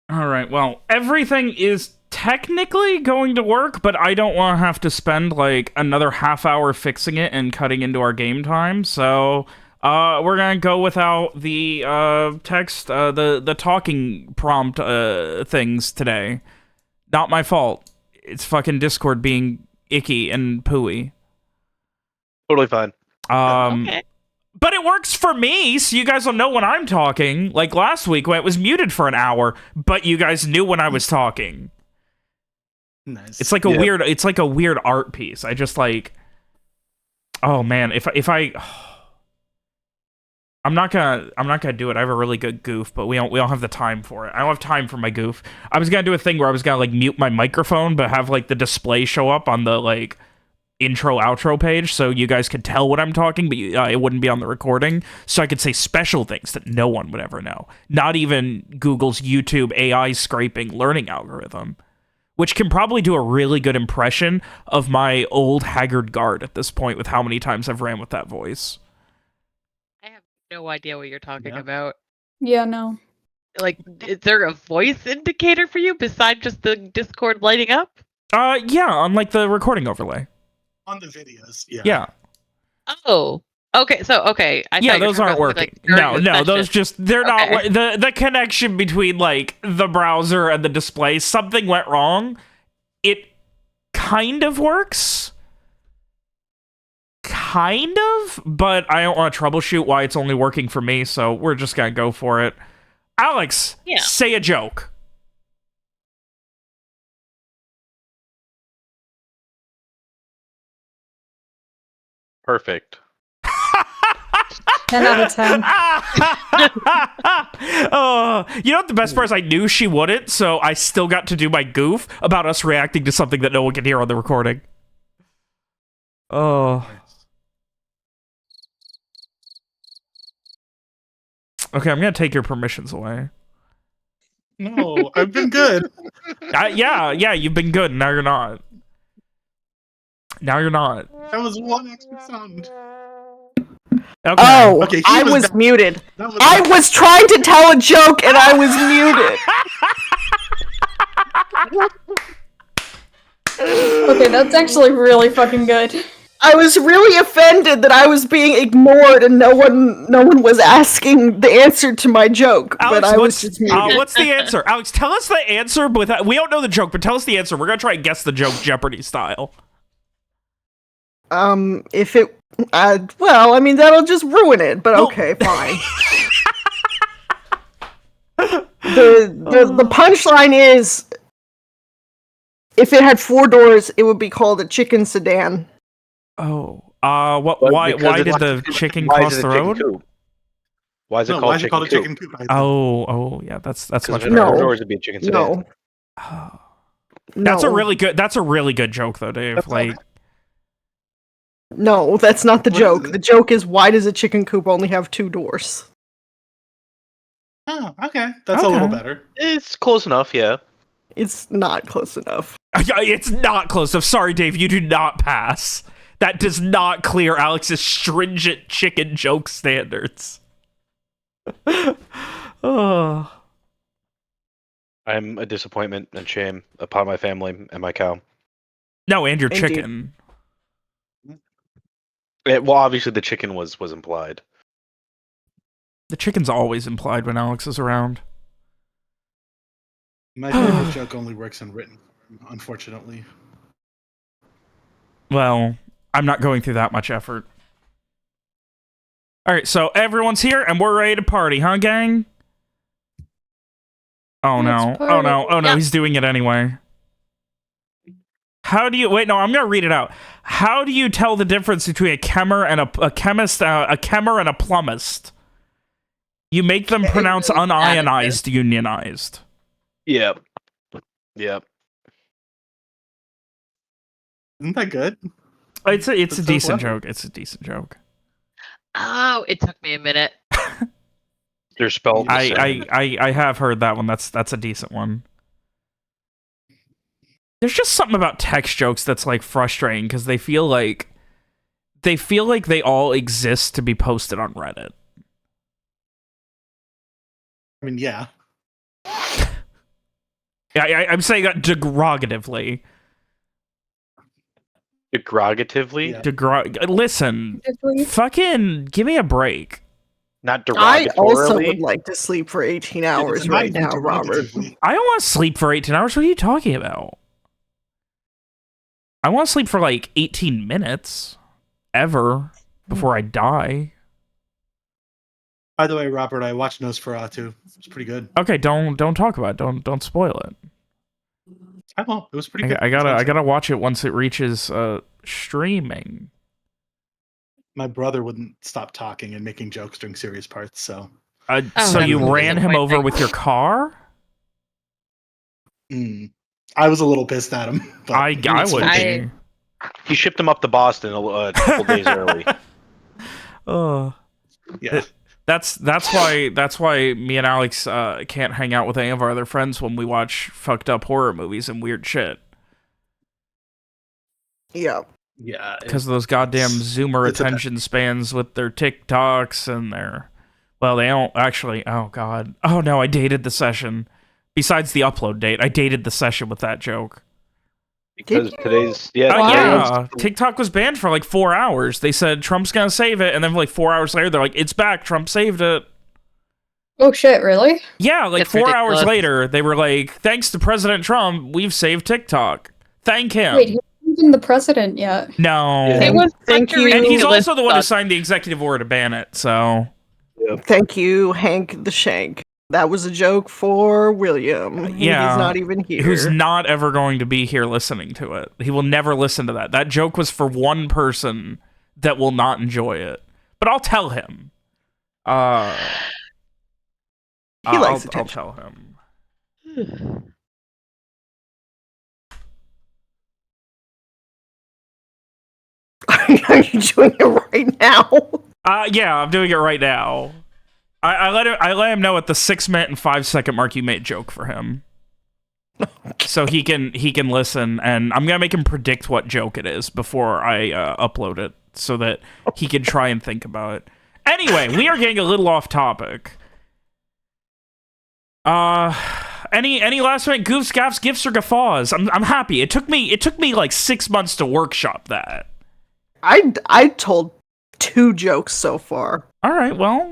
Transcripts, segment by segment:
All right, well, everything is technically going to work, but I don't want to have to spend, like, another half hour fixing it and cutting into our game time, so... we're gonna go without the, text, the talking prompt, things today. Not my fault. It's fucking Discord being icky and pooey. Totally fine. Okay. But it works for me, so you guys will know when I'm talking. Like last week when it was muted for an hour, but you guys knew when I was talking. Nice. It's like a weird. It's like a weird art piece. I just like. Oh man, if I. I'm not gonna do it. I have a really good goof, but we don't have the time for it. I don't have time for my goof. I was gonna do a thing where I was gonna like mute my microphone, but have like the display show up on the like intro outro page so you guys could tell what I'm talking, but it wouldn't be on the recording, so I could say special things that no one would ever know, not even Google's YouTube AI scraping learning algorithm, which can probably do a really good impression of my old haggard guard at this point with how many times I've ran with that voice. I have no idea what you're talking about. Yeah, no. Like, is there a voice indicator for you besides just the Discord lighting up? Yeah, on like the recording overlay. On the videos, yeah. Yeah. Oh. Okay, so, okay. Yeah, those aren't working. No, those just, they're Okay. not, the connection between, like, the browser and the display, something went wrong. It kind of works. Kind of, but I don't want to troubleshoot why it's only working for me, so we're just gonna go for it. Alex, say a joke. Perfect. 10 out of 10. Oh, you know what the best part is? I knew she wouldn't, so I still got to do my goof about us reacting to something that no one can hear on the recording. Oh. Okay, I'm gonna take your permissions away. No, I've been good. Yeah, you've been good. Now you're not. Now you're not. That was one extra sound. Okay. Oh, Okay, I was muted. Was I was trying to tell a joke and I was muted. Okay, that's actually really fucking good. I was really offended that I was being ignored and no one was asking the answer to my joke. Alex, but I was just muted. what's the answer? Alex, tell us the answer. We don't know the joke, but tell us the answer. We're gonna try and guess the joke Jeopardy style. If it, well, I mean that'll just ruin it. But okay, fine. The punchline is, if it had 4 doors, it would be called a chicken sedan. Oh, why did the chicken cross the road? Why is it called a chicken coop? Oh, yeah, that's much better. No. Doors would be a chicken sedan. No. That's a really good joke though, Dave. That's like, no, that's not the What joke. is it? The joke is, why does a chicken coop only have 2 doors? Oh, okay. That's a little better. It's close enough, yeah. It's not close enough. it's not close enough. Sorry, Dave, you do not pass. That does not clear Alex's stringent chicken joke standards. Oh. I'm a disappointment and shame upon my family and my cow. No, and your Indeed. chicken. Well, obviously the chicken was implied. The chicken's always implied when Alex is around. My favorite joke only works in written form, unfortunately. Well, I'm not going through that much effort. Alright, so everyone's here and we're ready to party, huh, gang? Oh no. Oh no. Oh no, he's doing it anyway. How do you... Wait, no, I'm gonna read it out. How do you tell the difference between a chemer and a chemist, a chemer and a plumist? You make them pronounce unionized, unionized. Yep. Yep. Isn't that good? It's a so decent clever. joke. It's a decent joke. Oh, it took me a minute. They're spelled the same. I have heard that one. That's a decent one. There's just something about text jokes that's like frustrating because they feel like they all exist to be posted on Reddit. I mean, yeah. I'm saying that derogatively. Derogatively? Yeah. Listen, fucking give me a break. Not I also derogatorily? would like to sleep for 18 hours It's not right even now, Robert. derogatively. I don't want to sleep for 18 hours. What are you talking about? I want to sleep for like 18 minutes ever before I die. By the way, Robert, I watched Nosferatu. It's pretty good. Okay, don't talk about it. Don't spoil it. I won't. It was pretty good. I gotta watch it once it reaches streaming. My brother wouldn't stop talking and making jokes during serious parts, so. Oh, So that's you ran him over disappointing. with your car? I was a little pissed at him. But I it's would I- be. He shipped him up to Boston a couple days early. Oh. Yeah. That's why me and Alex can't hang out with any of our other friends when we watch fucked up horror movies and weird shit. Yeah. Yeah. Because of those goddamn Zoomer it's a- attention spans with their TikToks and their... Well, they don't actually... Oh, God. Oh, no, I dated the session. Besides the upload date, I dated the session with that joke. Because Did you? today's... Oh, yeah. yeah. TikTok was banned for like 4 hours. They said Trump's gonna save it, and then like 4 hours later, they're like, it's back, Trump saved it. Oh shit, really? Yeah, like It's 4 hours ridiculous. later, they were like, thanks to President Trump, we've saved TikTok. Thank him. Wait, he hasn't been the president yet. No. Yeah. It was Thank such a you. And he's ridiculous also the one who stunt. signed the executive order to ban it, so... Thank you, Hank the Shank. That was a joke for William. Yeah. He's not even here. Who's not ever going to be here listening to it. He will never listen to that. That joke was for one person that will not enjoy it. But I'll tell him. He likes I'll attention. tell him. Are you doing it right now? Yeah, I'm doing it right now. I let him know at the 6 minute and 5 second mark you made a joke for him. So he can listen, and I'm gonna make him predict what joke it is before I upload it, so that he can try and think about it. Anyway, we are getting a little off topic. Any last minute goofs, gaffs, gifts, or guffaws? I'm happy. It took me like 6 months to workshop that. I told 2 jokes so far. All right, well.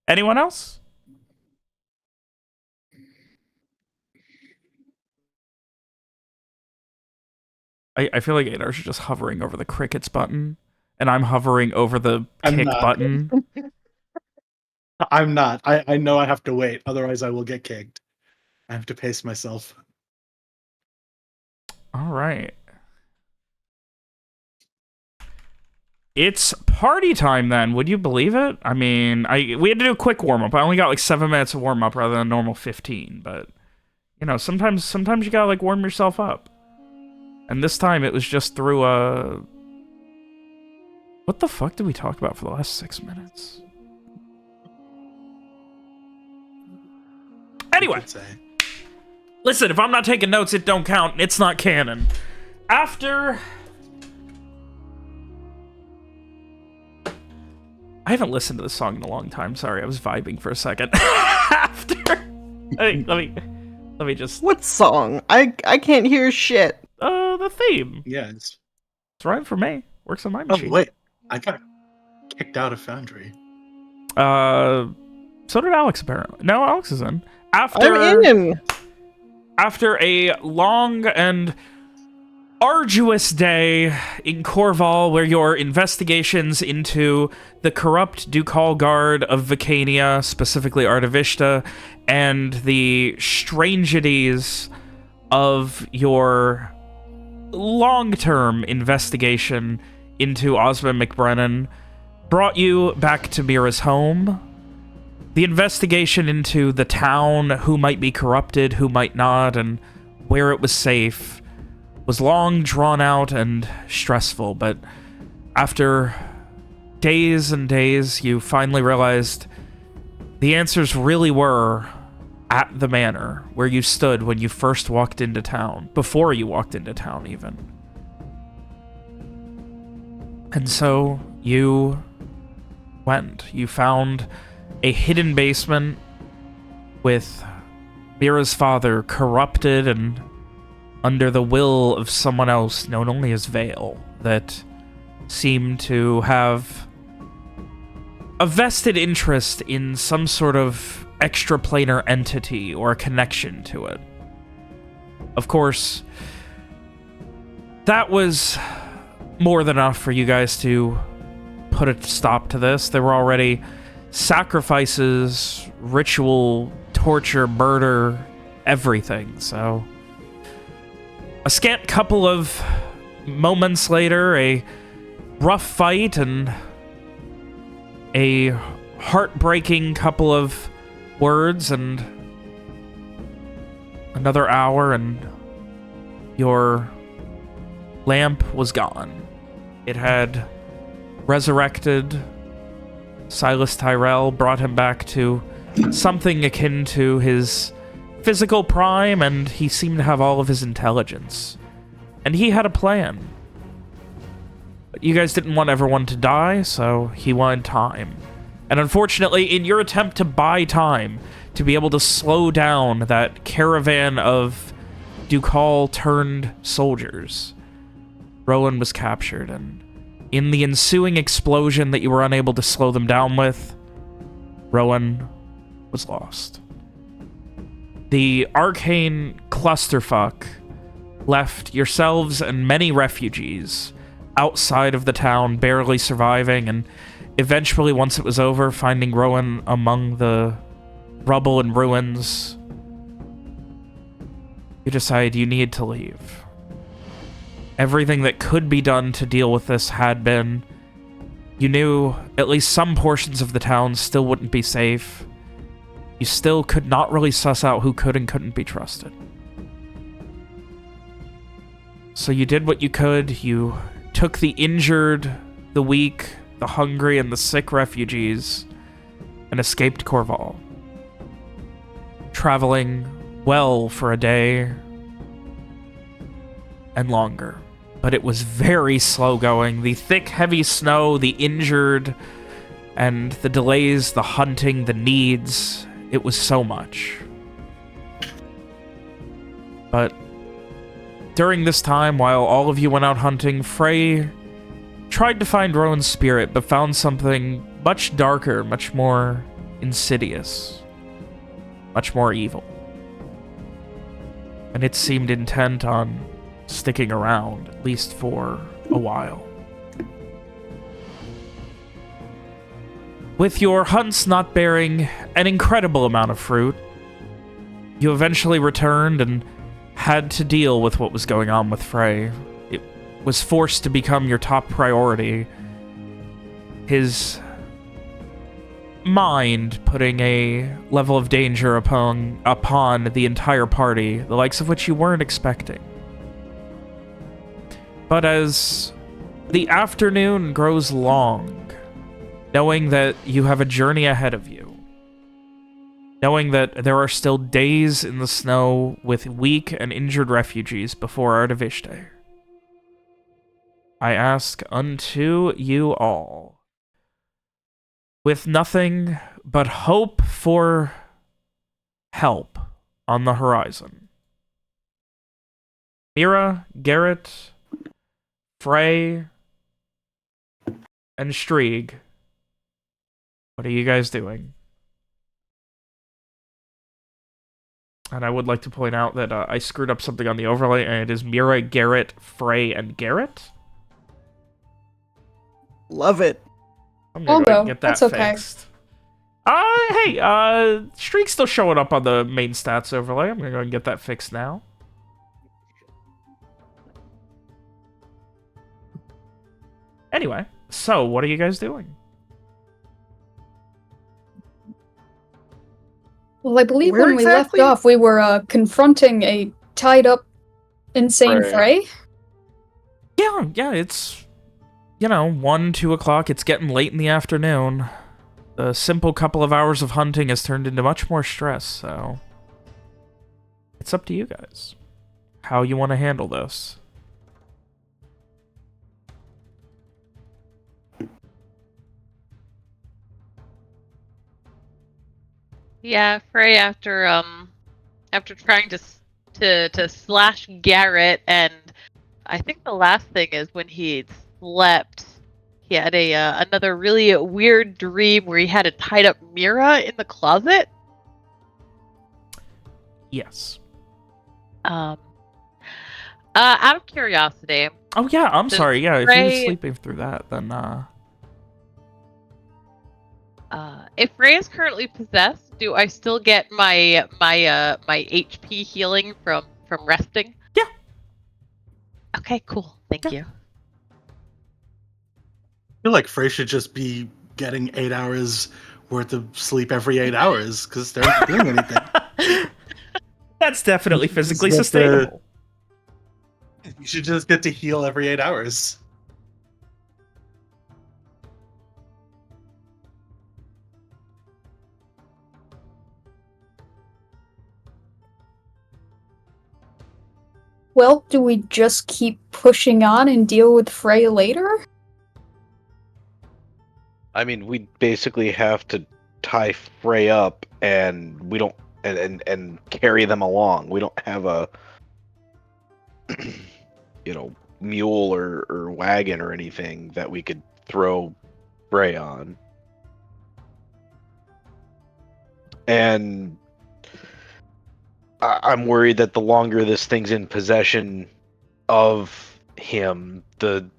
Anyone else? I feel like Adar's just hovering over the crickets button, and I'm hovering over the I'm kick not. button. I'm not. I know I have to wait, otherwise I will get kicked. I have to pace myself. All right. It's party time then. Would you believe it? I mean, we had to do a quick warm-up. I only got like 7 minutes of warm-up rather than normal 15, but you know, sometimes you gotta like warm yourself up. And this time it was just through what the fuck did we talk about for the last 6 minutes? Anyway, I'd say. listen, if I'm not taking notes, it don't count. It's not canon. After... I haven't listened to this song in a long time. Sorry, I was vibing for a second. After... Let me just... What song? I can't hear shit. The theme. Yeah. It's right for me. Works on my Oh machine. wait, I got kicked out of Foundry. So did Alex, apparently. No, Alex is in. After... I'm in. After a long and arduous day in Corval, where your investigations into the corrupt Ducal Guard of Vicania, specifically Artavishta, and the strangities of your long-term investigation into Osmond McBrennan brought you back to Mira's home. The investigation into the town, who might be corrupted, who might not, and where it was safe, was long, drawn out, and stressful, but after days and days, you finally realized the answers really were at the manor, where you stood when you first walked into town, before you walked into town, even. And so, you went. You found a hidden basement with Mira's father corrupted and under the will of someone else known only as Vale, that seemed to have a vested interest in some sort of extraplanar entity or a connection to it. Of course, that was more than enough for you guys to put a stop to this. There were already sacrifices, ritual, torture, murder, everything, so... A scant couple of moments later, a rough fight and a heartbreaking couple of words and another hour and your lamp was gone. It had resurrected Silas Tyrell, brought him back to something akin to his physical prime, and he seemed to have all of his intelligence. And he had a plan. But you guys didn't want everyone to die, so he wanted time. And unfortunately, in your attempt to buy time, to be able to slow down that caravan of Ducal-turned soldiers, Rowan was captured, and in the ensuing explosion that you were unable to slow them down with, Rowan was lost. The arcane clusterfuck left yourselves and many refugees outside of the town, barely surviving, and eventually, once it was over, finding Rowan among the rubble and ruins, you decide you need to leave. Everything that could be done to deal with this had been. You knew at least some portions of the town still wouldn't be safe. You still could not really suss out who could and couldn't be trusted. So you did what you could. You took the injured, the weak, the hungry, and the sick refugees and escaped Corval. Traveling well for a day and longer. But it was very slow going. The thick, heavy snow, the injured, and the delays, the hunting, the needs... It was so much. But during this time, while all of you went out hunting, Frey tried to find Rowan's spirit, but found something much darker, much more insidious, much more evil. And it seemed intent on sticking around, at least for a while. With your hunts not bearing an incredible amount of fruit, you eventually returned and had to deal with what was going on with Frey. It was forced to become your top priority. His mind putting a level of danger upon the entire party, the likes of which you weren't expecting. But as the afternoon grows long, knowing that you have a journey ahead of you, knowing that there are still days in the snow with weak and injured refugees before Ardavishte, I ask unto you all, with nothing but hope for help on the horizon. Mira, Garrett, Frey, and Strieg, what are you guys doing? And I would like to point out that I screwed up something on the overlay, and it is Mira, Garrett, Frey, and Garrett. Love it. I'm gonna go ahead and go. get that That's okay. fixed. Hey, Strieg's still showing up on the main stats overlay. I'm gonna go ahead and get that fixed now. Anyway, so what are you guys doing? Well, I believe Where when we exactly? left off, we were confronting a tied-up, insane Frey. Frey. Yeah, it's, 1, 2 o'clock. It's getting late in the afternoon. The simple couple of hours of hunting has turned into much more stress, so it's up to you guys how you want to handle this. Yeah, Frey after trying to slash Garrett, and I think the last thing is when he slept, he had a another really weird dream where he had a tied up Mira in the closet. Yes. Out of curiosity, Oh yeah, I'm Does sorry. Yeah, if he was Frey- sleeping through that, then if Frey is currently possessed, do I still get my HP healing from resting? Yeah. Okay, cool. Thank Yeah. you. I feel like Frey should just be getting 8 hours worth of sleep every 8 hours because they're not doing anything. that's definitely You physically just get to- sustainable. You should just get to heal every 8 hours. Well, do we just keep pushing on and deal with Frey later? I mean, we basically have to tie Frey up, and we don't, and carry them along. We don't have a, mule or wagon or anything that we could throw Frey on. And I'm worried that the longer this thing's in possession of him, the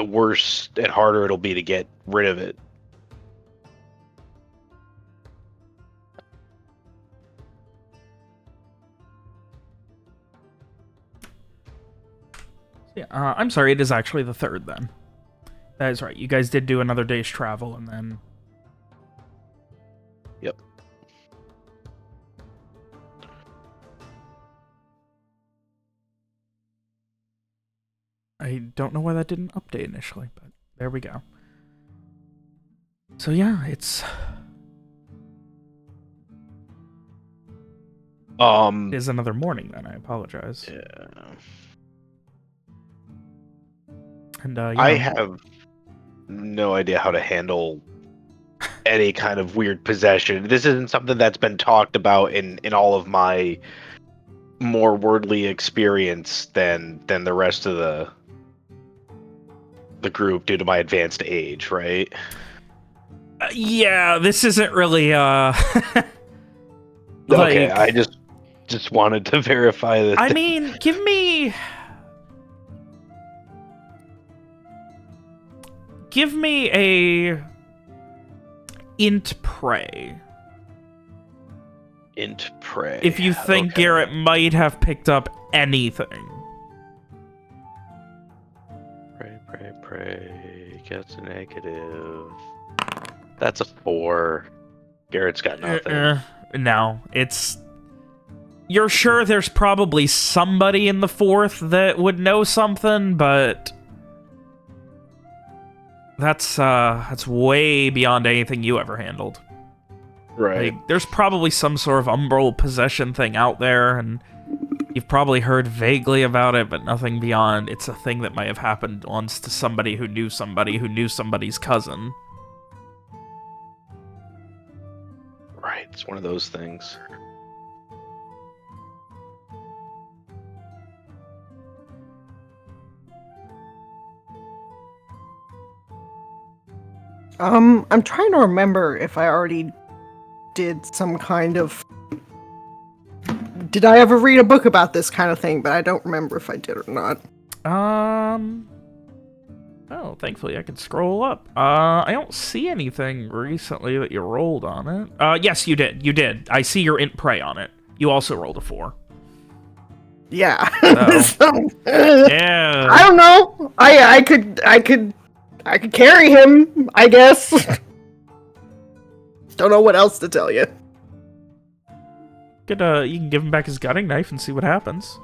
worse and harder it'll be to get rid of it. Yeah, I'm sorry, it is actually the 3rd then. That is right. You guys did do another day's travel, and then... Yep. I don't know why that didn't update initially, but there we go. So yeah, it's... It is another morning then, I apologize. Yeah. And, I have no idea how to handle any kind of weird possession. This isn't something that's been talked about in all of my more worldly experience than the rest of the group due to my advanced age, right? Yeah, this isn't really, Okay, I just wanted to verify that. I mean, give me a int prey. Int prey. If you think Okay. Garrett might have picked up anything. Pray. Gets a negative. That's a 4. Garrett's got nothing. No, it's... You're sure there's probably somebody in the 4th that would know something, but... That's way beyond anything you ever handled. Right. Like, there's probably some sort of umbral possession thing out there, and you've probably heard vaguely about it, but nothing beyond. It's a thing that might have happened once to somebody who knew somebody's cousin. Right. It's one of those things. I'm trying to remember if I already did some kind of... Did I ever read a book about this kind of thing? But I don't remember if I did or not. Oh, thankfully I can scroll up. I don't see anything recently that you rolled on it. Yes, you did. You did. I see your int prey on it. You also rolled a 4. Yeah. So, yeah. I don't know. I could carry him, I guess. Don't know what else to tell you. You can give him back his gutting knife and see what happens.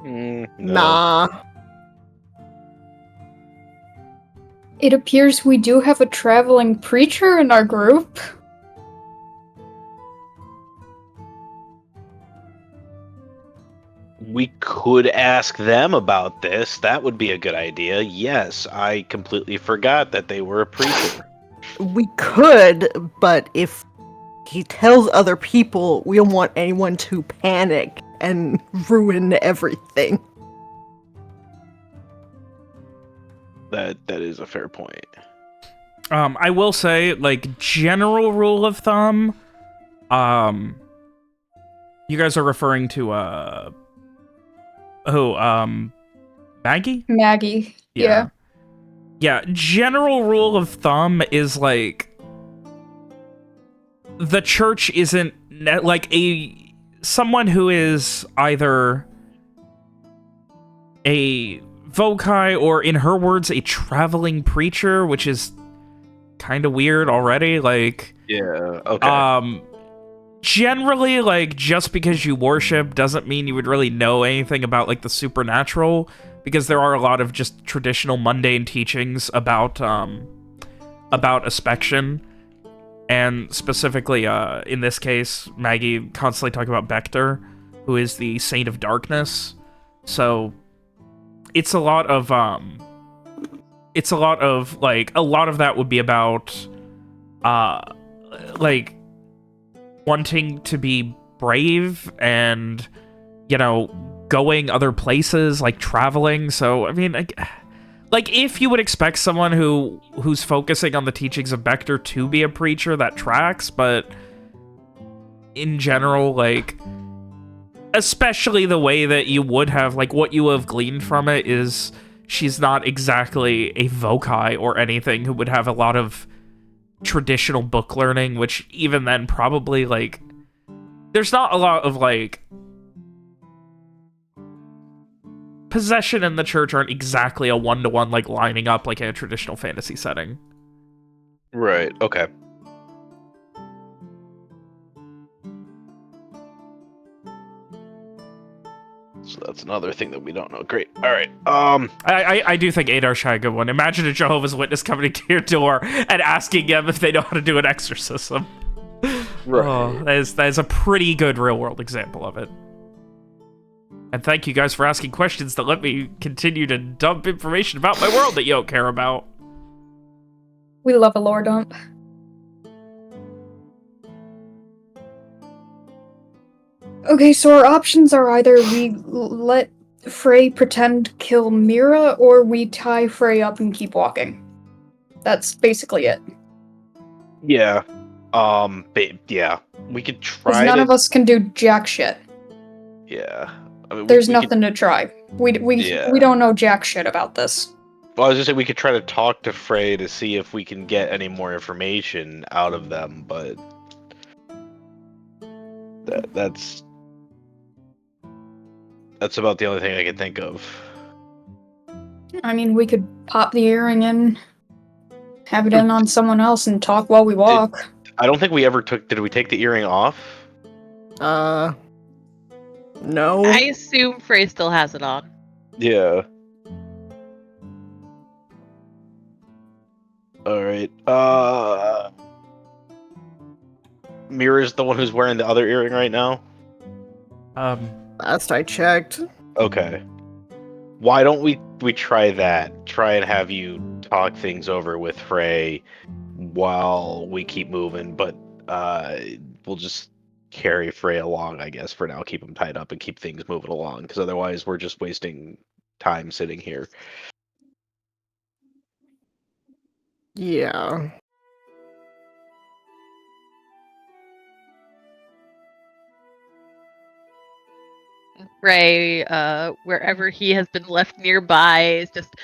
No. Nah. It appears we do have a traveling preacher in our group. We could ask them about this. That would be a good idea. Yes, I completely forgot that they were a preacher. We could, but if he tells other people we don't want anyone to panic and ruin everything. That is a fair point. I will say, like, general rule of thumb, you guys are referring to, Maggie? Maggie. Yeah. Yeah, general rule of thumb is, like, the church isn't, like, someone who is either a vokai or, in her words, a traveling preacher, which is kind of weird already, like... Yeah, okay. Generally, like, just because you worship doesn't mean you would really know anything about, like, the supernatural, because there are a lot of just traditional mundane teachings about espection, and specifically, in this case, Maggie constantly talking about Bector, who is the Saint of Darkness, so it's a lot of, like, a lot of that would be about, like, wanting to be brave and, you know, going other places, like traveling. So, I mean, like if you would expect someone who's focusing on the teachings of Bector to be a preacher, that tracks, but in general, like, especially the way that you would have, like, what you have gleaned from it is she's not exactly a vokai or anything who would have a lot of traditional book learning, which even then probably, like, there's not a lot of, like, possession in the church aren't exactly a one-to-one, like, lining up like in a traditional fantasy setting. Right, okay. So that's another thing that we don't know. Great. All right. I do think Adar's a good one. Imagine a Jehovah's Witness coming to your door and asking them if they know how to do an exorcism. Right. Oh, that is a pretty good real-world example of it. And thank you guys for asking questions that let me continue to dump information about my world that you don't care about. We love a lore dump. Okay, so our options are either we let Frey pretend kill Mira, or we tie Frey up and keep walking. That's basically it. Yeah. Yeah. We could Because try none to... of us can do jack shit. Yeah. I mean, There's we nothing to try. We don't know jack shit about this. Well, I was just saying we could try to talk to Frey to see if we can get any more information out of them, but that's about the only thing I can think of. I mean, we could pop the earring in, have it in on someone else, and talk while we walk. I don't think we ever took... Did we take the earring off? No. I assume Frey still has it on. Yeah. Alright. Mira's the one who's wearing the other earring right now? Last I checked. Okay. Why don't we try that? Try and have you talk things over with Frey while we keep moving, but we'll just carry Frey along, I guess, for now. Keep him tied up and keep things moving along, because otherwise we're just wasting time sitting here. Yeah. Frey, wherever he has been left nearby, is just,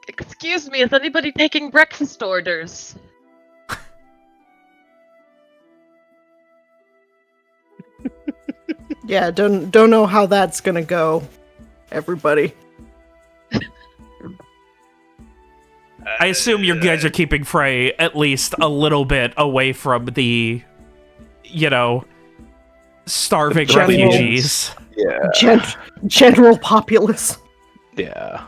excuse me, is anybody taking breakfast orders? Yeah, don't know how that's gonna go, everybody. I assume you guys are keeping Frey at least a little bit away from the, you know, starving refugees. Yeah. General populace. Yeah.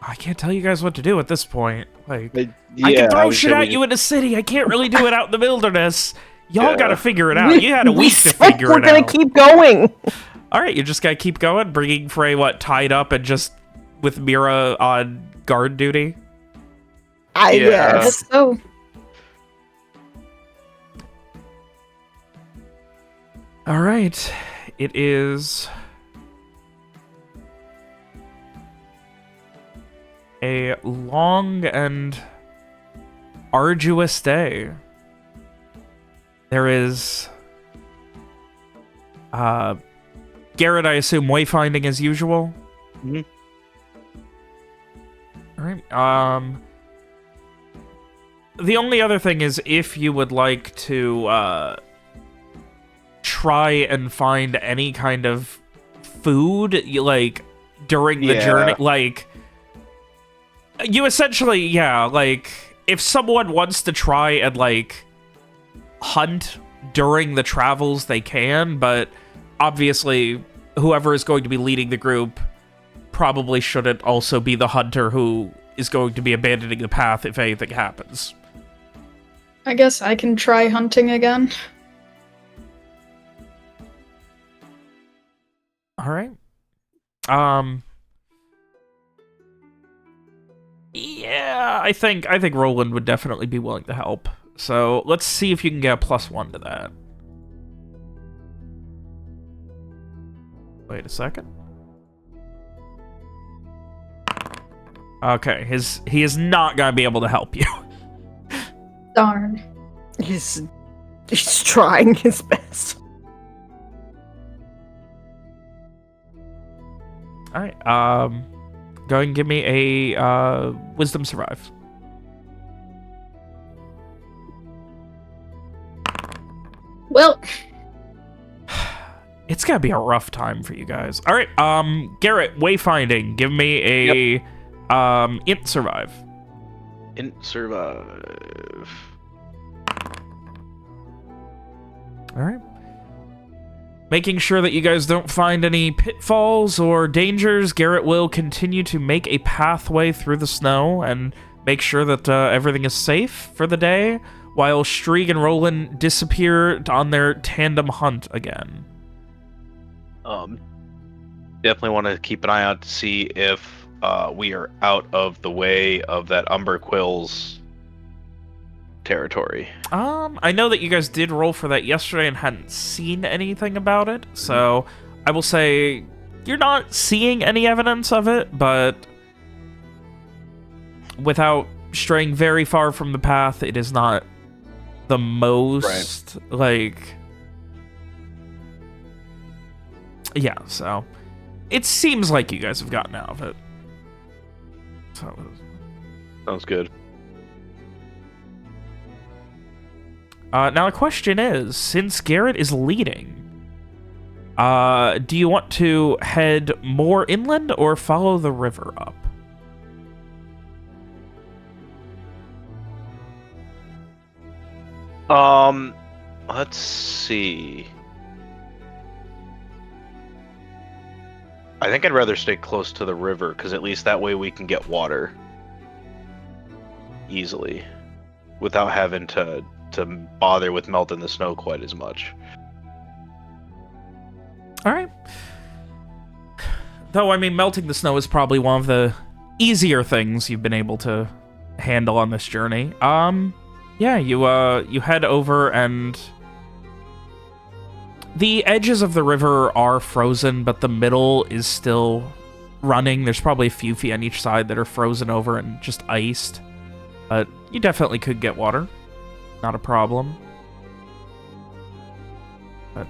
I can't tell you guys what to do at this point. Like, Yeah, I can throw would shit say at we you in the city. I can't really do it out in the wilderness. Y'all Yeah. gotta figure it out. You had a We week to said figure we're it gonna out. keep going. All right, you just gotta keep going, bringing Frey, tied up and just with Mira on guard duty? I Yeah. guess. So, All right, it is a long and arduous day. There is Garrett, I assume, wayfinding as usual. Mhm. All right. The only other thing is if you would like to try and find any kind of food, during the journey, you essentially, if someone wants to try and hunt during the travels, they can, but obviously whoever is going to be leading the group probably shouldn't also be the hunter who is going to be abandoning the path if anything happens. I guess I can try hunting again. All right. Yeah, I think Roland would definitely be willing to help. So let's see if you can get a +1 to that. Wait a second. Okay, he is not gonna be able to help you. Darn. He's trying his best. All right. Go ahead and give me a wisdom survive. Well, It's gotta be a rough time for you guys. All right. Garrett, wayfinding. Give me a int survive. int survive. All right. Making sure that you guys don't find any pitfalls or dangers, Garrett will continue to make a pathway through the snow and make sure that everything is safe for the day, while Strieg and Roland disappear on their tandem hunt again. Definitely want to keep an eye out to see if we are out of the way of that Umberquill's territory. I know that you guys did roll for that yesterday and hadn't seen anything about it, so I will say you're not seeing any evidence of it, but without straying very far from the path, it is not the most, yeah, so it seems like you guys have gotten out of it. So Sounds good. now the question is, since Garrett is leading, do you want to head more inland or follow the river up? Let's see. I think I'd rather stay close to the river, because at least that way we can get water easily without having to bother with melting the snow quite as much. All right. Though, I mean, melting the snow is probably one of the easier things you've been able to handle on this journey. Yeah, you head over, and the edges of the river are frozen, but the middle is still running. There's probably a few feet on each side that are frozen over and just iced. But you definitely could get water. Not a problem. But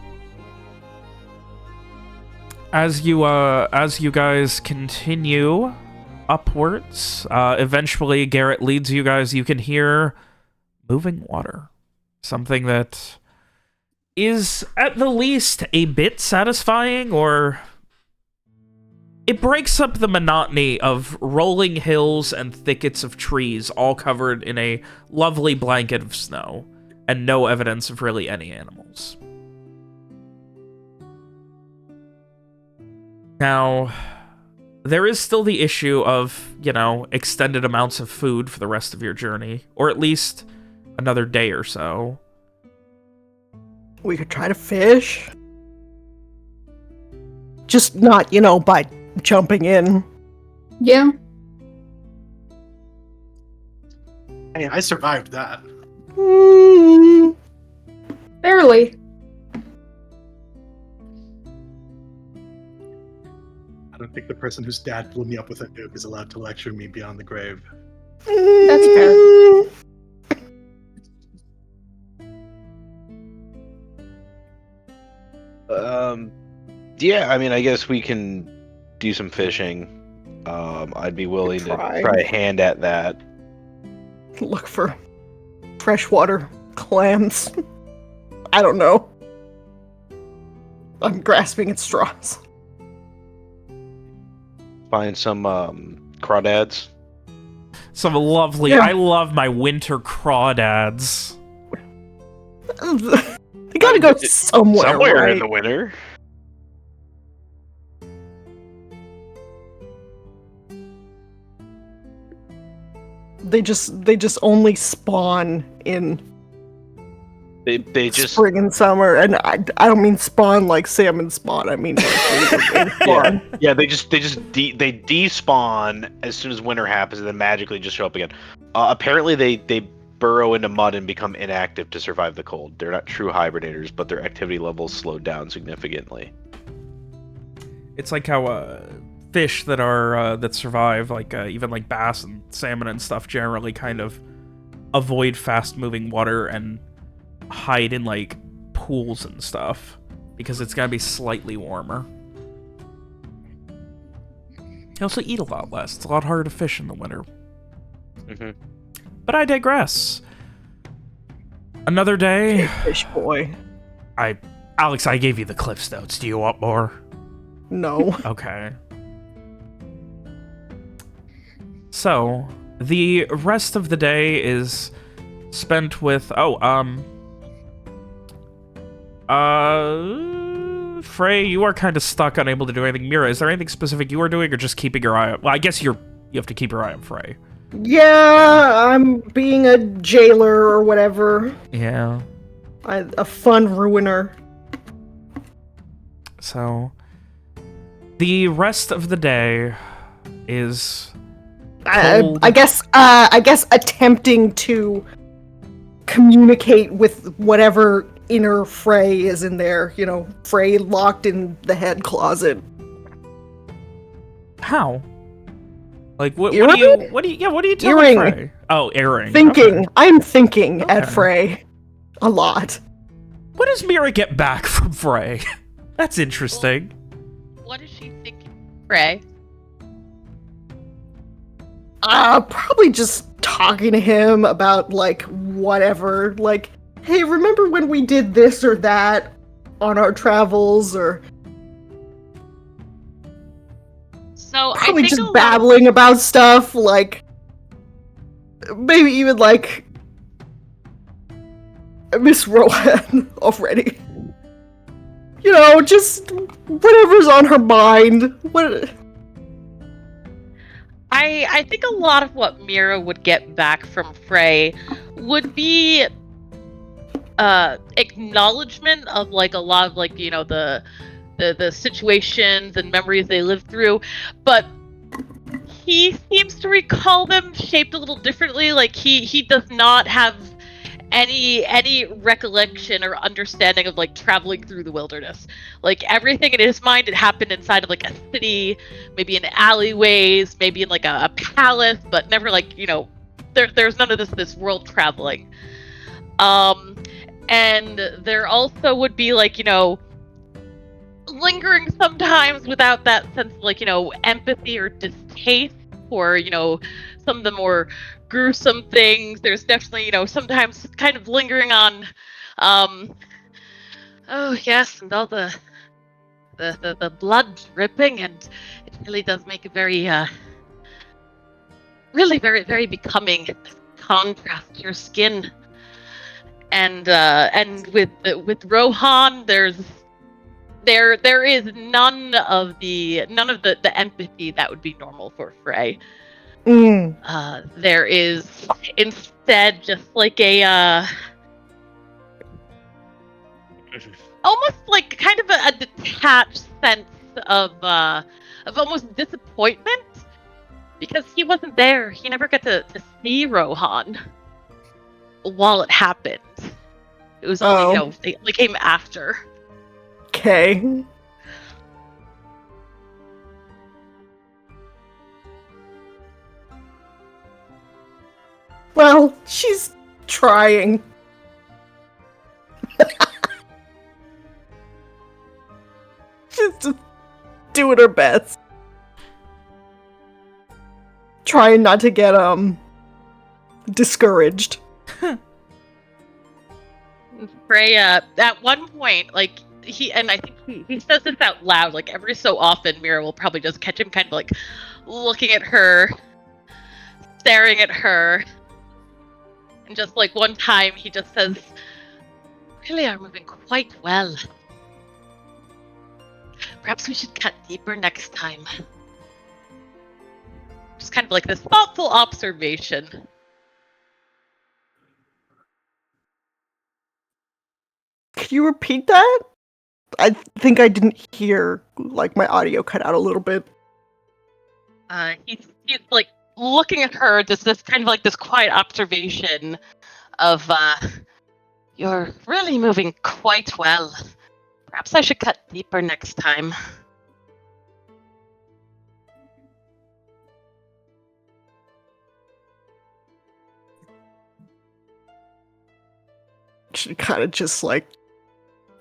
as you guys continue upwards, eventually Garrett leads you guys. You can hear moving water. Something that is at the least a bit satisfying, or it breaks up the monotony of rolling hills and thickets of trees all covered in a lovely blanket of snow and no evidence of really any animals. Now, there is still the issue of, extended amounts of food for the rest of your journey, or at least another day or so. We could try to fish. Just not, by jumping in. Yeah. Hey, I survived that. Barely. I don't think the person whose dad blew me up with a nuke is allowed to lecture me beyond the grave. That's fair. Yeah, I mean, I guess we can do some fishing. I'd be willing to try a hand at that. Look for freshwater clams. I don't know. I'm grasping at straws. Find some crawdads. Some lovely... Yeah. I love my winter crawdads. They gotta go somewhere, Somewhere right? in the winter. They just only spawn in They just spring and summer, and I don't mean spawn like salmon spawn. I mean like spawn. yeah they despawn as soon as winter happens and then magically just show up again. Apparently they burrow into mud and become inactive to survive the cold. They're not true hibernators, but their activity levels slowed down significantly. It's like how fish that are that survive, like even like bass and salmon and stuff, generally kind of avoid fast-moving water and hide in like pools and stuff because it's gotta be slightly warmer. They also eat a lot less. It's a lot harder to fish in the winter. Mm-hmm. But I digress. Another day. Fish boy. Alex, I gave you the Cliff's Notes. Do you want more? No. Okay. So, the rest of the day is spent with... Frey, you are kind of stuck, unable to do anything. Mira, is there anything specific you are doing, or just keeping your eye on... Well, I guess you have to keep your eye on Frey. Yeah, I'm being a jailer or whatever. Yeah. A fun ruiner. So, the rest of the day is... I guess attempting to communicate with whatever inner Frey is in there. Frey locked in the head closet. How? Like what do you tell Earring. Frey? Oh, earring. Thinking. Okay. I'm thinking at Okay. Frey a lot. What does Mira get back from Frey? That's interesting. What is she thinking, Frey? Probably just talking to him about, like, whatever. Like, hey, remember when we did this or that on our travels? Or So probably I think just babbling about stuff, like, maybe even, like, Miss Rohan already. Just whatever's on her mind. I think a lot of what Mira would get back from Frey would be acknowledgement of like a lot of like the situations and memories they lived through, but he seems to recall them shaped a little differently. Like he does not have any recollection or understanding of like traveling through the wilderness. Like everything in his mind, it happened inside of like a city, maybe in alleyways, maybe in like a palace, but never like there's none of this world traveling. And there also would be like lingering sometimes without that sense of like empathy or distaste for some of the more gruesome things. There's definitely sometimes kind of lingering on oh yes, and all the blood dripping, and it really does make a very really very very becoming contrast to your skin. And with Rohan, there's there is none of the empathy that would be normal for Frey. There is instead just like a almost like kind of a detached sense of almost disappointment because he wasn't there. He never got to see Rohan while it happened. It was only it came after. Okay. Well, she's trying. She's just doing her best. Trying not to get discouraged. Frey, at one point, like I think he says this out loud, like every so often Mira will probably just catch him kind of like looking at her, staring at her. And just like one time he just says, "Really are moving quite well. Perhaps we should cut deeper next time." Just kind of like this thoughtful observation. Can you repeat that? I think I didn't hear, like, my audio cut out a little bit. He's like looking at her, just this kind of like this quiet observation of, "You're really moving quite well. Perhaps I should cut deeper next time." She kind of just, like,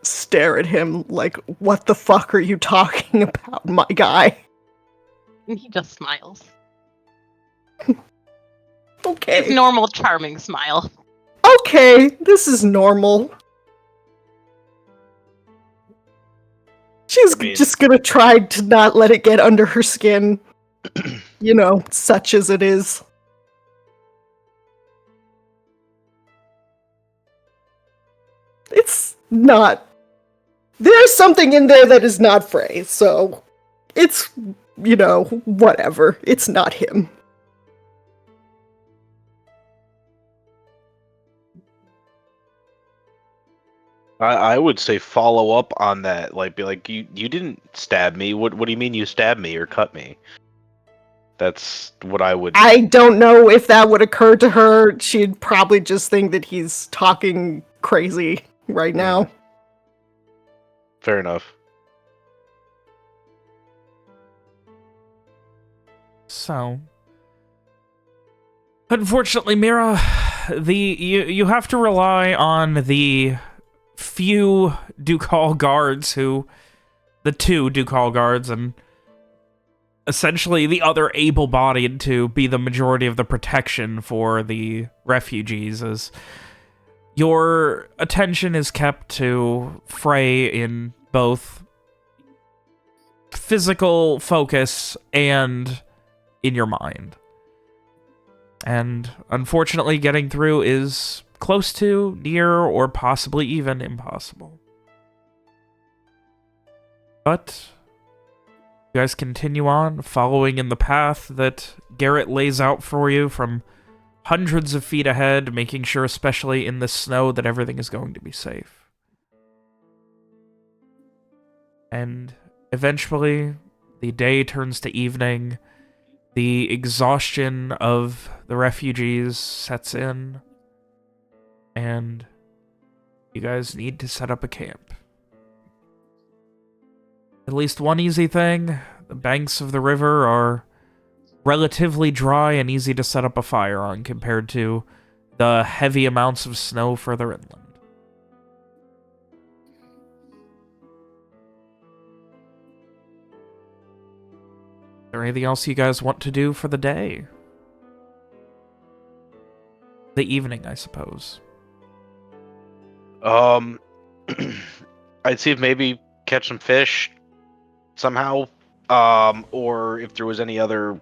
stare at him like, what the fuck are you talking about, my guy? And he just smiles. Okay. His normal charming smile. Okay, this is normal. She's just gonna try to not let it get under her skin. You know, such as it is. It's not. There's something in there that is not Frey, so it's, you know, whatever. It's not him. I would say follow up on that. Like, be like, you didn't stab me. What do you mean you stabbed me or cut me? That's what I would. I don't know if that would occur to her. She'd probably just think that he's talking crazy right now. Fair enough. So, unfortunately, Mira, you have to rely on the few Ducal guards the two Ducal guards, and essentially the other able-bodied to be the majority of the protection for the refugees, as your attention is kept to Frey in both physical focus and in your mind. And unfortunately, getting through is close to, near, or possibly even impossible. But you guys continue on, following in the path that Garrett lays out for you from hundreds of feet ahead, making sure, especially in the snow, that everything is going to be safe. And eventually, the day turns to evening. The exhaustion of the refugees sets in, and you guys need to set up a camp. At least one easy thing, the banks of the river are relatively dry and easy to set up a fire on compared to the heavy amounts of snow further inland. Is there anything else you guys want to do for the day? The evening, I suppose. I'd see if maybe catch some fish somehow, or if there was any other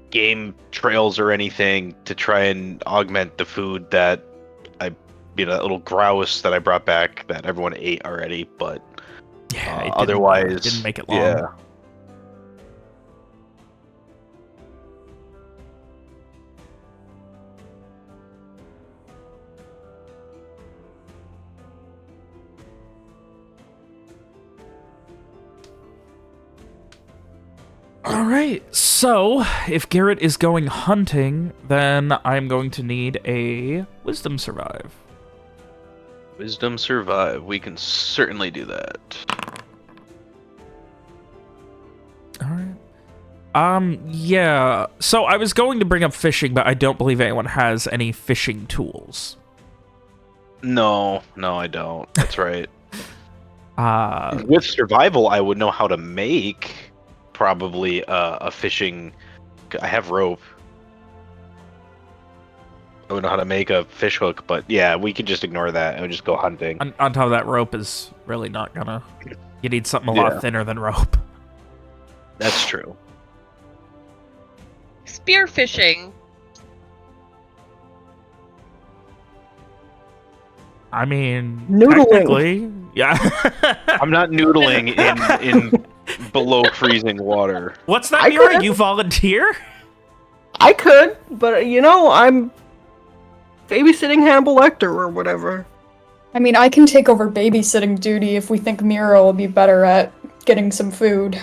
game trails or anything to try and augment the food that I that little grouse that I brought back that everyone ate already. But Yeah, it otherwise, didn't make it long. yeah. All right, so if Garrett is going hunting, then I'm going to need a wisdom survive. Wisdom survive. We can certainly do that. All right. Yeah. So I was going to bring up fishing, but I don't believe anyone has any fishing tools. No, I don't. That's right. With survival, I would know how to make probably a fishing. I have rope. I would know how to make a fish hook, but yeah, we could just ignore that and just go hunting. on top of that, rope is really not gonna. You need something a lot thinner than rope. That's true. Spearfishing. I mean, Noodling. technically, yeah. I'm not noodling in below freezing water. What's that, I Mira? could. You volunteer? I could, but I'm babysitting Hannibal Lecter or whatever. I mean, I can take over babysitting duty if we think Mira will be better at getting some food.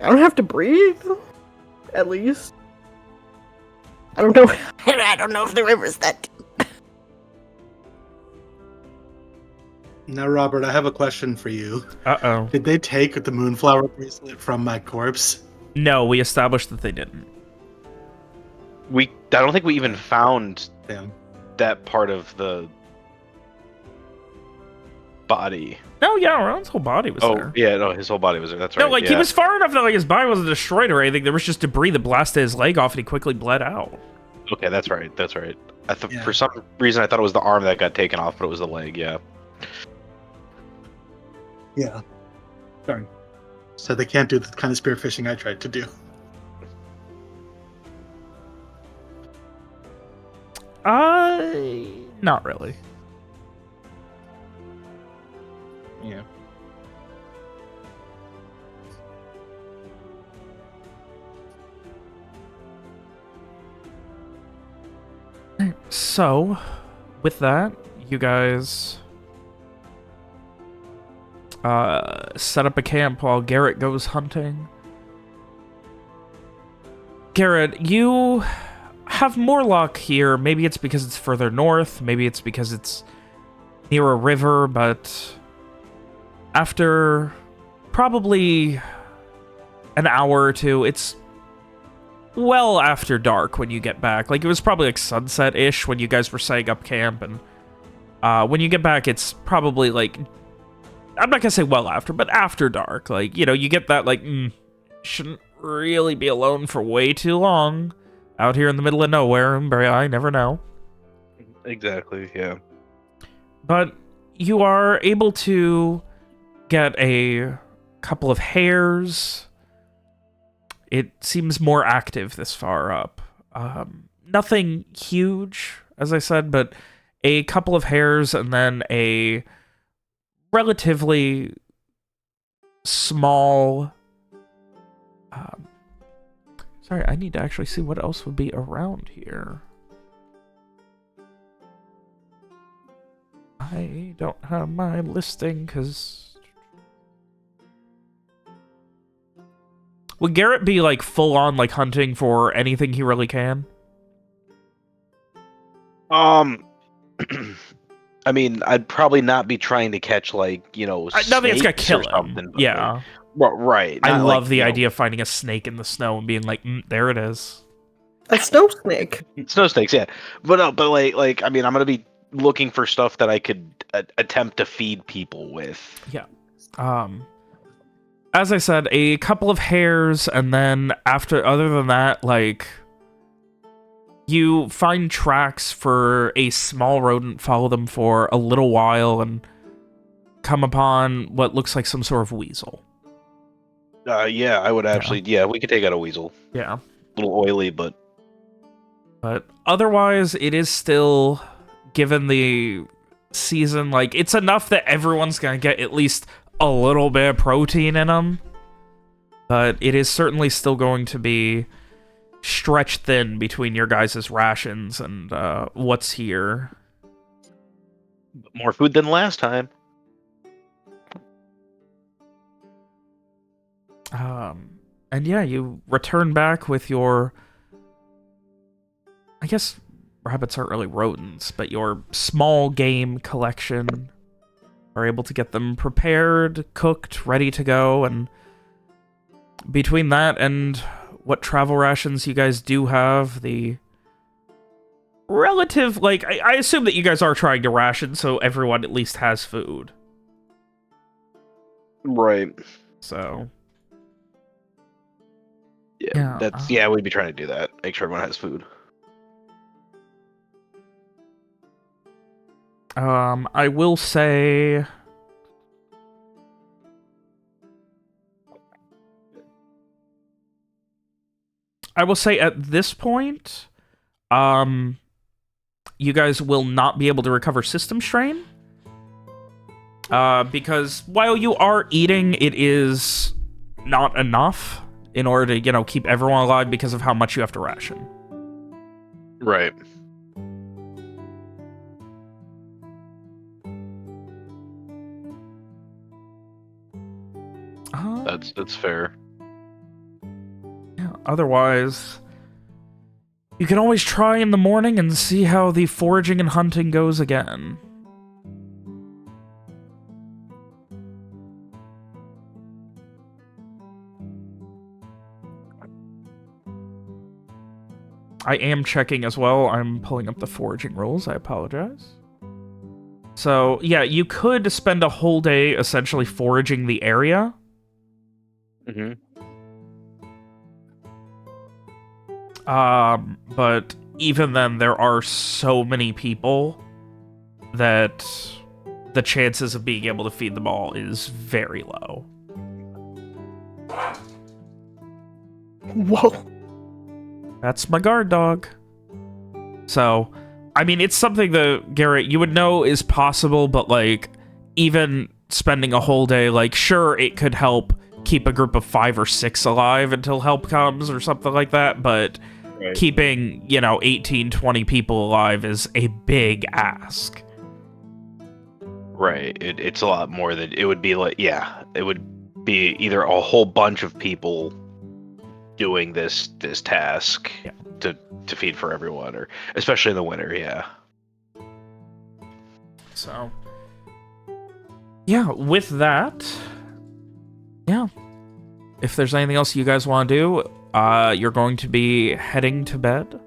I don't have to breathe, at least. I don't know. I don't know if the river's that deep. Now, Robert, I have a question for you. Uh-oh. Did they take the Moonflower bracelet from my corpse? No, we established that they didn't. I don't think we even found Damn. that part of the body. No, yeah, Ron's whole body was there. Yeah, no, his whole body was there. That's right. No, like, yeah. he was far enough that, like, his body wasn't destroyed or anything. There was just debris that blasted his leg off, and he quickly bled out. Okay, that's right. That's right. Yeah. For some reason, I thought it was the arm that got taken off, but it was the leg. Yeah. Yeah. Sorry. So they can't do the kind of spearfishing I tried to do. Not really. Yeah. So, with that, you guys set up a camp while Garrett goes hunting. Garrett, you have more luck here. Maybe it's because it's further north. Maybe it's because it's near a river, but after probably an hour or two, it's well after dark when you get back. Like, it was probably like sunset-ish when you guys were setting up camp, and when you get back, it's probably like, I'm not gonna say well after, but after dark. Like, you know, you get that, like, shouldn't really be alone for way too long out here in the middle of nowhere, and I never know. Exactly, yeah. But you are able to get a couple of hares. It seems more active this far up. Nothing huge, as I said, but a couple of hares and then a relatively small... sorry, I need to actually see what else would be around here. I don't have my listing, because... Would Garrett be, like, full-on, like, hunting for anything he really can? I mean, I'd probably not be trying to catch, like, you know, nothing that's gonna kill or him. something. But Yeah. like, well, right. I not love like, the you know, idea of finding a snake in the snow and being like, there it is. A snow snake. snow snakes, yeah. But no, but like, I mean, I'm gonna be looking for stuff that I could attempt to feed people with. Yeah. As I said, a couple of hares, and then other than that, like, you find tracks for a small rodent, follow them for a little while, and come upon what looks like some sort of weasel. Yeah, I would actually. Yeah, we could take out a weasel. Yeah. A little oily, but But otherwise, it is still given the season, like, it's enough that everyone's gonna get at least a little bit of protein in them. But it is certainly still going to be stretched thin between your guys' rations and what's here. More food than last time. And yeah, you return back with your, I guess rabbits aren't really rodents, but your small game collection. Are able to get them prepared, cooked, ready to go, and between that and what travel rations you guys do have, the relative, like, I assume that you guys are trying to ration so everyone at least has food. Right. So... Yeah, we'd be trying to do that. Make sure everyone has food. I will say... at this point, you guys will not be able to recover system strain. Because while you are eating, it is not enough in order to, keep everyone alive because of how much you have to ration. Right. That's fair. Yeah, otherwise, you can always try in the morning and see how the foraging and hunting goes again. I am checking as well. I'm pulling up the foraging rules. I apologize. So, yeah, you could spend a whole day essentially foraging the area. Mm-hmm. But even then, there are so many people that the chances of being able to feed them all is very low. Whoa. That's my guard dog. So, I mean, it's something that, Garrett, you would know is possible, but, like, even spending a whole day, like, sure, it could help keep a group of 5 or 6 alive until help comes or something like that, but Right. keeping, 18, 20 people alive is a big ask. Right. It's a lot more than it would be. Like, yeah, it would be either a whole bunch of people doing this task to feed for everyone, or especially in the winter. Yeah. So, yeah, with that, yeah, if there's anything else you guys want to do, you're going to be heading to bed.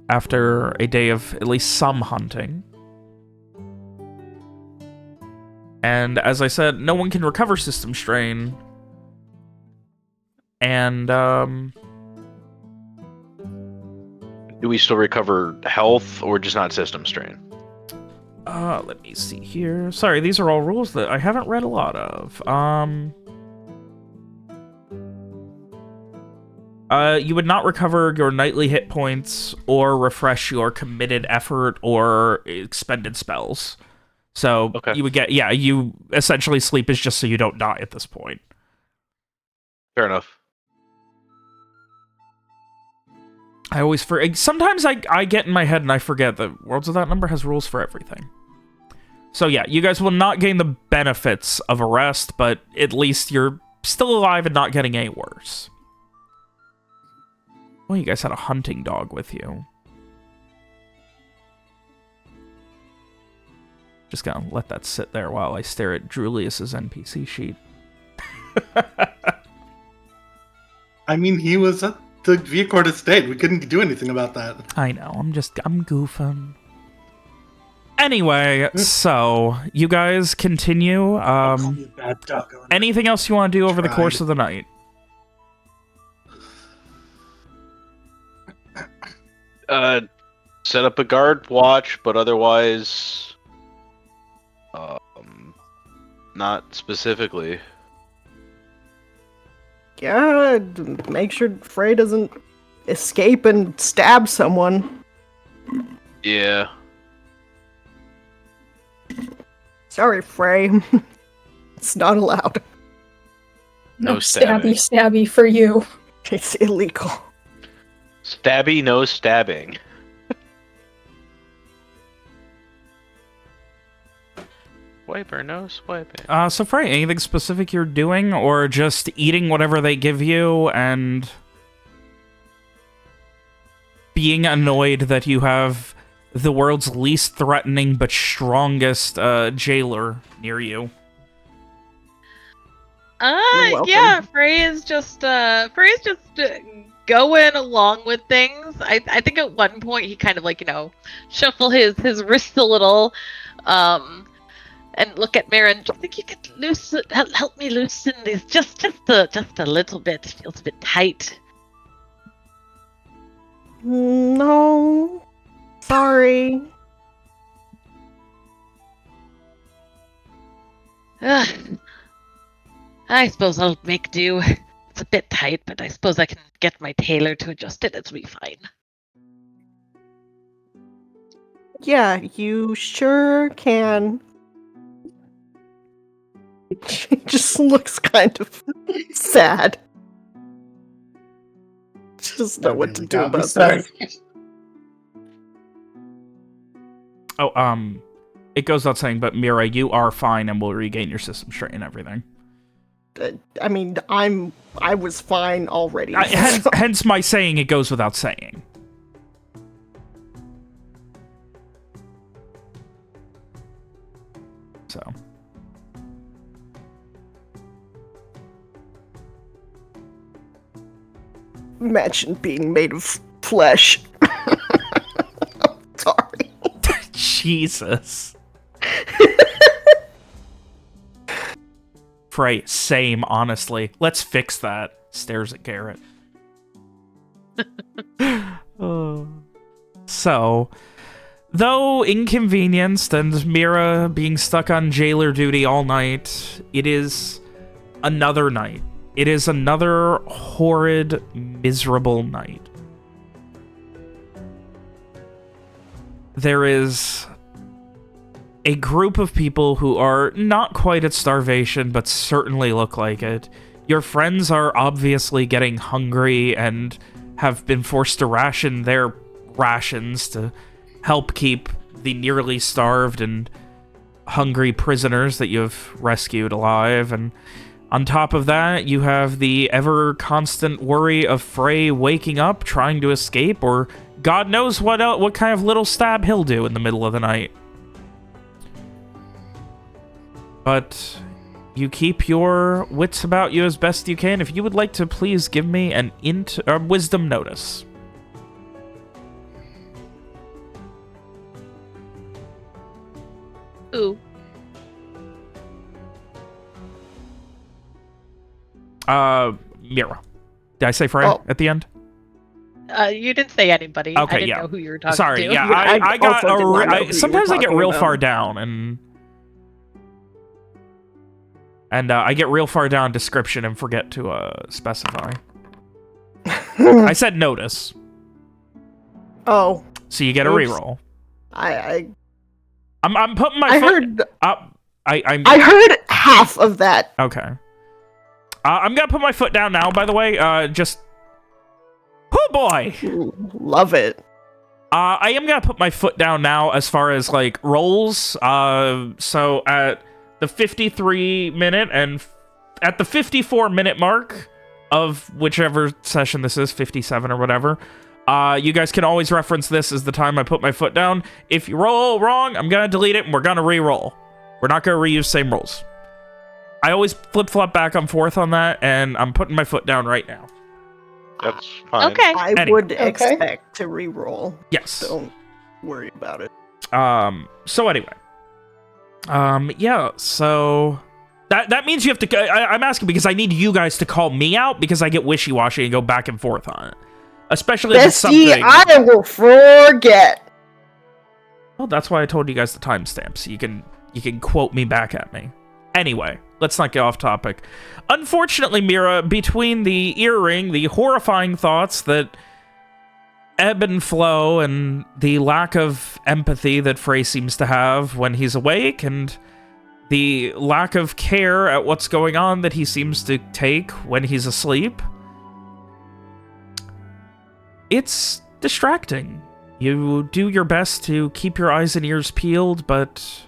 After a day of at least some hunting. And as I said, no one can recover system strain. And, Do we still recover health, or just not system strain? let me see here. Sorry, these are all rules that I haven't read a lot of. You would not recover your nightly hit points or refresh your committed effort or expended spells. So Okay. you would get, you essentially sleep is just so you don't die at this point. Fair enough. I always sometimes I get in my head and I forget that Worlds Without Number has rules for everything. So yeah, you guys will not gain the benefits of a rest, but at least you're still alive and not getting any worse. Well, you guys had a hunting dog with you. Just gonna let that sit there while I stare at Julius's NPC sheet. I mean, he was at the Viacord estate. We couldn't do anything about that. I know, I'm goofing. Anyway, so, you guys continue. Call me a bad dog owner. Anything else you want to do over the course of the night? Set up a guard watch, but otherwise, not specifically. Yeah, make sure Frey doesn't escape and stab someone. Yeah. Sorry, Frey. It's not allowed. No stabby, stabbing. stabby for you. It's illegal. Stabby, no stabbing. Swiper, no swiping. So Frey, anything specific you're doing, or just eating whatever they give you and being annoyed that you have the world's least threatening but strongest jailer near you? Yeah, Frey is just going along with things. I think at one point he kind of like, shuffle his wrists a little, and look at Mira and think you could help me loosen these just a little bit. It feels a bit tight. No. Sorry. I suppose I'll make do. It's a bit tight, but I suppose I can get my tailor to adjust it. It'll be fine. Yeah, you sure can. She just looks kind of sad. Just know what to do about that. Oh, it goes without saying, but Mira, you are fine and will regain your system strength and everything. I mean, I was fine already. Hence my saying it goes without saying. So. Imagine being made of flesh. Sorry. Jesus. Frey, same, honestly. Let's fix that. Stares at Garrett. So, though inconvenienced and Mira being stuck on jailer duty all night, it is another night. It is another horrid, miserable night. There is a group of people who are not quite at starvation, but certainly look like it. Your friends are obviously getting hungry and have been forced to ration their rations to help keep the nearly starved and hungry prisoners that you've rescued alive. And on top of that, you have the ever-constant worry of Frey waking up, trying to escape, or God knows what kind of little stab he'll do in the middle of the night. But you keep your wits about you as best you can. If you would like to please give me an wisdom notice. Ooh. Mira. Did I say Frey at the end? You didn't say anybody. Okay, I didn't yeah. know who you were talking Sorry, to. yeah, I got sometimes I get real far down and I get real far down description and forget to specify. I said notice. Oh. So you get a reroll. I'm putting my foot up. I heard half of that. Okay. I'm gonna put my foot down now, by the way. Just oh boy. Love it. I am gonna put my foot down now as far as like rolls. So at the 53-minute and at the 54-minute mark of whichever session this is, 57 or whatever, you guys can always reference this as the time I put my foot down. If you roll wrong, I'm gonna delete it and we're gonna re-roll. We're not gonna reuse same rolls. I always flip-flop back and forth on that, and I'm putting my foot down right now. That's fine. Okay. I would expect to re-roll. Yes. Don't worry about it. So anyway. Yeah, so that means you have to... I'm asking because I need you guys to call me out because I get wishy-washy and go back and forth on it. Especially if it's something... I will forget. Well, that's why I told you guys the timestamp, so you can quote me back at me. Anyway, let's not get off topic. Unfortunately, Mira, between the earring, the horrifying thoughts that ebb and flow and the lack of empathy that Frey seems to have when he's awake, and the lack of care at what's going on that he seems to take when he's asleep. It's distracting. You do your best to keep your eyes and ears peeled, but...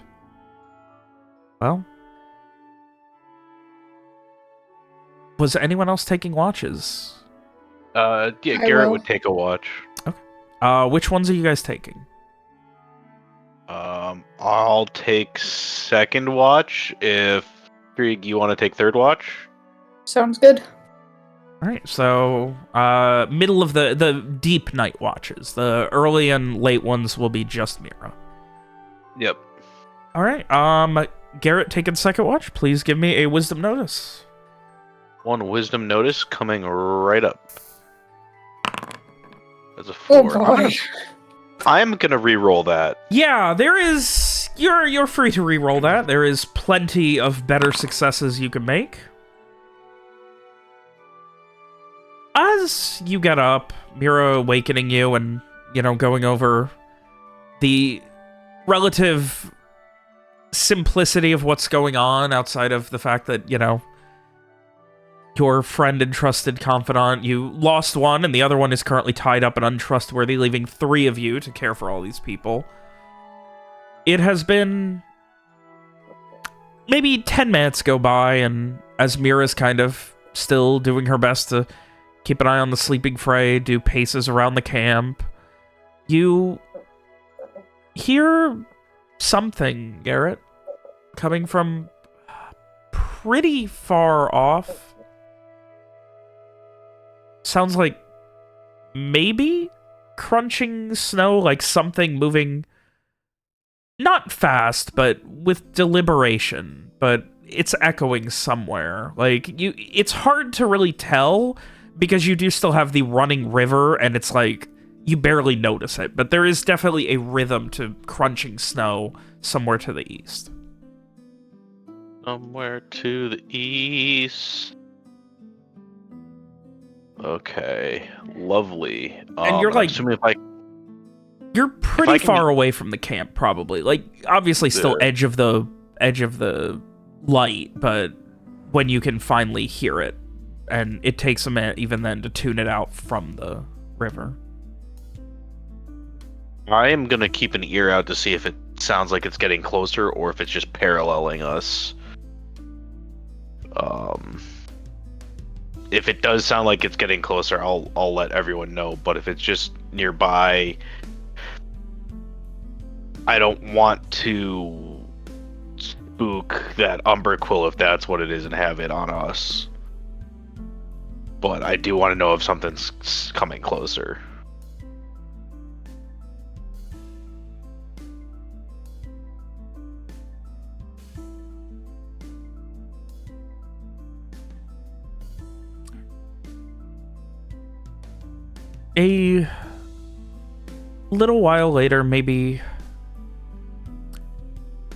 well... was anyone else taking watches? Yeah, Garrett would take a watch. Okay. Which ones are you guys taking? I'll take second watch. If Krieg, you want to take third watch? Sounds good. All right, so middle of the deep night watches. The early and late ones will be just Mira. Yep. All right. Garrett taking second watch. Please give me a wisdom notice. 1 wisdom notice coming right up. That's a Oh 4. boy. I'm gonna re-roll that. Yeah, there is... You're free to re-roll that. There is plenty of better successes you can make. As you get up, Mira awakening you and, going over the relative simplicity of what's going on outside of the fact that, your friend and trusted confidant, you lost one, and the other one is currently tied up and untrustworthy, leaving 3 of you to care for all these people. It has been... maybe 10 minutes go by, and as Mira's kind of still doing her best to keep an eye on the sleeping Frey, do paces around the camp, you hear something, Garrett, coming from pretty far off. Sounds like maybe crunching snow, like something moving not fast, but with deliberation, but it's echoing somewhere. Like, it's hard to really tell because you do still have the running river and it's like you barely notice it, but there is definitely a rhythm to crunching snow somewhere to the east. Somewhere to the east. Okay, lovely. And you're like, assuming if you're pretty far away from the camp, probably. Like, obviously, still There. edge of the light, but when you can finally hear it, and it takes a minute even then to tune it out from the river. I am gonna keep an ear out to see if it sounds like it's getting closer or if it's just paralleling us. If it does sound like it's getting closer, I'll let everyone know. But if it's just nearby, I don't want to spook that Umberquill if that's what it is and have it on us. But I do want to know if something's coming closer. A little while later, maybe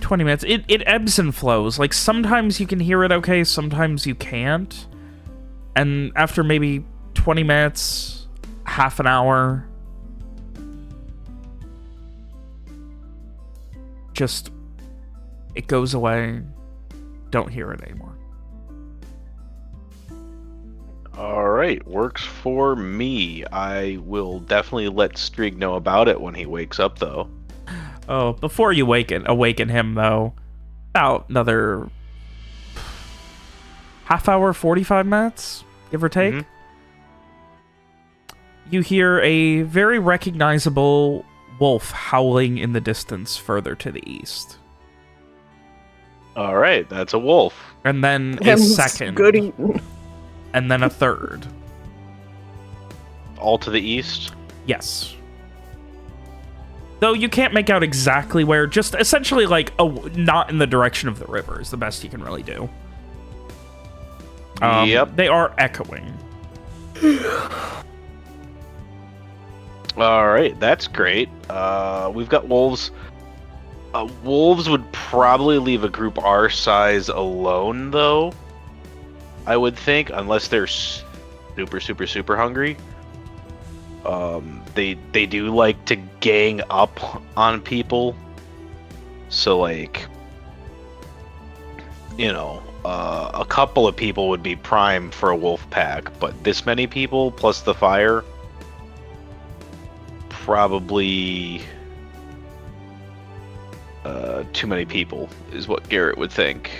20 minutes, it ebbs and flows. Like, sometimes you can hear it okay, sometimes you can't. And after maybe 20 minutes, half an hour, just, it goes away. Don't hear it anymore. Alright, works for me. I will definitely let Strieg know about it when he wakes up, though. Oh, before you awaken him, though, about another half hour, 45 minutes, give or take. Mhm. You hear a very recognizable wolf howling in the distance further to the east. Alright, that's a wolf. And then a Him's second. Good eating. And then a third. All to the east? Yes. Though you can't make out exactly where, just essentially like not in the direction of the river is the best you can really do. Yep. They are echoing. Alright, that's great. We've got wolves. Wolves would probably leave a group our size alone, though. I would think, unless they're super, super, super hungry. They do like to gang up on people. So like, a couple of people would be prime for a wolf pack, but this many people plus the fire, probably too many people is what Garrett would think.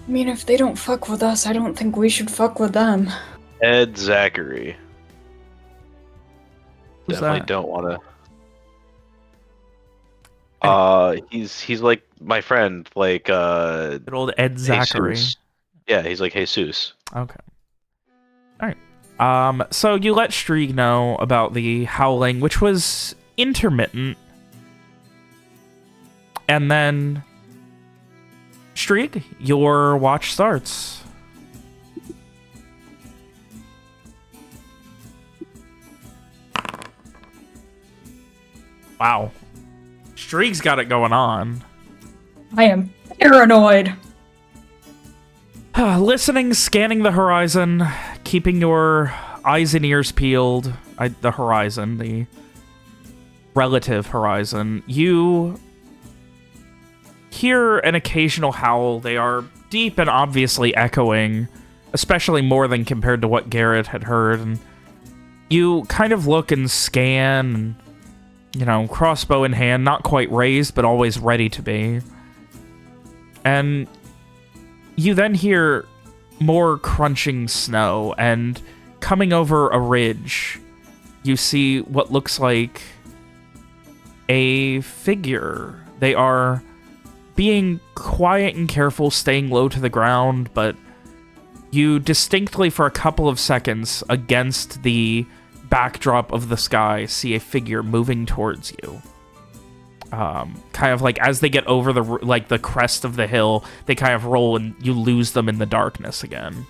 I mean, if they don't fuck with us, I don't think we should fuck with them. Ed Zachary. Who's Definitely that? don't want to. He's like my friend, like Good old Ed Zachary. Jesus. Yeah, he's like Jesus. Okay. Alright. So you let Strieg know about the howling, which was intermittent. And then Strieg, your watch starts. Wow. Strieg's got it going on. I am paranoid. Listening, scanning the horizon, keeping your eyes and ears peeled. The horizon, the relative horizon. You hear an occasional howl. They are deep and obviously echoing, especially more than compared to what Garrett had heard. And you kind of look and scan, and, crossbow in hand, not quite raised, but always ready to be. And you then hear more crunching snow, and coming over a ridge, you see what looks like a figure. They are being quiet and careful, staying low to the ground, but you distinctly, for a couple of seconds, against the backdrop of the sky, see a figure moving towards you. Kind of like as they get over the crest of the hill, they kind of roll and you lose them in the darkness again.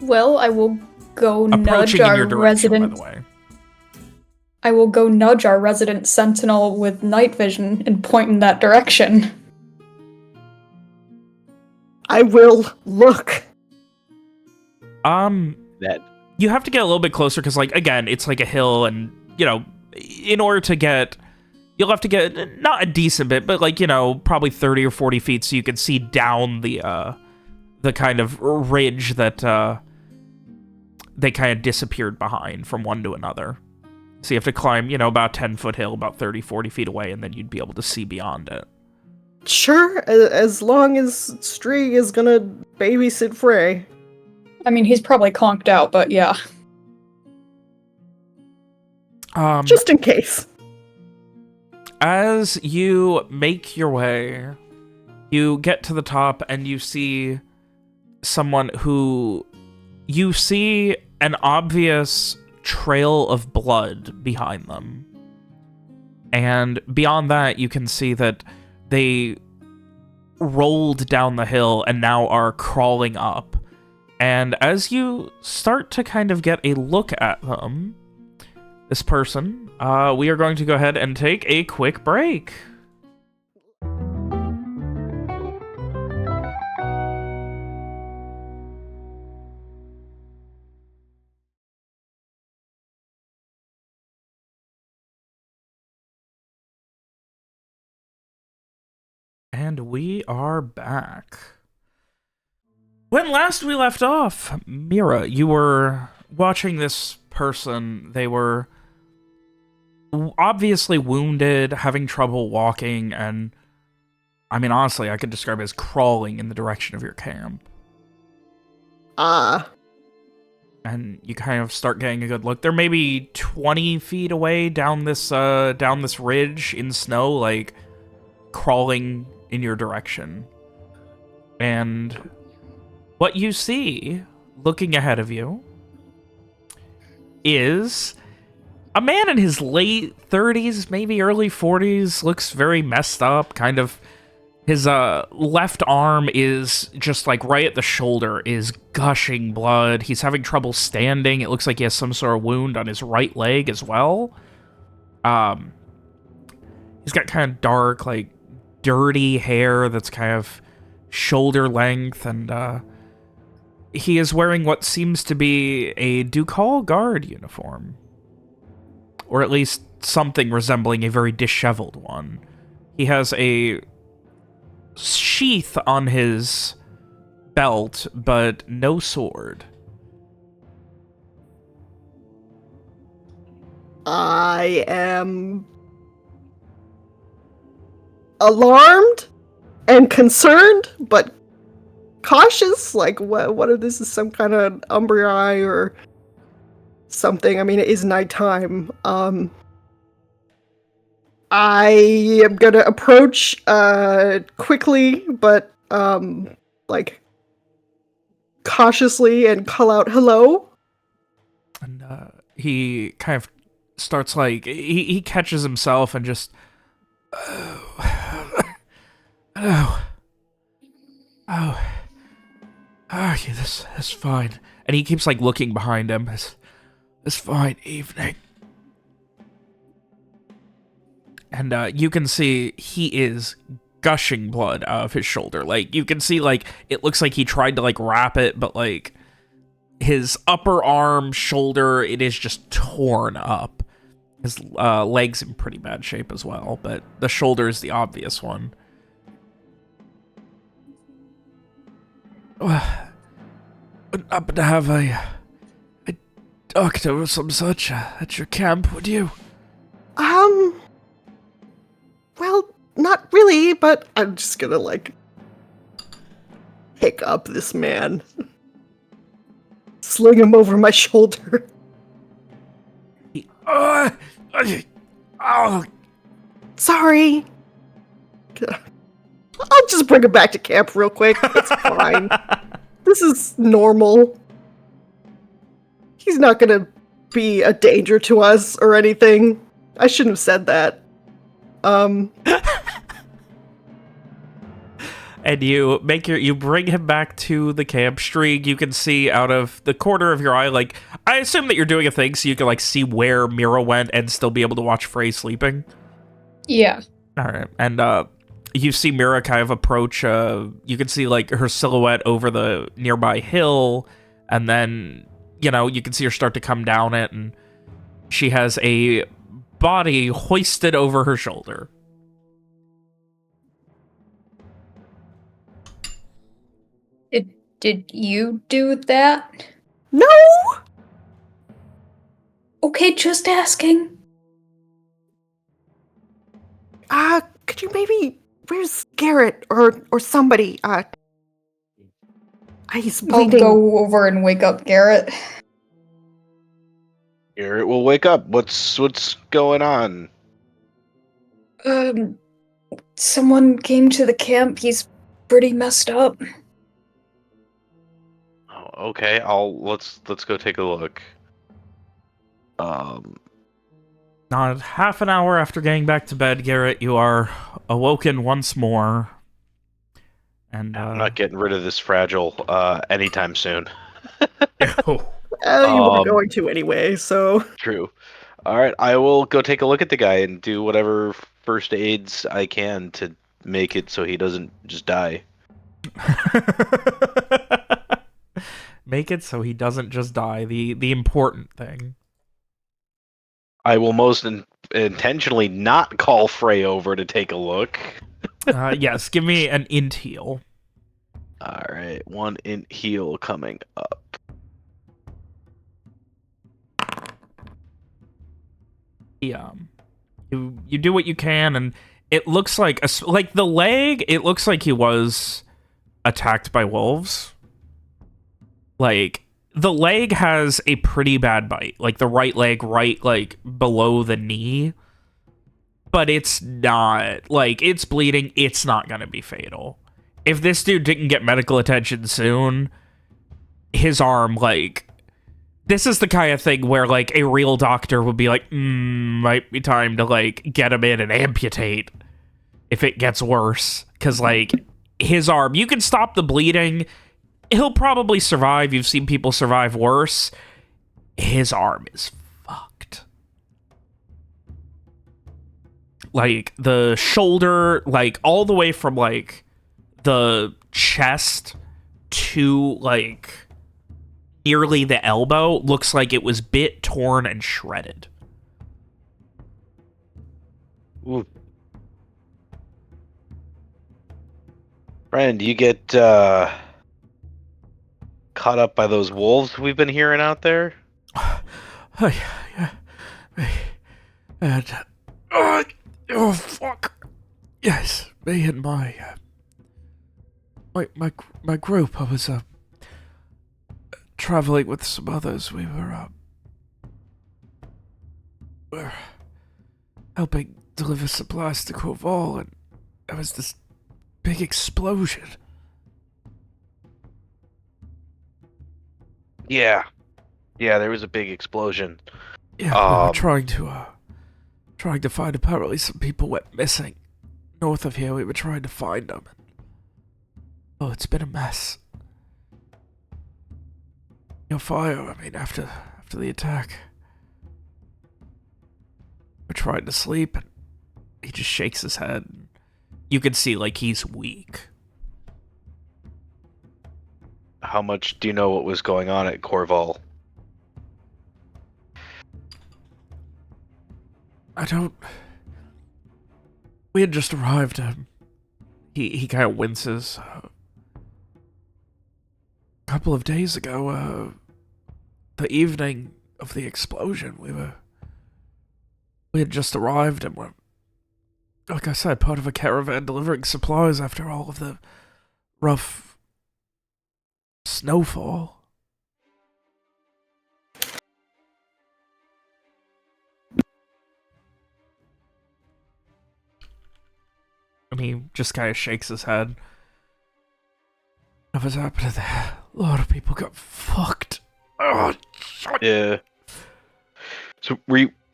Well, I will go nudge Approaching in our your direction, by resident. the way. I will go nudge our resident sentinel with night vision and point in that direction. I will look. That You have to get a little bit closer because, like, again, it's like a hill, and in order to get, you'll have to get not a decent bit, but like probably 30 or 40 feet, so you can see down the kind of ridge that they kind of disappeared behind from one to another. So you have to climb, about a 10-foot hill, about 30, 40 feet away, and then you'd be able to see beyond it. Sure, as long as Strieg is gonna babysit Frey. I mean, he's probably conked out, but yeah. Just in case. As you make your way, you get to the top and you see someone who... You see an obvious trail of blood behind them. And beyond that, you can see that they rolled down the hill and now are crawling up. And as you start to kind of get a look at them, this person, we are going to go ahead and take a quick break. And we are back. When last we left off, Mira, you were watching this person. They were obviously wounded, having trouble walking, and I mean, honestly, I could describe it as crawling in the direction of your camp. And you kind of start getting a good look. They're maybe 20 feet away down this ridge in snow, like crawling in your direction. And what you see, looking ahead of you, is a man in his late 30s, maybe early 40s, looks very messed up, kind of. His left arm is just like right at the shoulder, is gushing blood. He's having trouble standing. It looks like he has some sort of wound on his right leg as well. He's got kind of dark, like, dirty hair that's kind of shoulder length, and he is wearing what seems to be a Ducal Guard uniform. Or at least something resembling a very disheveled one. He has a sheath on his belt, but no sword. I am alarmed and concerned, but cautious. Like, what if this is some kind of Umbrii or something? I mean, it is nighttime. I am gonna approach quickly, but like cautiously, and call out, "Hello." And he kind of starts, like, he catches himself and just, oh, yeah, that's fine. And he keeps, like, looking behind him. It's fine, evening. And you can see he is gushing blood out of his shoulder. Like, you can see, like, it looks like he tried to, like, wrap it, but, like, his upper arm, shoulder, it is just torn up. His leg's in pretty bad shape as well, but the shoulder is the obvious one. Wouldn't happen to have a doctor or some such at your camp, would you? Well, not really, but I'm just gonna, like, pick up this man. Sling him over my shoulder. Oh! Sorry. I'll just bring him back to camp real quick. It's fine. This is normal. He's not gonna be a danger to us or anything. I shouldn't have said that. And you bring him back to the camp. Strieg, you can see out of the corner of your eye, like, I assume that you're doing a thing so you can, like, see where Mira went and still be able to watch Frey sleeping. Yeah. All right. And you see Mira kind of approach, you can see, like, her silhouette over the nearby hill, and then, you know, you can see her start to come down it, and she has a body hoisted over her shoulder. Did you do that? No! Okay, just asking. Could you maybe... Where's Garrett or somebody? He's I'll bleeding. go over and wake up Garrett. Garrett will wake up. What's going on? Someone came to the camp. He's pretty messed up. Oh, okay. Let's go take a look. Not half an hour after getting back to bed, Garrett, you are awoken once more. And I'm not getting rid of this fragile anytime soon. oh. You were going to anyway, so... True. All right, I will go take a look at the guy and do whatever first aids I can to make it so he doesn't just die. Make it so he doesn't just die, the important thing. I will most intentionally not call Frey over to take a look. Yes, give me an int heal. All right, 1 int heal coming up. You do what you can, and it looks like the leg. It looks like he was attacked by wolves. Like, the leg has a pretty bad bite, like the right leg, right, like, below the knee. But it's not, like, it's bleeding. It's not going to be fatal. If this dude didn't get medical attention soon, his arm, like, this is the kind of thing where, like, a real doctor would be like, might be time to, like, get him in and amputate if it gets worse. Because, like, his arm, you can stop the bleeding. He'll probably survive. You've seen people survive worse. His arm is fucked. like the shoulder, like all the way from like the chest to like nearly the elbow looks like it was bit, torn, and shredded. Ooh. Brian, do you get caught up by those wolves we've been hearing out there? And oh fuck, yes, me and my group. I was traveling with some others. We were helping deliver supplies to Corval, and there was this big explosion. Yeah, there was a big explosion. Yeah, we were trying to find. Apparently, some people went missing north of here. We were trying to find them. Oh, it's been a mess. Your fire. I mean, after the attack, we're trying to sleep, and he just shakes his head. You can see like he's weak. How much do you know what was going on at Corval? I don't. We had just arrived. He kind of winces. A couple of days ago, the evening of the explosion, we had just arrived and were, like I said, part of a caravan delivering supplies after all of the rough snowfall. And he just kind of shakes his head. What was happening there? A lot of people got fucked. Oh, shit. Yeah. So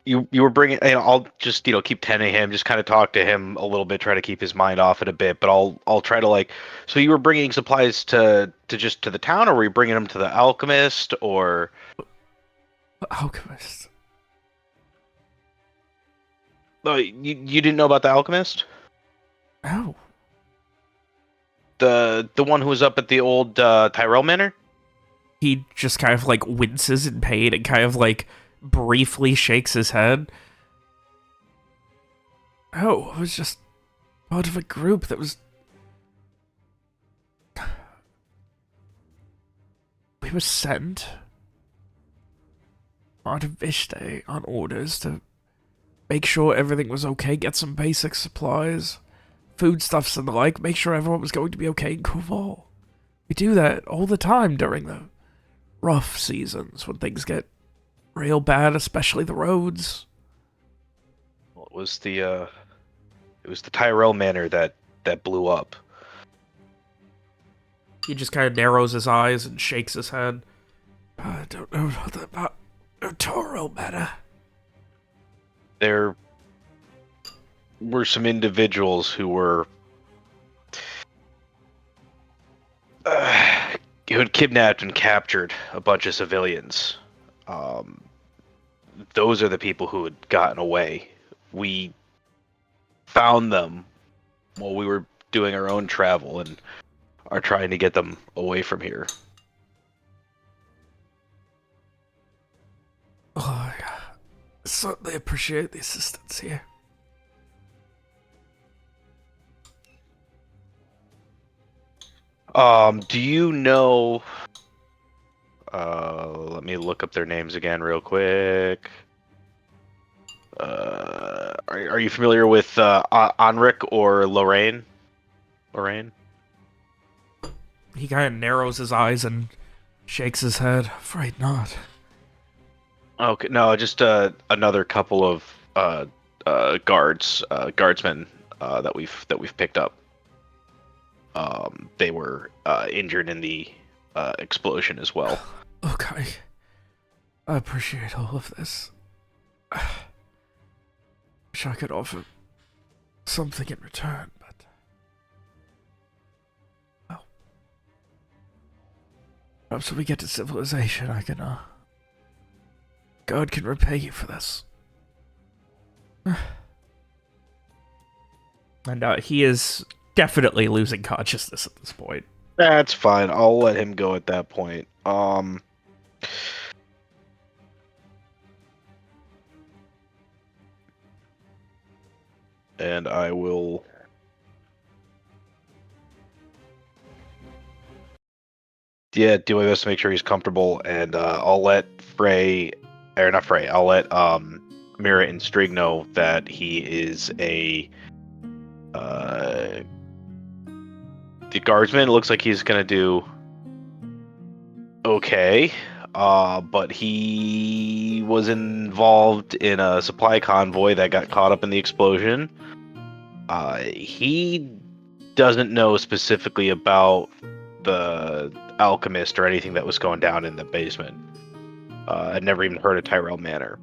you were bringing? I'll just keep tending him, just kind of talk to him a little bit, try to keep his mind off it a bit. But I'll try to like. So you were bringing supplies to the town, or were you bringing them to the alchemist, or? Alchemist. Oh, you didn't know about the alchemist? No. The one who was up at the old Tyrell Manor? He just kind of like winces in pain and kind of like briefly shakes his head. Oh, I was just part of a group that was... We were sent on to Vishte on orders to make sure everything was okay, get some basic supplies, foodstuffs and the like, make sure everyone was going to be okay in Corval. We do that all the time during the rough seasons when things get real bad, especially the roads. Well, it was the Tyrell Manor that blew up. He just kind of narrows his eyes and shakes his head. I don't know about Toro Manor. There were some individuals who were who had kidnapped and captured a bunch of civilians. Those are the people who had gotten away. We found them while we were doing our own travel and are trying to get them away from here. Oh, yeah. Certainly appreciate the assistance here. Do you know... let me look up their names again real quick. Are you familiar with Anric or Lorraine? Lorraine? He kind of narrows his eyes and shakes his head. Afraid not. Okay, no, just another couple of guardsmen that we've picked up. They were injured in the explosion as well. Okay. I appreciate all of this. Wish I could offer something in return, but... Well... Perhaps when we get to civilization, I can, God can repay you for this. And he is definitely losing consciousness at this point. That's fine. I'll let him go at that point. And I will. Yeah, do my best to make sure he's comfortable, and I'll let Frey, or not Frey, I'll let Mira and Strig know that he is a the guardsman. It looks like he's gonna do okay, but he was involved in a supply convoy that got caught up in the explosion. He doesn't know specifically about the alchemist or anything that was going down in the basement. I'd never even heard of Tyrell Manor.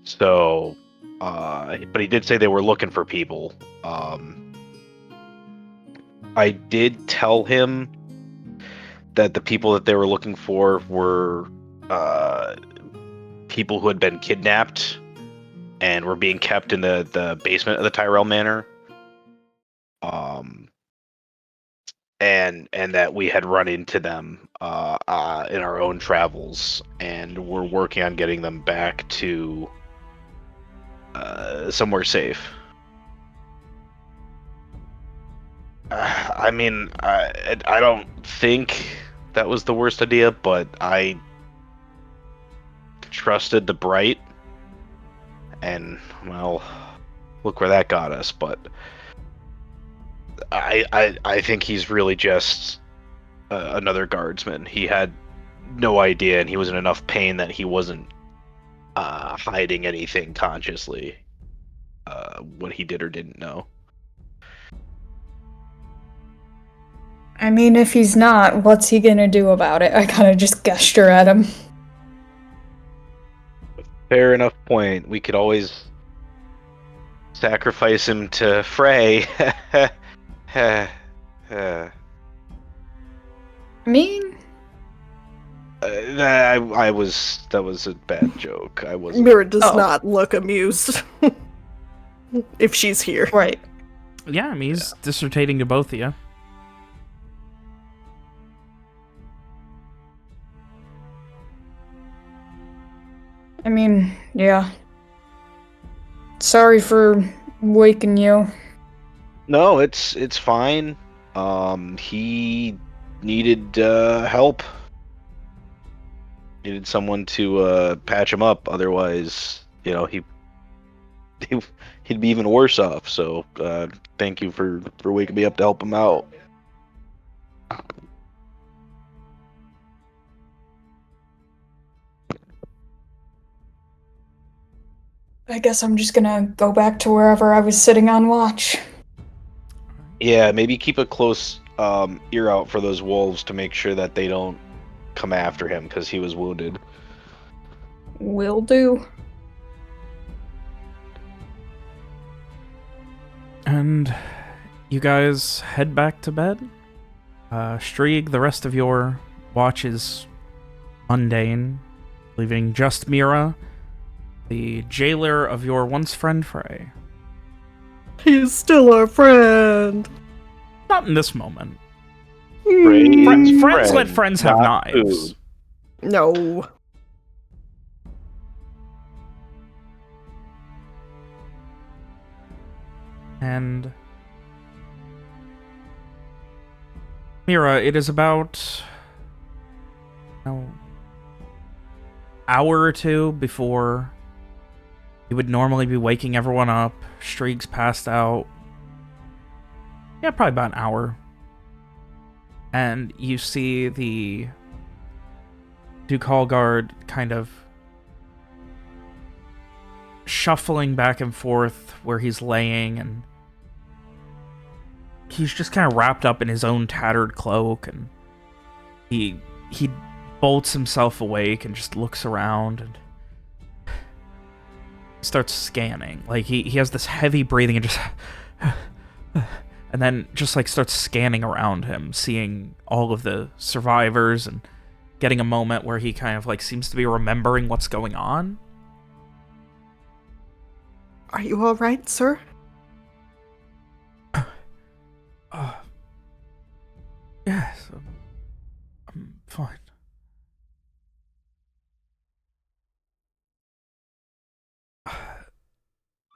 So, but he did say they were looking for people. I did tell him that the people that they were looking for were people who had been kidnapped and were being kept in the basement of the Tyrell Manor. And that we had run into them in our own travels, and we're working on getting them back to somewhere safe. I mean, I don't think that was the worst idea, but I trusted the Bright, and well, look where that got us. But I think he's really just another guardsman. He had no idea, and he was in enough pain that he wasn't hiding anything consciously, what he did or didn't know. I mean, if he's not, what's he gonna do about it? I kind of just gesture at him. Fair enough point. We could always sacrifice him to Frey. I mean, that was a bad joke. I wasn't. Mira does not look amused if she's here. Right. Yeah, I mean, he's dissertating to both of you. I mean, yeah. Sorry for waking you. No, it's fine. He needed help. Needed someone to patch him up. Otherwise, he'd be even worse off. So, thank you for waking me up to help him out. I guess I'm just gonna go back to wherever I was sitting on watch. Yeah, maybe keep a close ear out for those wolves to make sure that they don't come after him because he was wounded. Will do. And you guys head back to bed. Strieg, the rest of your watch is mundane, leaving just Mira, the jailer of your once friend Frey. He's still our friend. Not in this moment. Friends let friends have knives. Food. No. And Mira, it is about hour or two before you would normally be waking everyone up. Strieg's passed out. Yeah, probably about an hour. And you see the Ducal guard kind of shuffling back and forth where he's laying, and he's just kind of wrapped up in his own tattered cloak, and he bolts himself awake and just looks around and starts scanning. Like he has this heavy breathing and just and then just like starts scanning around him, seeing all of the survivors and getting a moment where he kind of like seems to be remembering what's going on. Are you all right, sir?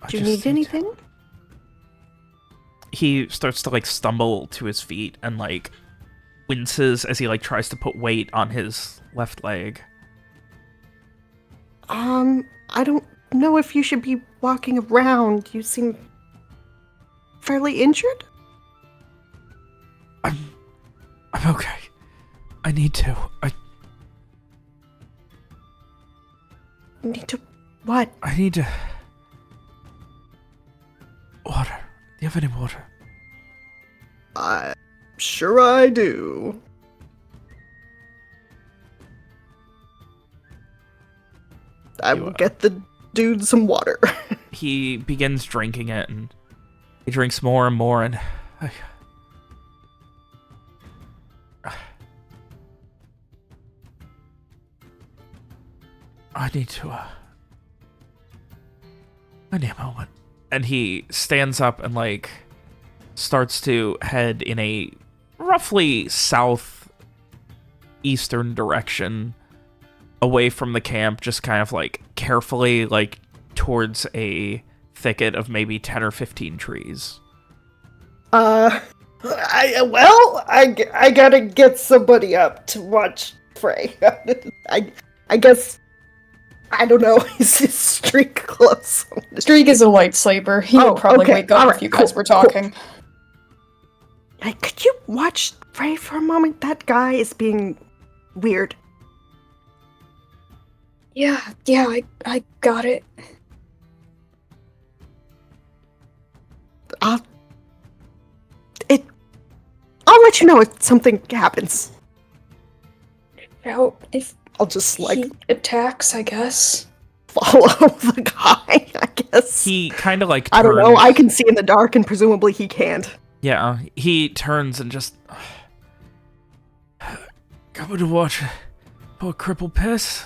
Do you need anything? He starts to like stumble to his feet and like winces as he like tries to put weight on his left leg. I don't know if you should be walking around. You seem fairly injured. I'm okay. I need to. I Need to what? I need to... Water. Do you have any water? Sure I do. I will get the dude some water. He begins drinking it, and he drinks more and more, and... I need a moment. And he stands up and, like, starts to head in a roughly southeastern direction away from the camp, just kind of, like, carefully, like, towards a thicket of maybe 10 or 15 trees. I gotta get somebody up to watch Frey. I guess... I don't know, is his streak close? Streak is a light sleeper. He would probably wake up if you guys were talking. Hey, could you watch Frey for a moment? That guy is being weird. Yeah, I got it. I'll let you know if something happens. Now, if I'll just, like... he attacks, I guess. Follow the guy, I guess. He kind of, like, I don't know, turns. I can see in the dark, and presumably he can't. Yeah, he turns and just... Coming to watch poor cripple piss?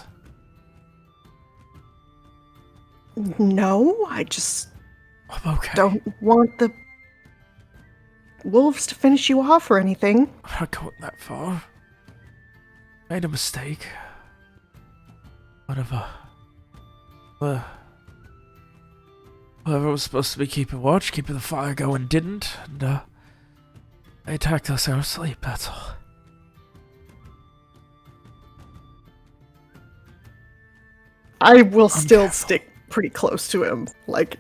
No, I just I'm okay. don't want the wolves to finish you off or anything. I'm not going that far. Made a mistake. Whatever was supposed to be keeping watch, keeping the fire going, didn't, and they attacked us in our sleep, that's all. I will still stick pretty close to him, like...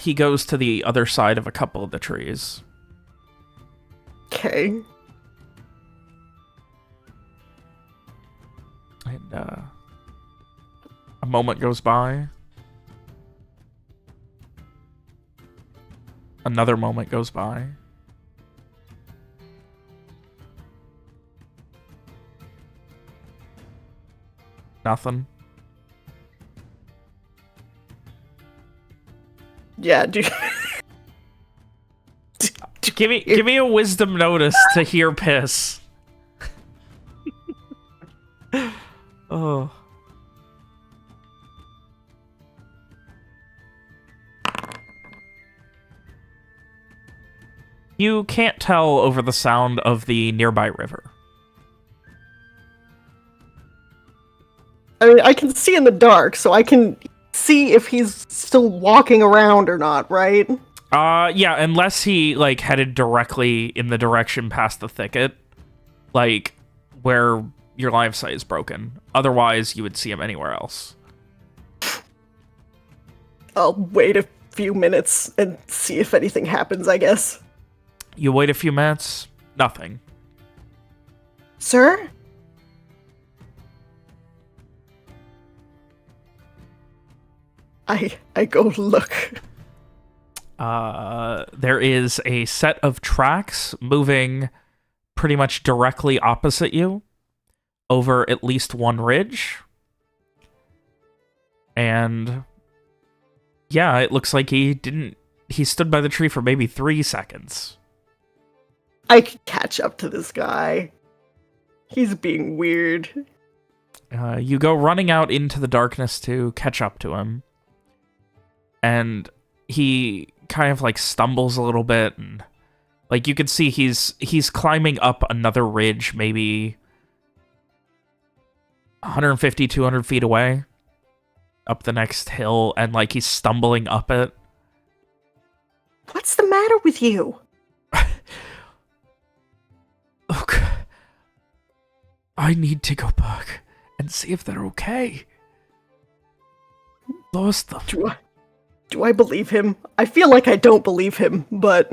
He goes to the other side of a couple of the trees. Okay. And, a moment goes by. Another moment goes by. Nothing. Yeah, dude. Give me a wisdom notice to hear piss. Oh. You can't tell over the sound of the nearby river. I mean, I can see in the dark, so I can see if he's still walking around or not, right? Yeah, unless he, like, headed directly in the direction past the thicket, like, where your line of sight is broken. Otherwise, you would see him anywhere else. I'll wait a few minutes and see if anything happens, I guess. You wait a few minutes, nothing. Sir? I go look. There is a set of tracks moving pretty much directly opposite you over at least one ridge. And yeah, it looks like he stood by the tree for maybe 3 seconds. I could catch up to this guy. He's being weird. You go running out into the darkness to catch up to him. And he kind of like stumbles a little bit, and like you can see he's climbing up another ridge, maybe 150, 200 feet away. up the next hill, and like he's stumbling up it. What's the matter with you? Look, I need to go back and see if they're okay. Lost them. Do I believe him? I feel like I don't believe him, but...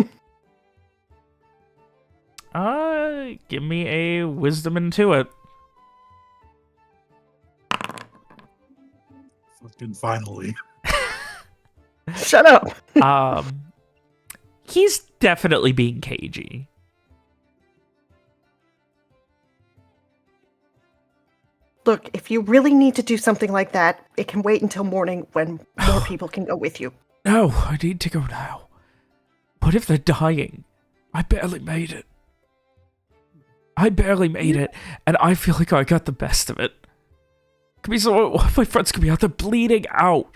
Give me a wisdom into it. Fucking finally. Shut up. He's definitely being cagey. Look, if you really need to do something like that, it can wait until morning when more people can go with you. No, I need to go now. What if they're dying? I barely made it. And I feel like I got the best of it. Could be so my friends could be out there bleeding out.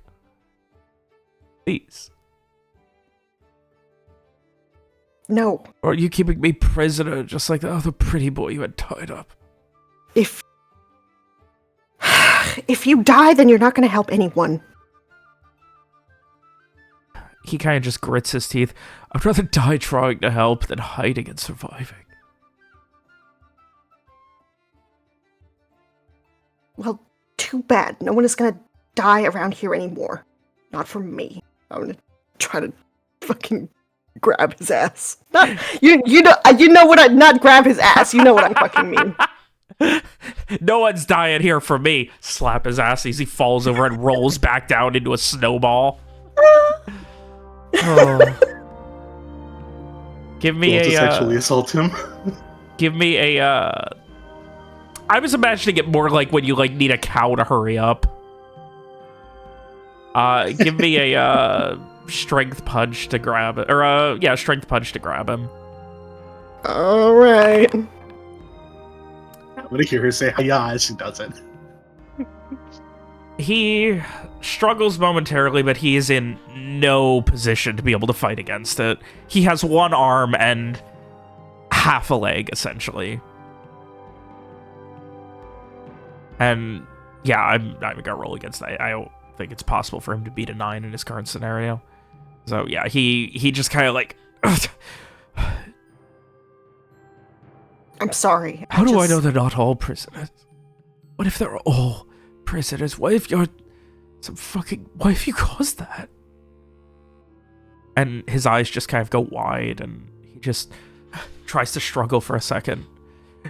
Please. No. Or are you keeping me prisoner just like the other pretty boy you had tied up? If you die, then you're not going to help anyone. He kind of just grits his teeth. I'd rather die trying to help than hiding and surviving. Well, too bad. No one is going to die around here anymore. Not from me. I'm going to try to fucking grab his ass. You know what I... Not grab his ass. You know what I fucking mean. No one's dying here for me. Slap his ass as he falls over and rolls back down into a snowball. Oh. Give me To a sexually assault him. give me a I was imagining it more like when you like need a cow to hurry up. Give me a strength punch to grab it, or yeah, strength punch to grab him. All right. I'm gonna hear her say "hiya" as she does it. He struggles momentarily, but he is in no position to be able to fight against it. He has one arm and half a leg, essentially. And yeah, I'm not even gonna roll against that. I don't think it's possible for him to beat a 9 in his current scenario. So yeah, he just kind of like... I'm sorry. How do I know they're not all prisoners? What if they're all prisoners? What if you're some fucking... What if you caused that? And his eyes just kind of go wide, and he just tries to struggle for a second.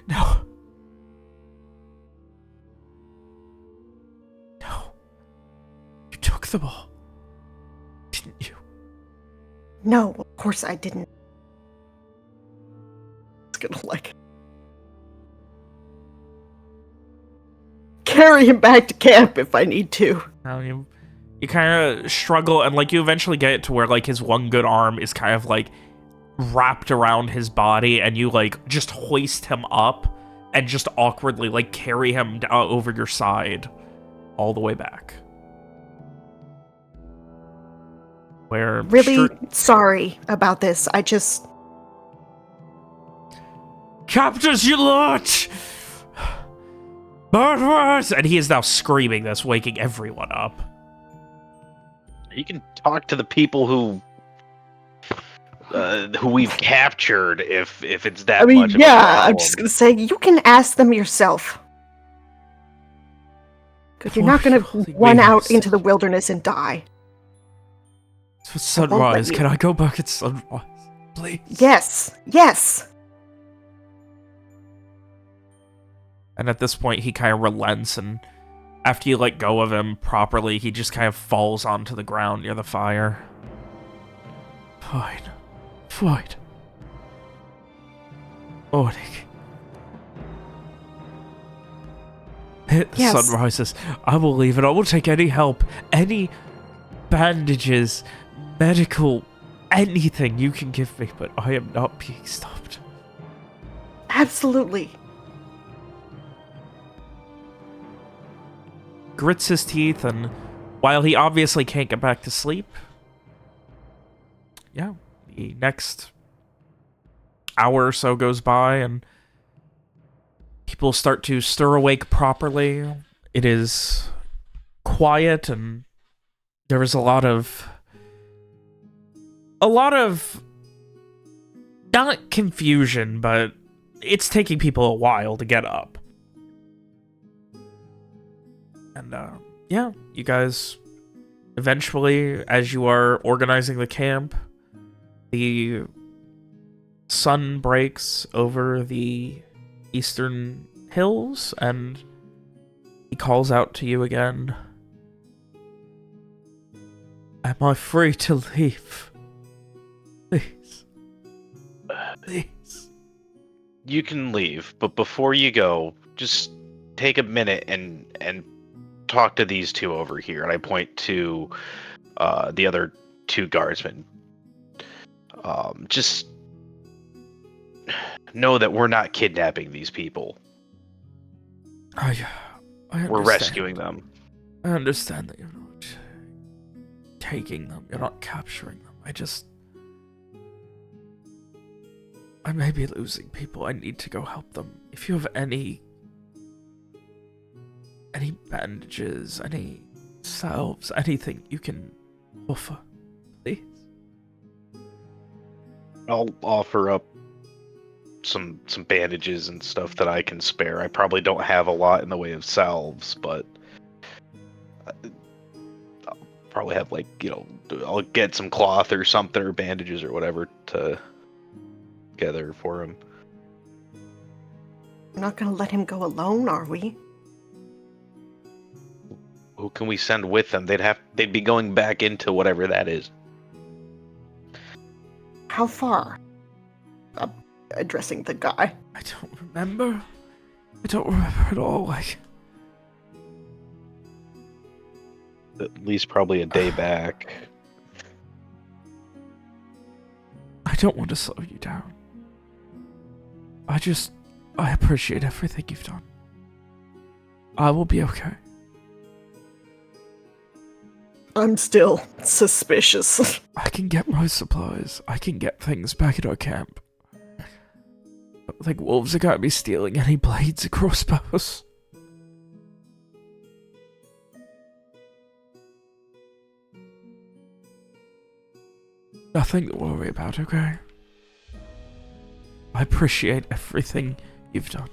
No. No. You took them all. Didn't you? No, of course I didn't. It's gonna like... carry him back to camp if I need to. You kind of struggle, and like you eventually get it to where like his one good arm is kind of like wrapped around his body, and you like just hoist him up and just awkwardly like carry him down over your side all the way back. Where really sorry about this. I just... Captors, you lot! Murderers! And he is now screaming this, waking everyone up. You can talk to the people who we've captured if it's that much of a problem. I'm just gonna say, you can ask them yourself. Because you're not gonna run out into the wilderness and die. So sunrise, can I go back at sunrise? Please? Yes, yes! And at this point, he kind of relents, and after you let go of him properly, he just kind of falls onto the ground near the fire. Fine. Fine. Morning. Hit the sun rises. I will leave, and I will take any help, any bandages, medical, anything you can give me, but I am not being stopped. Absolutely. Grits his teeth, and while he obviously can't get back to sleep, yeah, the next hour or so goes by, and people start to stir awake properly. It is quiet, and there was a lot of not confusion, but it's taking people a while to get up. And yeah, you guys eventually, as you are organizing the camp, the sun breaks over the eastern hills, and he calls out to you again. Am I free to leave? Please. Please. You can leave, but before you go, just take a minute and talk to these two over here. And I point to the other two guardsmen. Just know that we're not kidnapping these people. I understand. We're rescuing them. I understand that you're not taking them. You're not capturing them. I may be losing people. I need to go help them. If you have any bandages, any salves, anything you can offer, please. I'll offer up some bandages and stuff that I can spare. I probably don't have a lot in the way of salves, but I'll probably have, like, I'll get some cloth or something, or bandages or whatever to together for him. We're not gonna let him go alone, are we? Who can we send with them? They'd be going back into whatever that is. How far? Addressing the guy. I don't remember. I don't remember at all. At least probably a day back. I don't want to slow you down. I appreciate everything you've done. I will be okay. I'm still suspicious. I can get my supplies. I can get things back at our camp. I don't think wolves are going to be stealing any blades or crossbows. Nothing to worry about, okay? I appreciate everything you've done.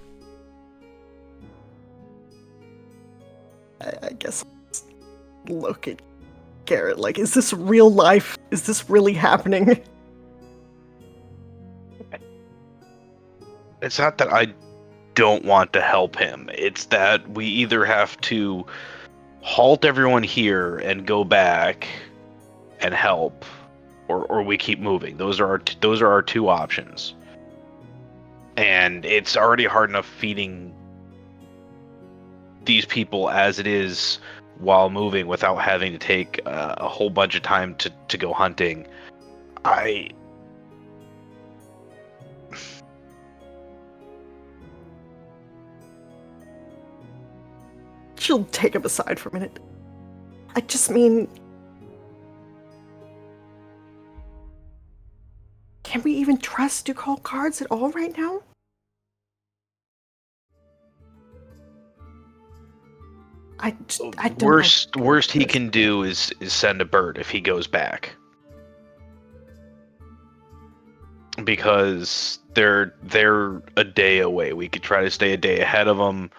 I guess I'll just look at Garrett like, is this real life? Is this really happening? It's not that I don't want to help him. It's that we either have to halt everyone here and go back and help, or we keep moving. Those are our two options. And it's already hard enough feeding these people as it is while moving without having to take a whole bunch of time to go hunting. She'll take him aside for a minute. I just mean... Can we even trust to call cards at all right now? I don't worst he can do is send a bird if he goes back, because they're a day away. We could try to stay a day ahead of them.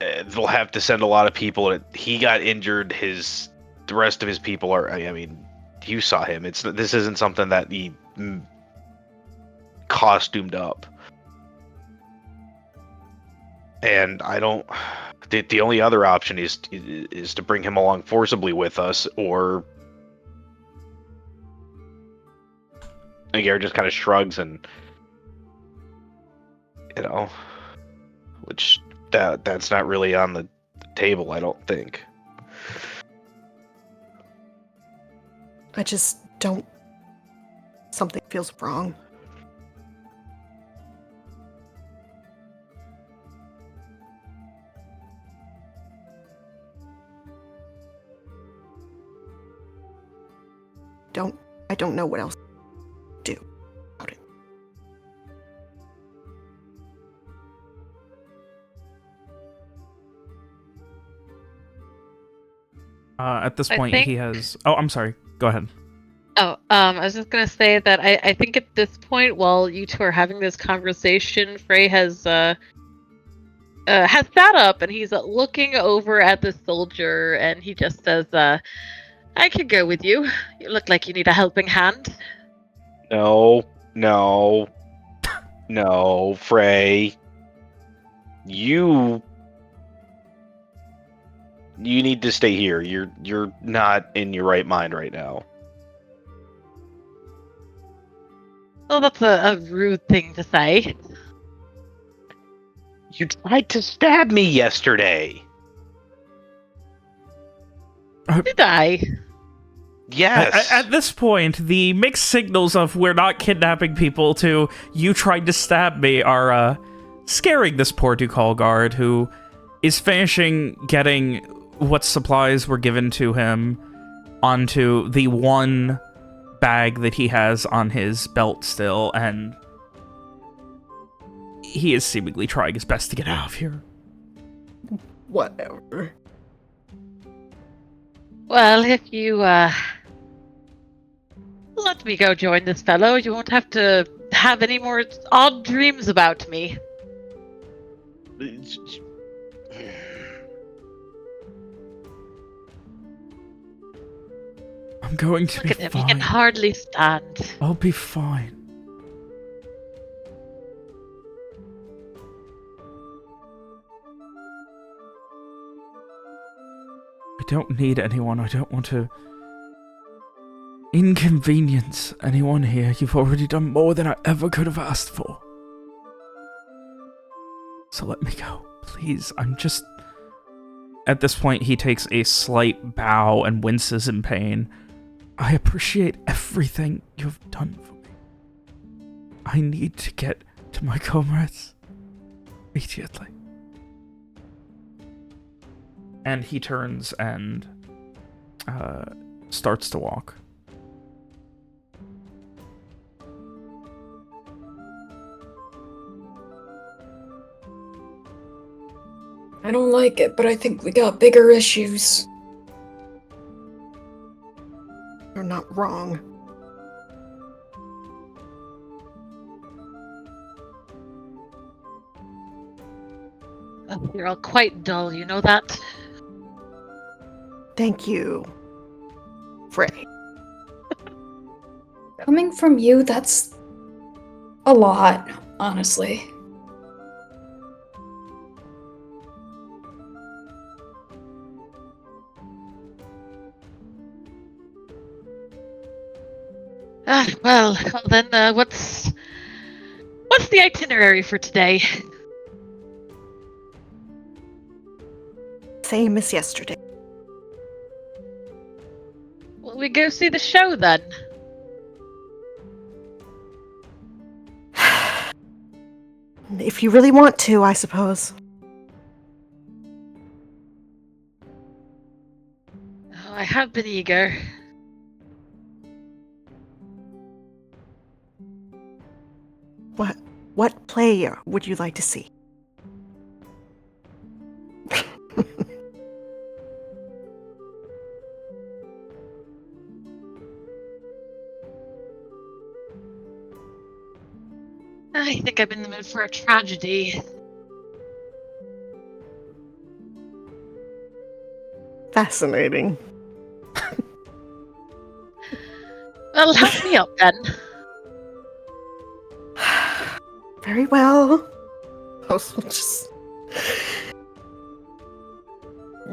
They'll have to send a lot of people. He got injured. The rest of his people are. I mean, you saw him. This isn't something that he costumed up. And I don't. The only other option is to bring him along forcibly with us, or Gary just kind of shrugs and which that's not really on the table, I don't think. I just don't. Something feels wrong. I don't know what else to do about it. At this I point, think- he has... Oh, I'm sorry. Go ahead. Oh, I was just gonna say that I think at this point, while you two are having this conversation, Frey has sat up and he's looking over at the soldier, and he just says, "I could go with you. You look like you need a helping hand." No, Frey. You need to stay here. You're not in your right mind right now. Well, that's a rude thing to say. You tried to stab me yesterday. Did I? Yes. At this point, the mixed signals of we're not kidnapping people to you tried to stab me are scaring this poor Ducal guard who is finishing getting what supplies were given to him onto the one bag that he has on his belt still, and he is seemingly trying his best to get out of here. Whatever. Well, if you let me go join this fellow, you won't have to have any more odd dreams about me. I'm going to Look be at him, he can fine. hardly stand. I'll be fine. I don't need anyone. I don't want to inconvenience anyone here. You've already done more than I ever could have asked for. So let me go, please. I'm just... At this point, he takes a slight bow and winces in pain. I appreciate everything you've done for me. I need to get to my comrades immediately. And he turns and starts to walk. I don't like it, but I think we got bigger issues. You're not wrong. Oh, you're all quite dull, you know that? Thank you, Frey. Coming from you, that's a lot, honestly. Well then, what's the itinerary for today? Same as yesterday. Will we go see the show then? If you really want to, I suppose. Oh, I have been eager. What play would you like to see? I think I'm in the mood for a tragedy. Fascinating. Well, help me up then. Very well. I'll just...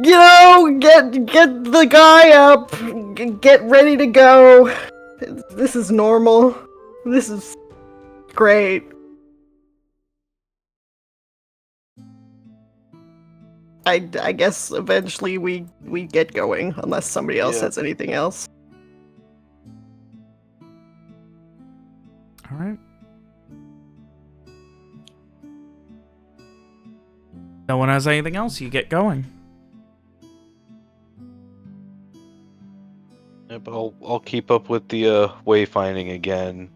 get the guy up. Get ready to go. This is normal. This is great. I guess eventually we get going, unless somebody else says anything else. All right. No one has anything else. You get going. Yep, I'll keep up with the wayfinding again.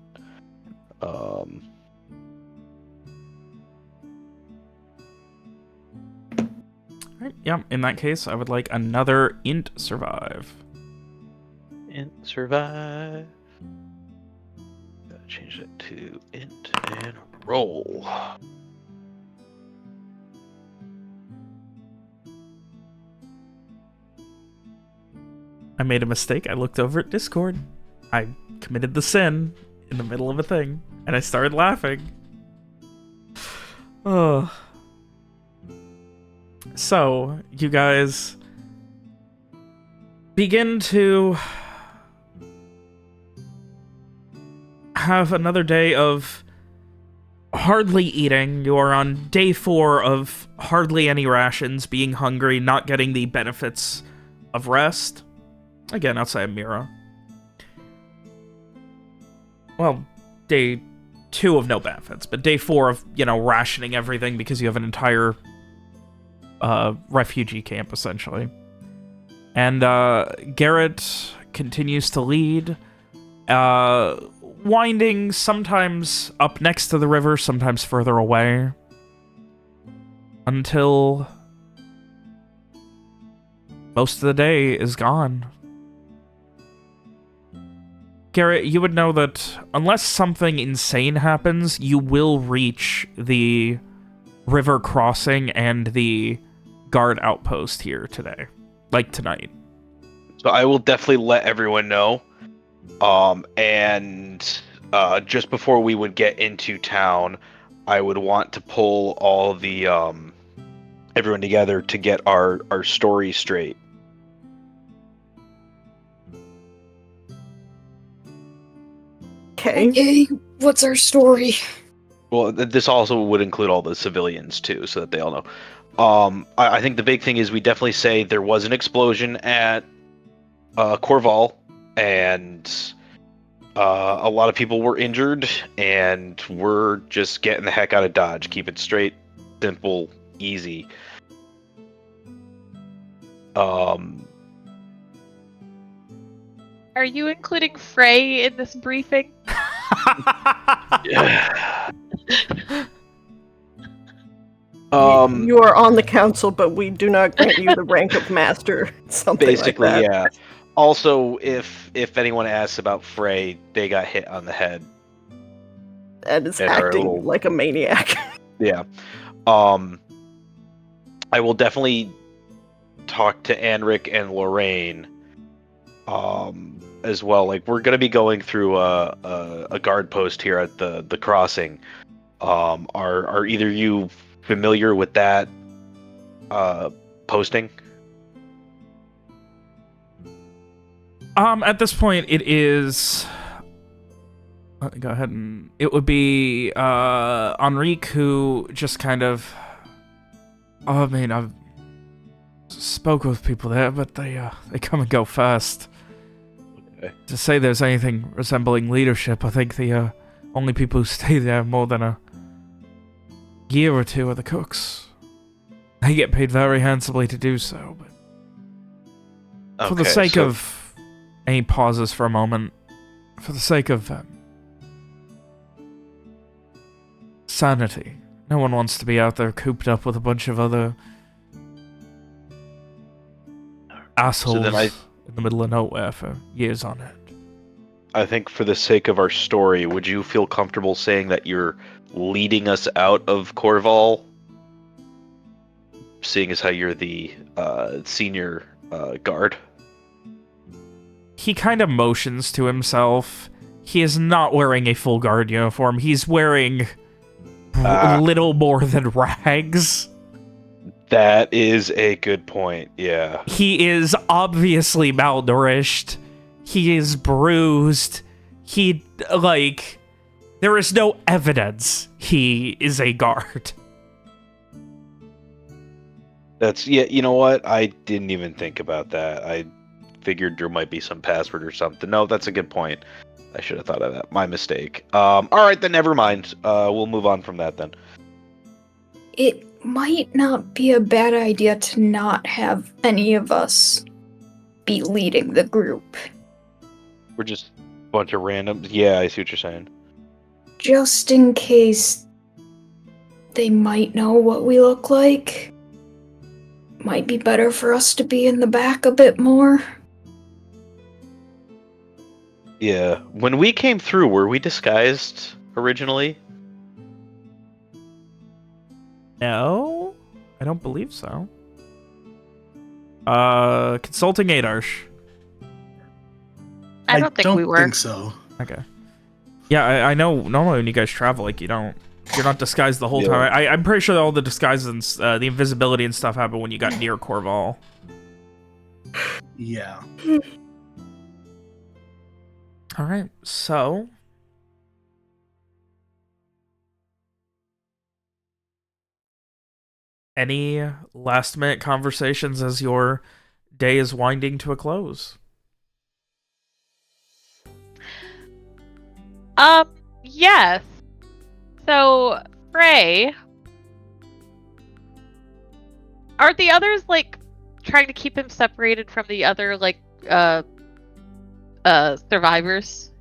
Right, yeah, in that case, I would like another int survive. Int survive. Gotta change that to int and roll. I made a mistake. I looked over at Discord. I committed the sin in the middle of a thing, and I started laughing. Oh. So, you guys begin to have another day of hardly eating. You are on day 4 of hardly any rations, being hungry, not getting the benefits of rest. Again, outside of Mira. Well, day 2 of no benefits, but day 4 of, rationing everything because you have an entire refugee camp, essentially. And Garrett continues to lead, winding sometimes up next to the river, sometimes further away, until most of the day is gone. Garrett, you would know that unless something insane happens, you will reach the river crossing and the guard outpost here today. Like tonight. So I will definitely let everyone know. And just before we would get into town, I would want to pull all the everyone together to get our story straight. Okay. Okay, what's our story? Well, this also would include all the civilians too, so that they all know. I think the big thing is we definitely say there was an explosion at Corval, and a lot of people were injured, and we're just getting the heck out of Dodge. Keep it straight, simple, easy. Are you including Frey in this briefing? Yeah. You are on the council, but we do not grant you the rank of master. Something Basically, like that. yeah. Also, if anyone asks about Frey, they got hit on the head. And is And are a acting little- like a maniac. Yeah. I will definitely talk to Anric and Lorraine as well. Like, we're gonna be going through a guard post here at the crossing. Are either you familiar with that posting? At this point, it is... Go ahead and... It would be, Enrique, who just kind of... I mean, I've spoke with people there, but they come and go fast. Okay. To say there's anything resembling leadership, I think the only people who stay there more than a year or two are the cooks. They get paid very handsomely to do so, but for the sake of... He pauses for a moment. For the sake of sanity. No one wants to be out there cooped up with a bunch of other assholes in the middle of nowhere for years on end. I think for the sake of our story, would you feel comfortable saying that you're leading us out of Corval? Seeing as how you're the senior guard. He kind of motions to himself. He is not wearing a full guard uniform. He's wearing little more than rags. That is a good point, yeah. He is obviously malnourished. He is bruised. There is no evidence he is a guard. That's, yeah, you know what? I didn't even think about that. I figured there might be some password or something. No, that's a good point. I should have thought of that. My mistake. Alright, then never mind. We'll move on from that then. It might not be a bad idea to not have any of us be leading the group. We're just a bunch of randoms. Yeah, I see what you're saying. Just in case they might know what we look like. might be better for us to be in the back a bit more. Yeah. When we came through, were we disguised originally? No, I don't believe so. Consulting Adarsh. I don't think we were. think so. Okay. Yeah, I know normally when you guys travel, like, you're not disguised the whole Yeah. time. I'm pretty sure that all the disguises and the invisibility and stuff happened when you got near Corval. Yeah. All right, so any last minute conversations as your day is winding to a close? Yes. So, Frey, are the others, like, trying to keep him separated from the other, like, survivors?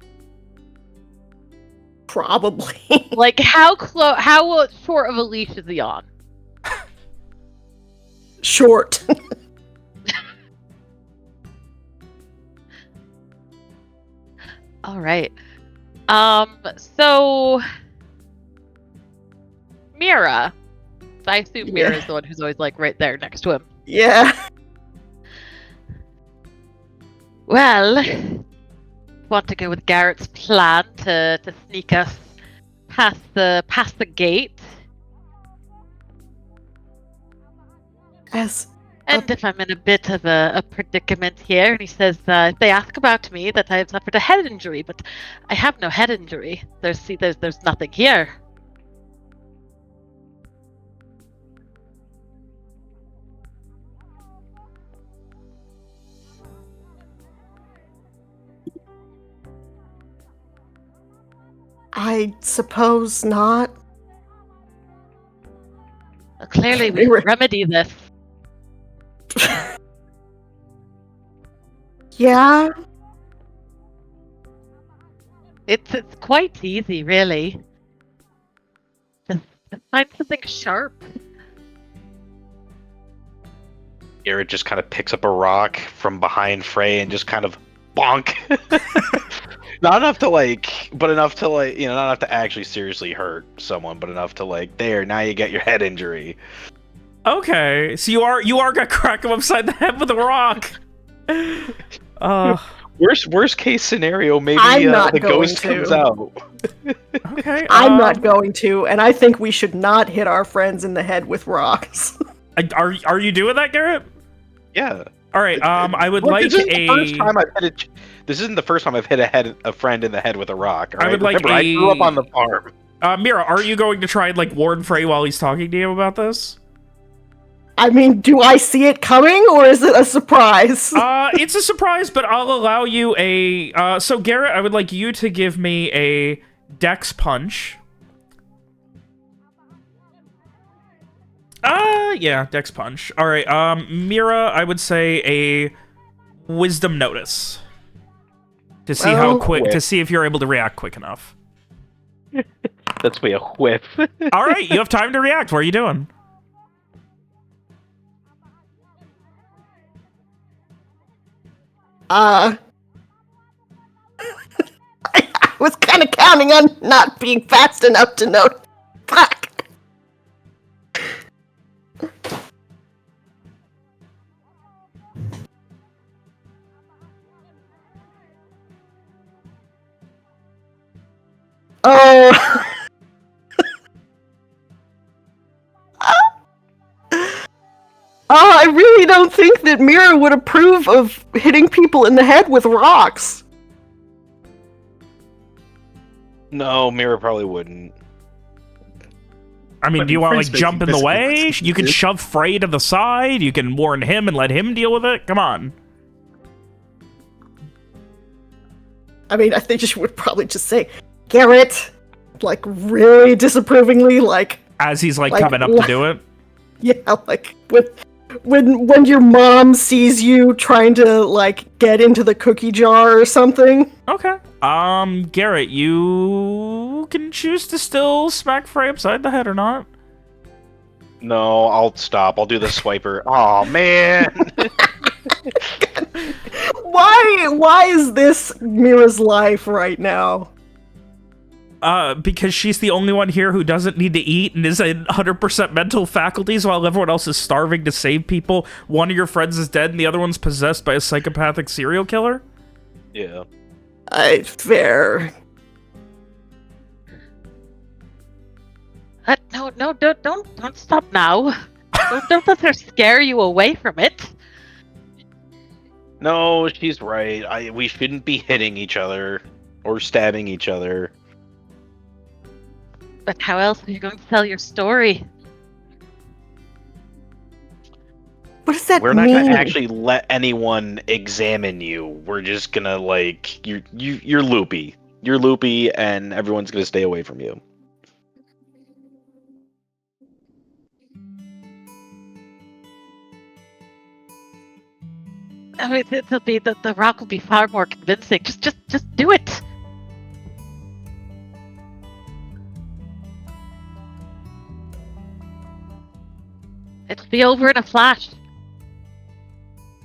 Probably. Like, how short of a leash is he on? Short. All right. So Mira. I assume Mira Yeah. is the one who's always like right there next to him. Yeah. Well, want to go with Garrett's plan to sneak us past the gate. As And if I'm in a bit of a predicament here, and he says if they ask about me, that I have suffered a head injury, but I have no head injury. There's nothing here. I suppose not. Well, clearly, we Mira- can remedy this. Yeah. It's quite easy, really. Just find something sharp. Garrett just kind of picks up a rock from behind Frey and just kind of bonk. Not enough to but enough to not enough to actually seriously hurt someone, but enough to there, now you get your head injury. Okay, so you are gonna crack him upside the head with a rock. Worst case scenario, maybe I'm not the going ghost to. comes out. Okay, I'm not going to, and I think we should not hit our friends in the head with rocks. Are you doing that, Garrett? Yeah. All right. I would Look, like this isn't the first time I've hit a friend in the head with a rock. All right? I would like Remember, I grew up on the farm. Mira, are you going to try and warn Frey while he's talking to you about this? I mean, do I see it coming, or is it a surprise? It's a surprise, but I'll allow you a. So Garrett, I would like you to give me a Dex punch. Yeah, Dex punch. All right. Mira, I would say a Wisdom notice to see how quick to see if you're able to react quick enough. That's me a whiff. All right, you have time to react. What are you doing? I was kind of counting on not being fast enough to know. Fuck. Oh. I really don't think that Mira would approve of hitting people in the head with rocks. No, Mira probably wouldn't. I mean, But do you want to Frey's jump in the basically way? what's You can needed. shove Frey to the side. You can warn him and let him deal with it. Come on. I mean, I think you would probably just say, Garrett, really disapprovingly, As he's coming up to do it. yeah, when your mom sees you trying to get into the cookie jar or something. Okay. Garrett, you can choose to still smack Frey upside the head or not. No, I'll stop. I'll do the swiper. Oh man. Why is this Mira's life right now? Because she's the only one here who doesn't need to eat and is in 100% mental faculties while everyone else is starving to save people. One of your friends is dead and the other one's possessed by a psychopathic serial killer? Yeah. Fair. No, don't stop now. Don't let her scare you away from it. No, she's right. We shouldn't be hitting each other or stabbing each other. But how else are you going to tell your story? What does that We're mean? not gonna actually let anyone examine you. We're just gonna you're loopy. You're loopy, and everyone's gonna stay away from you. I mean, the rock will be far more convincing. Just do it. It'll be over in a flash.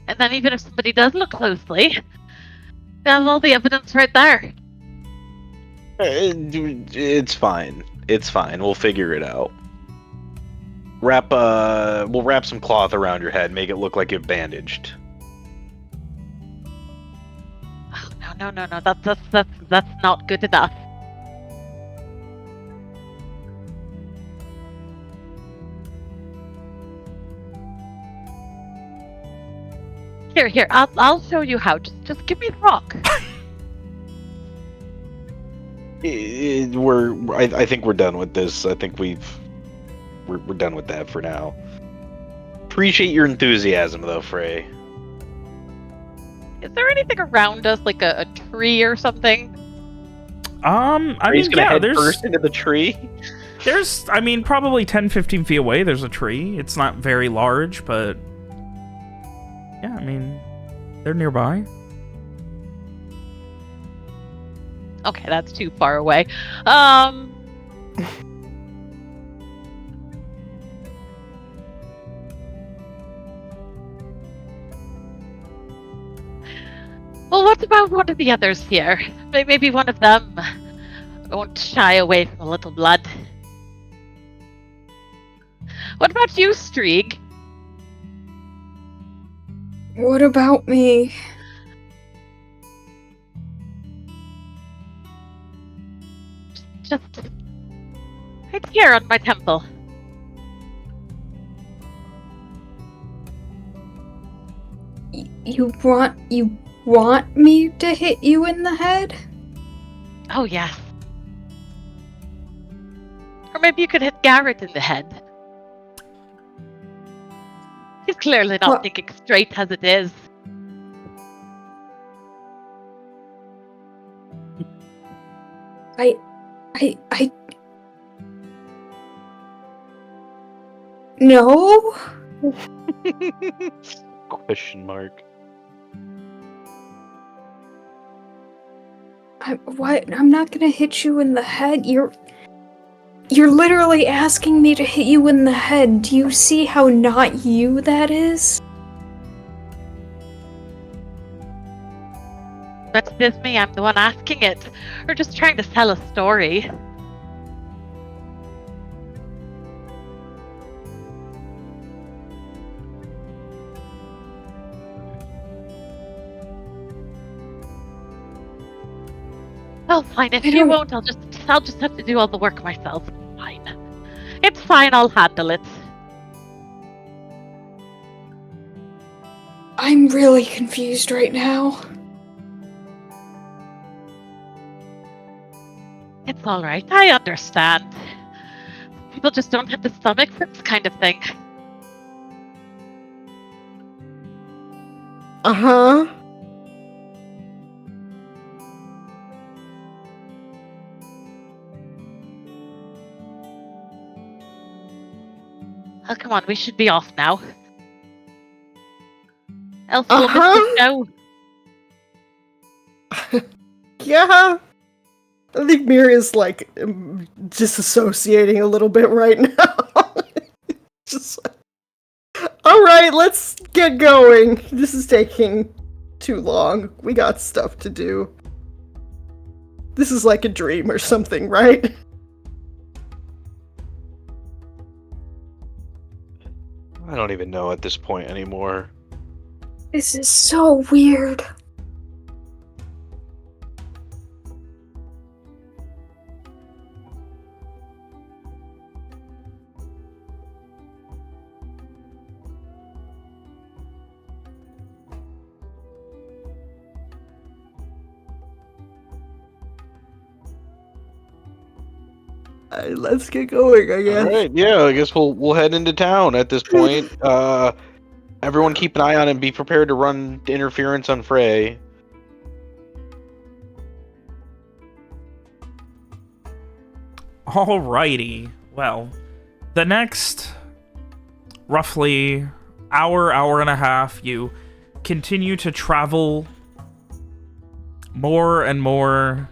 And then even if somebody does look closely, they have all the evidence right there. It's fine. It's fine. We'll figure it out. We'll wrap some cloth around your head, make it look like you're bandaged. Oh, no. That's not good enough. Here, I'll show you how. Just give me the rock. I think we're done with this. I think we're done with that for now. Appreciate your enthusiasm, though, Frey. Is there anything around us, like a tree or something? Frey's gonna head first into the tree. There's, probably 10, 15 feet away, there's a tree. It's not very large, but... yeah, they're nearby. Okay, that's too far away. Well, what about one of the others here? Maybe one of them won't shy away from a little blood. What about you, Streeg? What about me? Just right here on my temple. You want me to hit you in the head? Oh, yes. Or maybe you could hit Garrett in the head. He's clearly not What? thinking straight as it is. I... No? Question mark. I'm not gonna hit you in the head. You're literally asking me to hit you in the head. Do you see how not you that is? But it is me, I'm the one asking it. Or just trying to tell a story. Well, fine. If you won't, I'll just have to do all the work myself. Fine. It's fine. I'll handle it. I'm really confused right now. It's all right. I understand. People just don't have the stomach for this kind of thing. Uh-huh. Oh, come on. We should be off now. Else we'll miss the show. Yeah. I think Mira is like disassociating a little bit right now. just all right, let's get going. This is taking too long. We got stuff to do. This is like a dream or something, right? I don't even know at this point anymore. This is so weird. Let's get going, I guess. All right, yeah, I guess we'll head into town at this point. Everyone keep an eye on and be prepared to run interference on Frey. Alrighty. Well, the next roughly hour and a half, you continue to travel more and more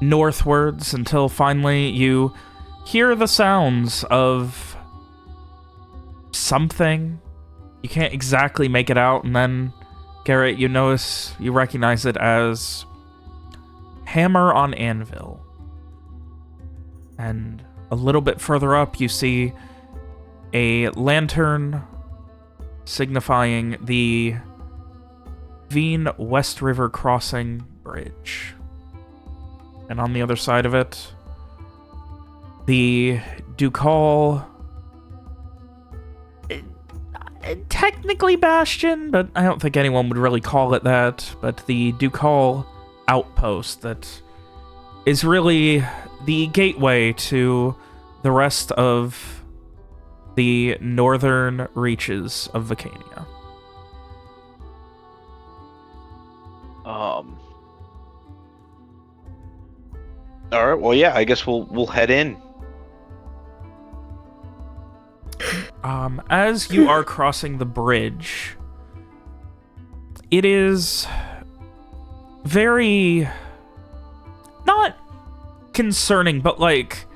northwards until finally you hear the sounds of something. You can't exactly make it out, and then, Garrett, you recognize it as Hammer on Anvil. And a little bit further up, you see a lantern signifying the Westriver Crossing Bridge. And on the other side of it, the Ducal, technically Bastion, but I don't think anyone would really call it that, but the Ducal outpost that is really the gateway to the rest of the northern reaches of Vacania. All right, well, yeah, I guess we'll head in. As you are crossing the bridge, it is very not concerning, but like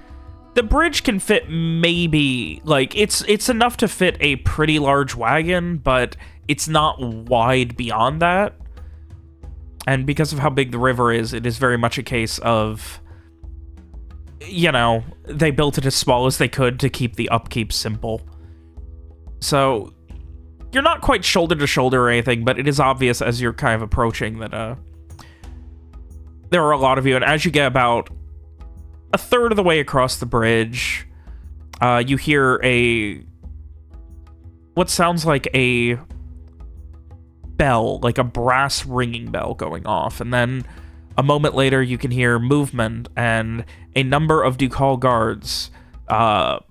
the bridge can fit maybe like it's enough to fit a pretty large wagon, but it's not wide beyond that. And because of how big the river is, it is very much a case of, you know, they built it as small as they could to keep the upkeep simple. So you're not quite shoulder to shoulder or anything, but it is obvious as you're kind of approaching that there are a lot of you, and as you get about a third of the way across the bridge, you hear what sounds like a bell, like a brass ringing bell going off, and then a moment later you can hear movement and a number of Ducal guards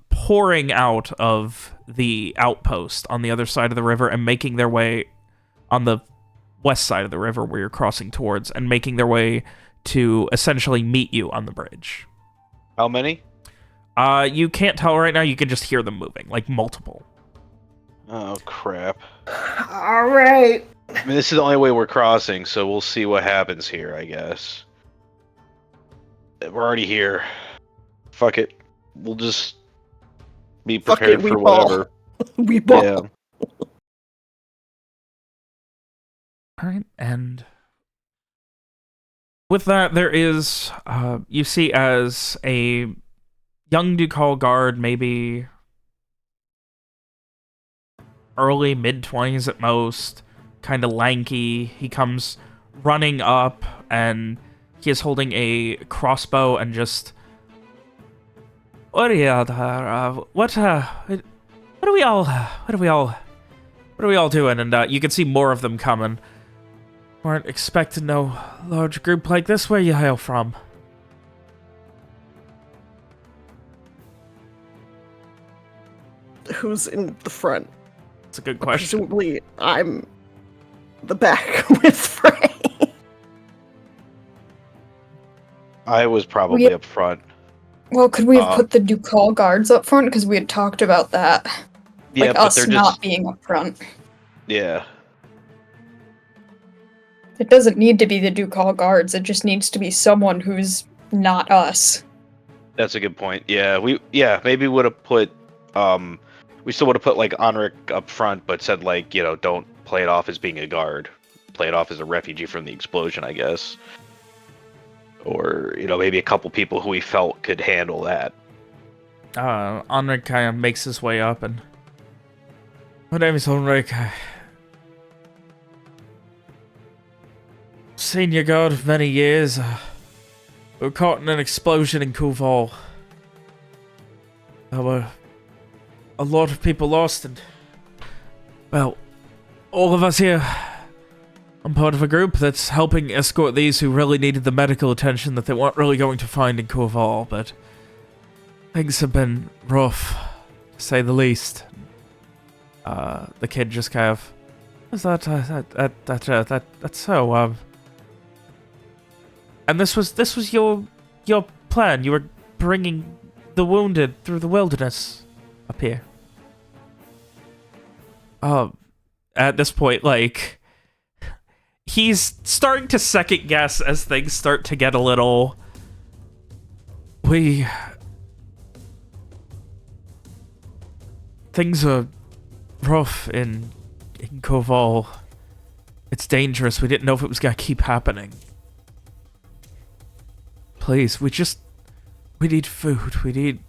pouring out of the outpost on the other side of the river and making their way on the west side of the river where you're crossing towards, and making their way to essentially meet you on the bridge. How many? You can't tell right now. You can just hear them moving, like multiple. Oh, crap. All right. I mean, this is the only way we're crossing, so we'll see what happens here, I guess. We're already here. Fuck it. We'll just be prepared for whatever. We ball. Yeah. All right, and with that, there is, you see as a young Ducal guard, maybe early, mid-20s at most, kind of lanky. He comes running up, and he is holding a crossbow and just... What are we all doing? And you can see more of them coming. Weren't expecting no large group like this. Where you hail from? Who's in the front? It's a good question. Presumably, I'm the back with Frey. I was probably up front. Well, could we have put the Ducal guards up front? Because we had talked about that. Yeah, like but us they're not just... being up front. Yeah. It doesn't need to be the Ducal guards. It just needs to be someone who's not us. That's a good point. Yeah, maybe would have put we still would have put like Onric up front, but said like, don't play it off as being a guard. Play it off as a refugee from the explosion, I guess. Or, maybe a couple people who we felt could handle that. Onric kind of makes his way up and... My name is Onric. Senior guard of many years. We were caught in an explosion in Kuval. There were a lot of people lost and... Well, all of us here... I'm part of a group that's helping escort these who really needed the medical attention that they weren't really going to find in Kuval, but... Things have been rough, to say the least. The kid just kind of... That's so, And this was your plan. You were bringing the wounded through the wilderness up here. At this point, like... He's starting to second guess as things start to get a little... Things are rough in Koval. It's dangerous. We didn't know if it was going to keep happening. Please, we need food. We need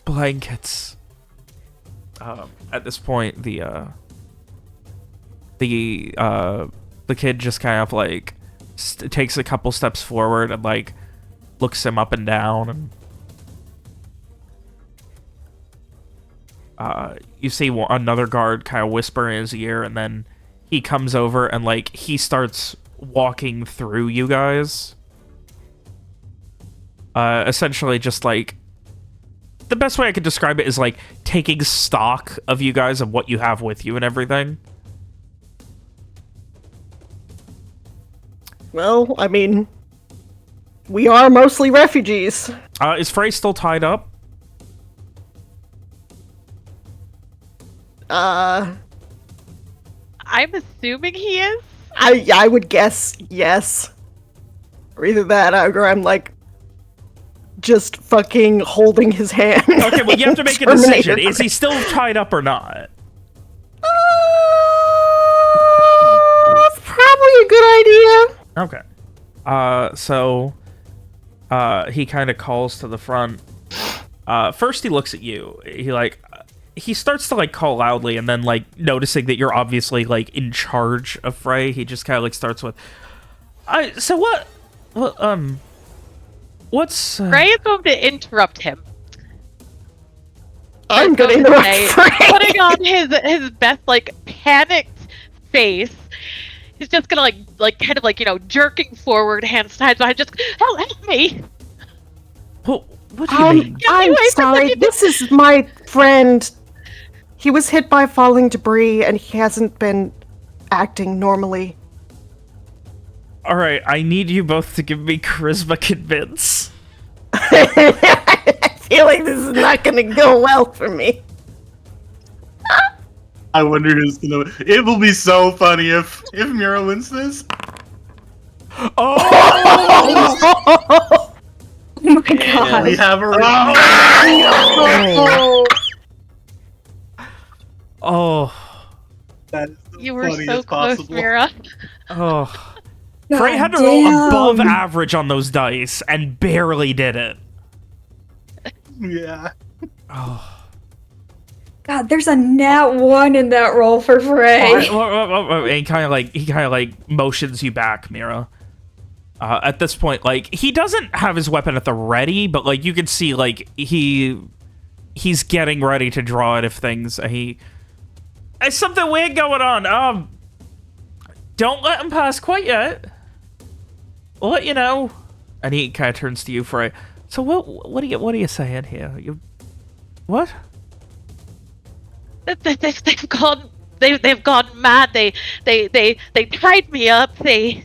blankets. At this point, the kid just kind of like takes a couple steps forward and like looks him up and down, and you see another guard kind of whisper in his ear, and then he comes over and like he starts walking through you guys. Essentially just like the best way I could describe it is like taking stock of you guys, of what you have with you and everything. Well, I mean, we are mostly refugees. Is Frey still tied up? I'm assuming he is. I would guess yes. Or either that, or I'm like just fucking holding his hand. Okay, well you have to make a decision. Is he still tied up or not? Probably a good idea. Okay. So he kind of calls to the front. First he looks at you. He starts to like call loudly, and then like noticing that you're obviously like in charge of Frey, he just kind of like starts with, so what's Frey is going to interrupt him. I'm gonna interrupt Frey. Putting on his best like panicked face. He's just gonna like kind of like, jerking forward, hands tied behind, just help me. What do you mean? I'm sorry. This is my friend. He was hit by falling debris, and he hasn't been acting normally. All right, I need you both to give me charisma convince. I feel like this is not gonna go well for me. I wonder who's gonna. It will be so funny if Mira wins this. Oh! Oh my god. We have a. Oh. That is the You were so funniest close, possible. Mira. Oh. God Frey had to roll damn. above average on those dice and barely did it. Yeah. Oh. God, there's a nat 1 in that roll for Frey. And he kind of like motions you back, Mira. At this point, like he doesn't have his weapon at the ready, but like you can see, like he's getting ready to draw it if things there's something weird going on. Don't let him pass quite yet. We'll let you know. And he kind of turns to you, Frey. So what are you saying here? What? They've gone mad. They tied me up. There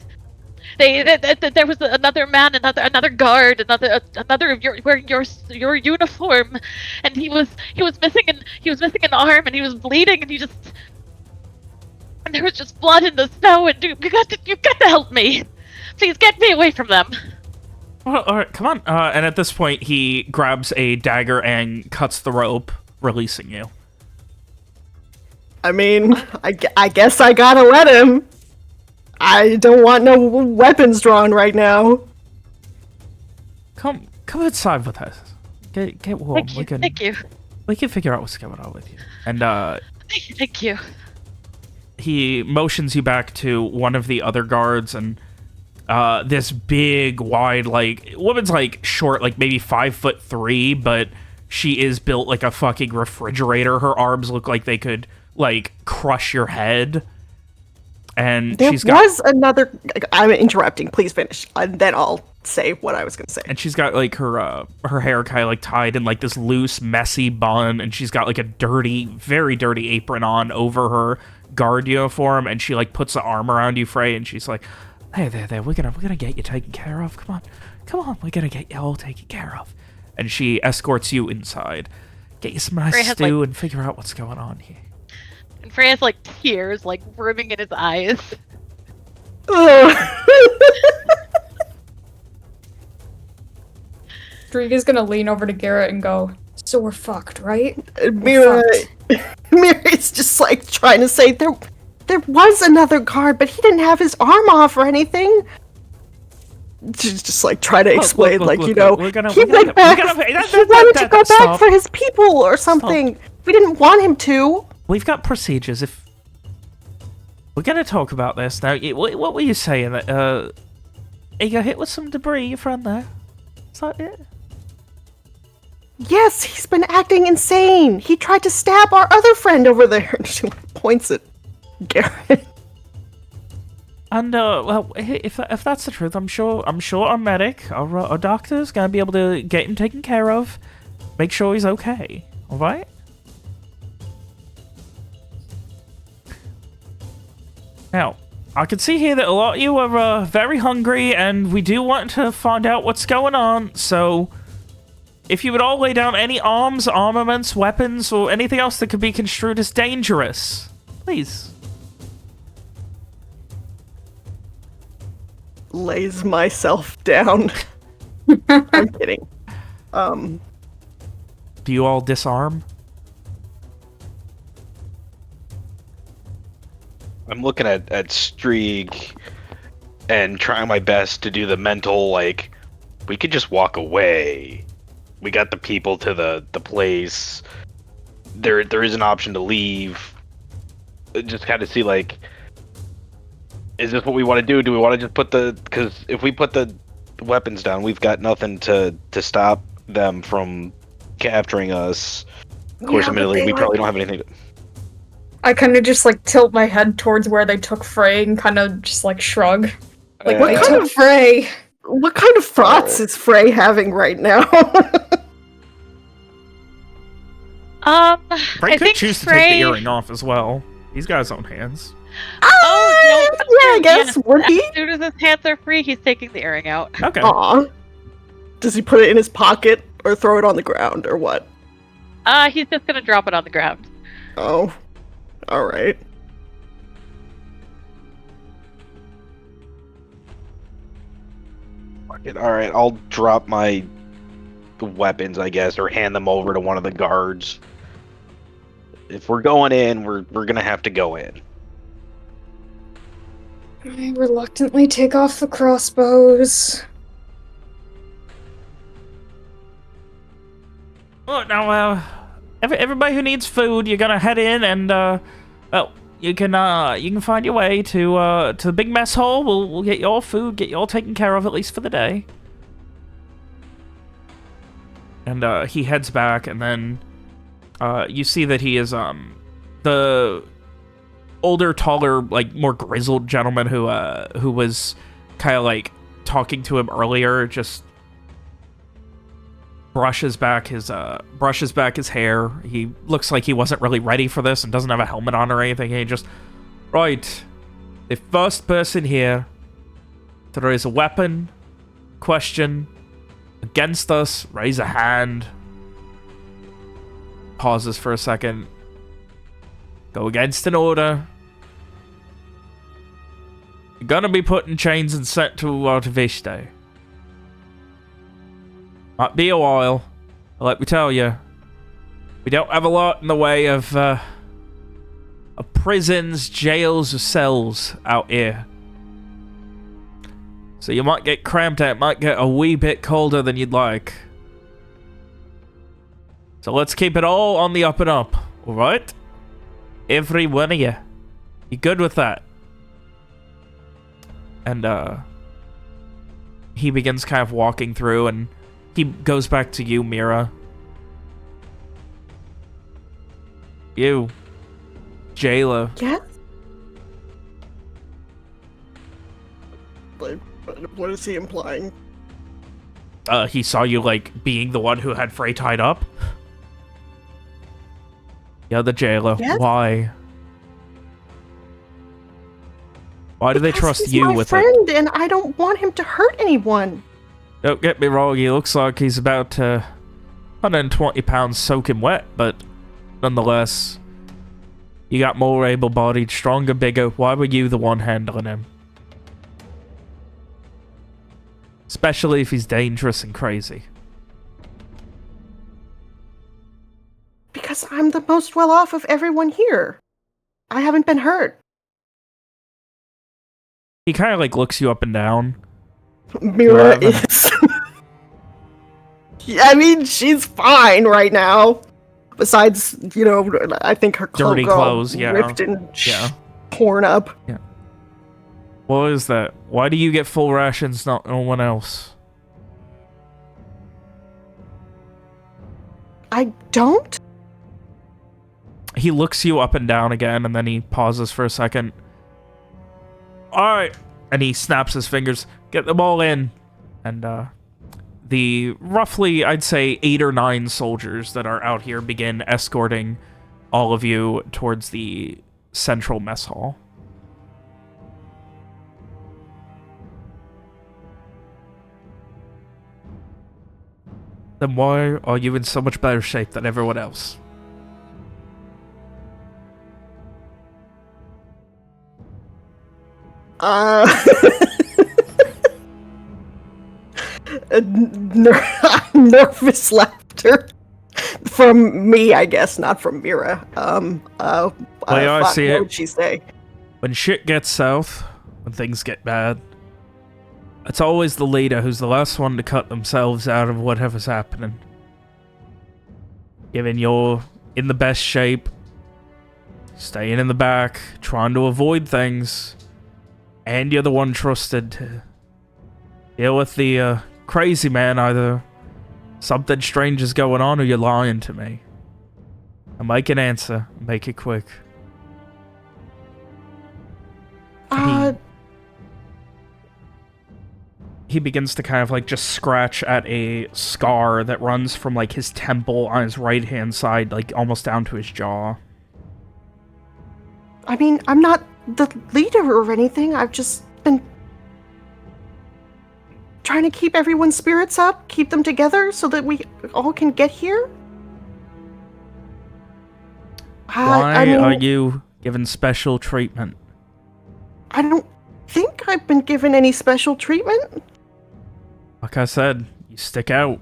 was another man, another guard, another of wearing your uniform, and he was missing an arm, and he was bleeding, and and there was just blood in the snow, and you got to help me. Please get me away from them. Well, all right, come on. And at this point, he grabs a dagger and cuts the rope releasing you. I mean, I guess I gotta let him. I don't want no weapons drawn right now. Come inside with us. Get warm. Thank you. We can figure out what's going on with you. And Thank you. he motions you back to one of the other guards, and this big, wide, like, woman's like short, like maybe 5'3", but she is built like a fucking refrigerator. Her arms look like they could like crush your head. And There she's got was another. I'm interrupting. Please finish, and then I'll say what I was gonna say. and she's got like her hair kind of like tied in like this loose, messy bun, and she's got like a dirty, very dirty apron on over her guard uniform, and she like puts the arm around you, Frey, and she's like, "Hey, there, we're gonna get you taken care of. Come on, we're gonna get you all taken care of." And she escorts you inside. Get you some nice Frey has, stew like- and figure out what's going on here. And Frey has like tears like brimming in his eyes. Ugh. Streak is gonna lean over to Garrett and go, "So we're fucked, right?" Mira is just like trying to say there was another guard, but he didn't have his arm off or anything. She's just like trying to explain, look, like, look, you know, we're gonna- he we're gonna- went back. we're gonna- He wanted to go back stop. for his people or something. We didn't want him to. We've got procedures. If we're gonna talk about this now, what were you saying? That he got hit with some debris, your friend there. Is that it? Yes, he's been acting insane. He tried to stab our other friend over there. She points at Garrett. And well, if that's the truth, I'm sure our medic, our doctor's gonna be able to get him taken care of, make sure he's okay. All right. Now, I can see here that a lot of you are very hungry, and we do want to find out what's going on. So, if you would all lay down any arms, armaments, weapons, or anything else that could be construed as dangerous, please. Lays myself down. I'm kidding. Do you all disarm? I'm looking at Streak and trying my best to do the mental, like, we could just walk away. We got the people to the place. There is an option to leave. Just kind of see, like, is this what we want to do? Do we want to just put because if we put the weapons down, we've got nothing to stop them from capturing us. Of course, Yeah, but admittedly, they we were- probably don't have anything to... I kind of just like tilt my head towards where they took Frey and kind of just like shrug. Like, Uh, they kind took of- Frey. What kind of thoughts is Frey having right now? Frey I could think choose to Frey... take the earring off as well. He's got his own hands. Oh, no. Yeah, I guess. Would he? As soon as his hands are free, he's taking the earring out. Okay. Aw. Does he put it in his pocket or throw it on the ground or what? He's just gonna drop it on the ground. Oh. Alright. All right, I'll drop my weapons, I guess, or hand them over to one of the guards. If we're going in, we're gonna have to go in. I reluctantly take off the crossbows. Well, now, everybody who needs food, you're gonna head in, and well, you can find your way to the big mess hall. We'll get you all food, get you all taken care of at least for the day. And he heads back, and then you see that he is the older, taller, like more grizzled gentleman who was kind of like talking to him earlier. Just brushes back his hair. He looks like he wasn't really ready for this and doesn't have a helmet on or anything. He just, right, the first person here to raise a weapon question against us, raise a hand. Pauses for a second. Go against an order. You're gonna be put in chains and sent to Artiviste. Might be a while, let me tell you. We don't have a lot in the way of prisons, jails, or cells out here. So you might get cramped out, might get a wee bit colder than you'd like. So let's keep it all on the up and up, alright? Every one of you. You good with that? And, he begins kind of walking through, and he goes back to you, Mira. You. Jayla. Yes? What is he implying? He saw you, like, being the one who had Frey tied up. Yeah, the jailer. Yes? Why? Why do they trust you with it? He's my friend, and I don't want him to hurt anyone. Don't get me wrong, he looks like he's about 120 pounds soaking wet, but nonetheless, you got more able-bodied, stronger, bigger. Why were you the one handling him? Especially if he's dangerous and crazy. Because I'm the most well-off of everyone here. I haven't been hurt. He kind of, like, looks you up and down. Mira is... I mean, she's fine right now. Besides, you know, I think her clothes dirty clothes, yeah. ripped and torn up. Yeah. What is that? Why do you get full rations, not no one else? I don't? He looks you up and down again, and then he pauses for a second. Alright. And he snaps his fingers. Get them all in. And, the roughly, I'd say, 8 or 9 soldiers that are out here begin escorting all of you towards the central mess hall. Then why are you in so much better shape than everyone else? Nervous laughter from me, I guess, not from Mira. I see what it. would she say? When shit gets south, when things get bad, it's always the leader who's the last one to cut themselves out of whatever's happening. Given you're in the best shape, staying in the back, trying to avoid things, and you're the one trusted to deal with the crazy man, either something strange is going on or you're lying to me. And make an answer. Make it quick. He begins to kind of like just scratch at a scar that runs from like his temple on his right hand side, like almost down to his jaw. I mean, I'm not the leader or anything. I've just been trying to keep everyone's spirits up, keep them together so that we all can get here. Why are you given special treatment? I don't think I've been given any special treatment. Like I said, you stick out.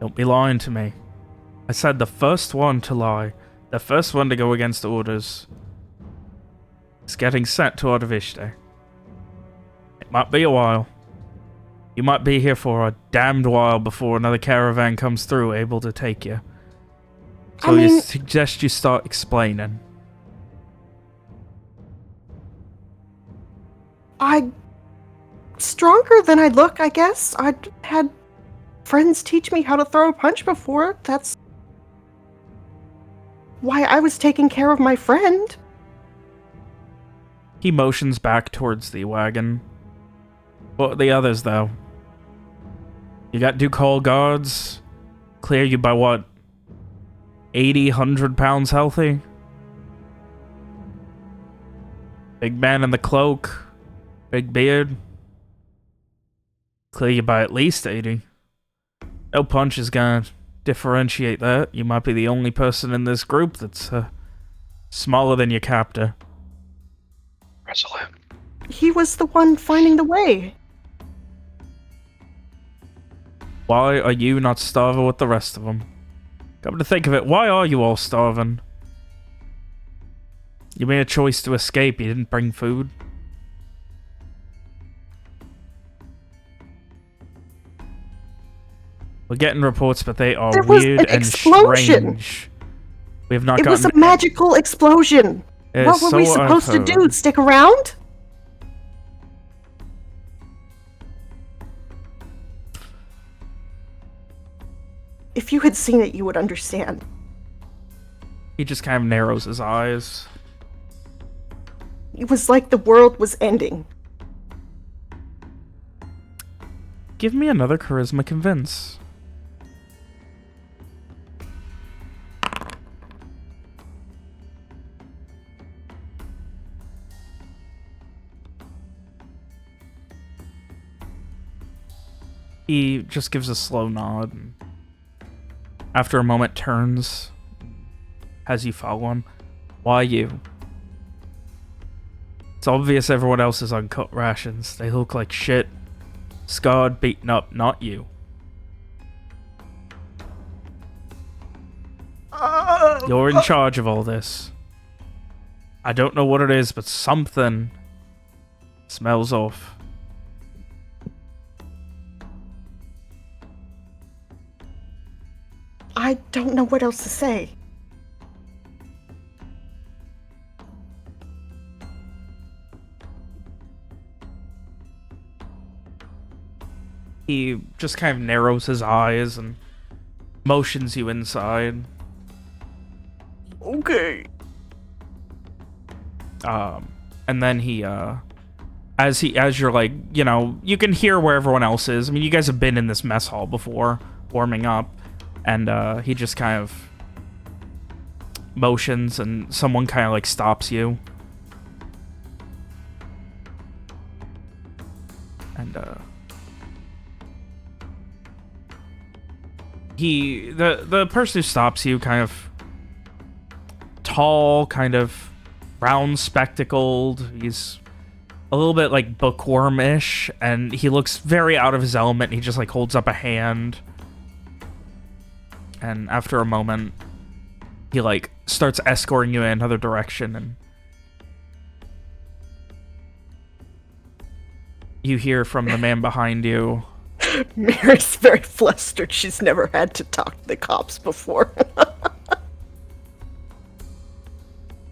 Don't be lying to me. I said the first one to lie, the first one to go against orders, is getting sent to Ardavishte. It might be a while. You might be here for a damned while before another caravan comes through able to take you. So I suggest you start explaining. I'm stronger than I look, I guess. I'd had friends teach me how to throw a punch before. That's why I was taking care of my friend. He motions back towards the wagon. What are the others, though? You got Ducal guards? Clear you by what? 80, 100 pounds healthy? Big man in the cloak? Big beard? Clear you by at least 80. No punch is gonna differentiate that. You might be the only person in this group that's smaller than your captor. Wrestle him. He was the one finding the way. Why are you not starving with the rest of them? Come to think of it, why are you all starving? You made a choice to escape, you didn't bring food. We're getting reports, but they are weird and strange. We have not gotten... It was a magical explosion. What were we supposed to do? Stick around? If you had seen it, you would understand. He just kind of narrows his eyes. It was like the world was ending. Give me another charisma convince. He just gives a slow nod, and after a moment turns, has you follow him. Why you? It's obvious everyone else is on cut rations. They look like shit. Scarred, beaten up, not you. You're in charge of all this. I don't know what it is, but something smells off. I don't know what else to say. He just kind of narrows his eyes and motions you inside. Okay. And then he, as you're like, you know, you can hear where everyone else is. I mean, you guys have been in this mess hall before, warming up. And he just kind of motions, and someone kind of like stops you. And the person who stops you, kind of tall, kind of brown spectacled. He's a little bit like bookworm-ish, and he looks very out of his element. He just like holds up a hand. And after a moment, he, like, starts escorting you in another direction, and you hear from the man behind you. Mary's very flustered. She's never had to talk to the cops before.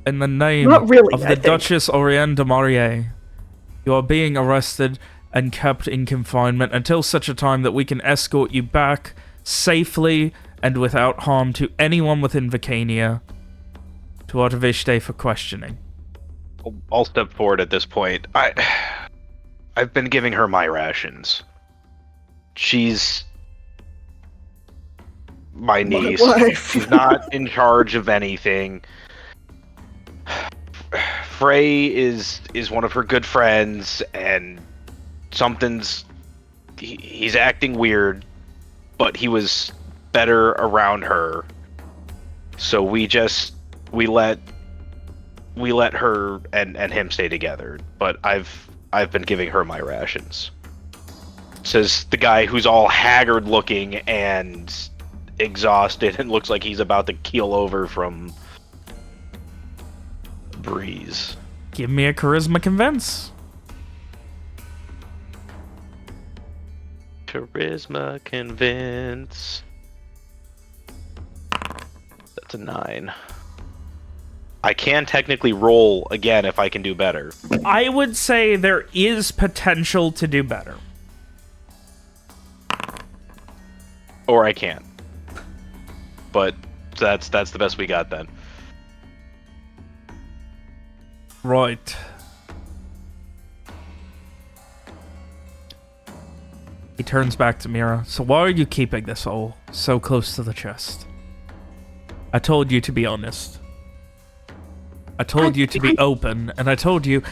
In the name Not really, of the Duchess Oriane de Maurier, you are being arrested and kept in confinement until such a time that we can escort you back safely and without harm to anyone within Vicania, to Artavishte for questioning. I'll step forward at this point. I've been giving her my rations. She's my niece. She's not in charge of anything. Frey is one of her good friends, and he's acting weird, but he was better around her, so we let her and him stay together. But I've been giving her my rations. Says the guy who's all haggard looking and exhausted and looks like he's about to keel over from breeze. Give me a charisma convince. Charisma convince. That's a 9. I can technically roll again if I can do better. I would say there is potential to do better. Or I can't. But that's the best we got then. Right. He turns back to Mira. So why are you keeping this all so close to the chest? I told you to be honest. I told you to be open, and I told you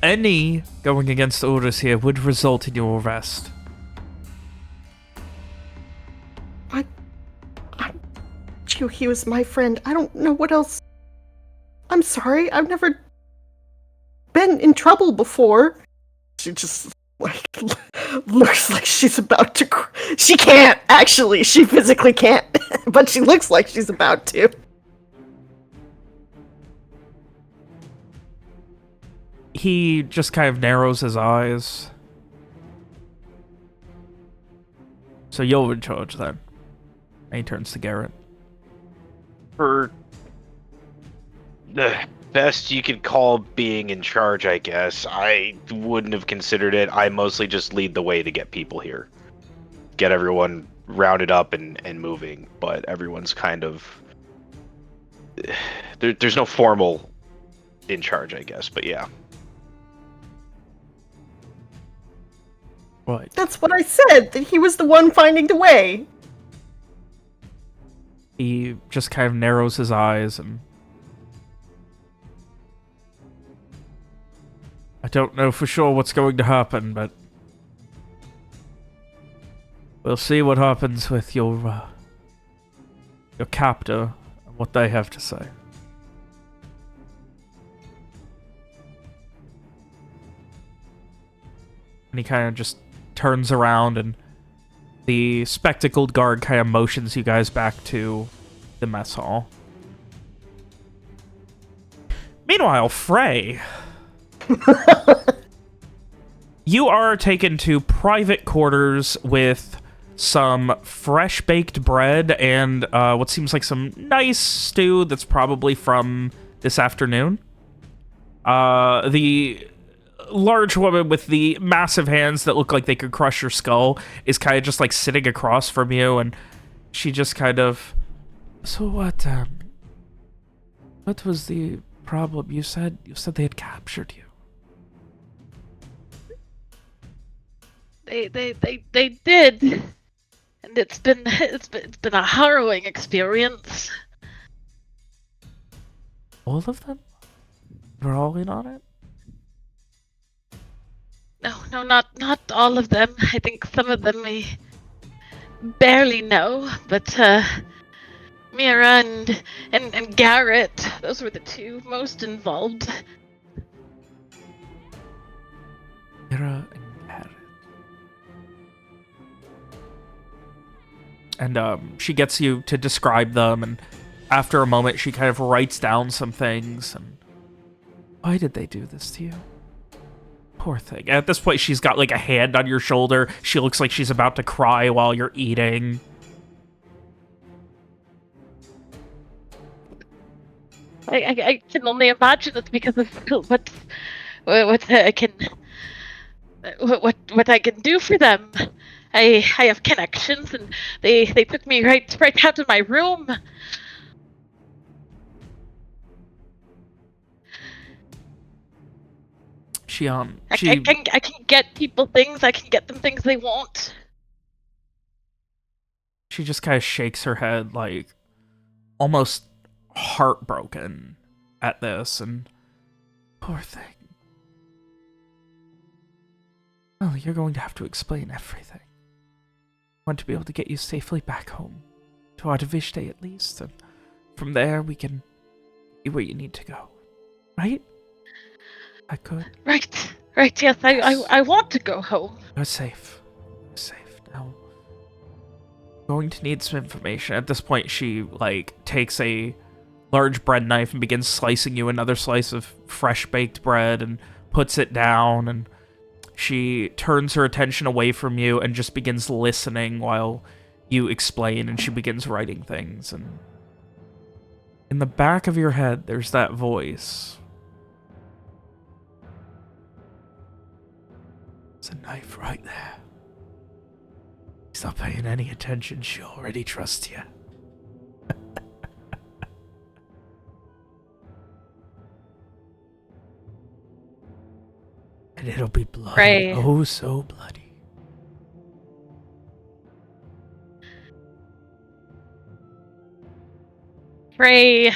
any going against orders here would result in your arrest. He was my friend. I don't know what else. I'm sorry. I've never been in trouble before. She just like looks like she's about to. She can't actually. She physically can't. But she looks like she's about to. He just kind of narrows his eyes. So you're in charge then. And he turns to Garrett. For the best you could call being in charge, I guess. I wouldn't have considered it. I mostly just lead the way to get people here. Get everyone rounded up and moving, but everyone's kind of... There's no formal in charge, I guess, but yeah. Right. That's what I said, that he was the one finding the way. He just kind of narrows his eyes and... I don't know for sure what's going to happen, but... we'll see what happens with your captor and what they have to say. And he kind of just turns around and the spectacled guard kind of motions you guys back to the mess hall. Meanwhile, Frey... you are taken to private quarters with some fresh baked bread and what seems like some nice stew that's probably from this afternoon. The large woman with the massive hands that look like they could crush your skull is kind of just like sitting across from you, and she just kind of... So what was the problem? You said they had captured you. They did, and it's been a harrowing experience. All of them? We're all in on it? No, not all of them. I think some of them we barely know, but Mira and Garrett, those were the two most involved. Mira and Garrett. And she gets you to describe them, and after a moment she kind of writes down some things. And why did they do this to you? Poor thing. At this point, she's got like a hand on your shoulder. She looks like she's about to cry while you're eating. I can only imagine it's because of what I can do for them. I have connections, and they took me right out of my room. I can get people things. I can get them things they want. She just kind of shakes her head, like almost heartbroken at this, and poor thing. Well, you're going to have to explain everything. I want to be able to get you safely back home, to Artivishte at least, and from there we can be where you need to go. Right? I could. Right, yes, I want to go home. You're safe. You're safe. Now, going to need some information. At this point, she, like, takes a large bread knife and begins slicing you another slice of fresh baked bread and puts it down, and she turns her attention away from you and just begins listening while you explain, and she begins writing things. And in the back of your head, there's that voice. There's a knife right there. He's not paying any attention. She already trusts you. And it'll be bloody. Frey. Oh, so bloody. Frey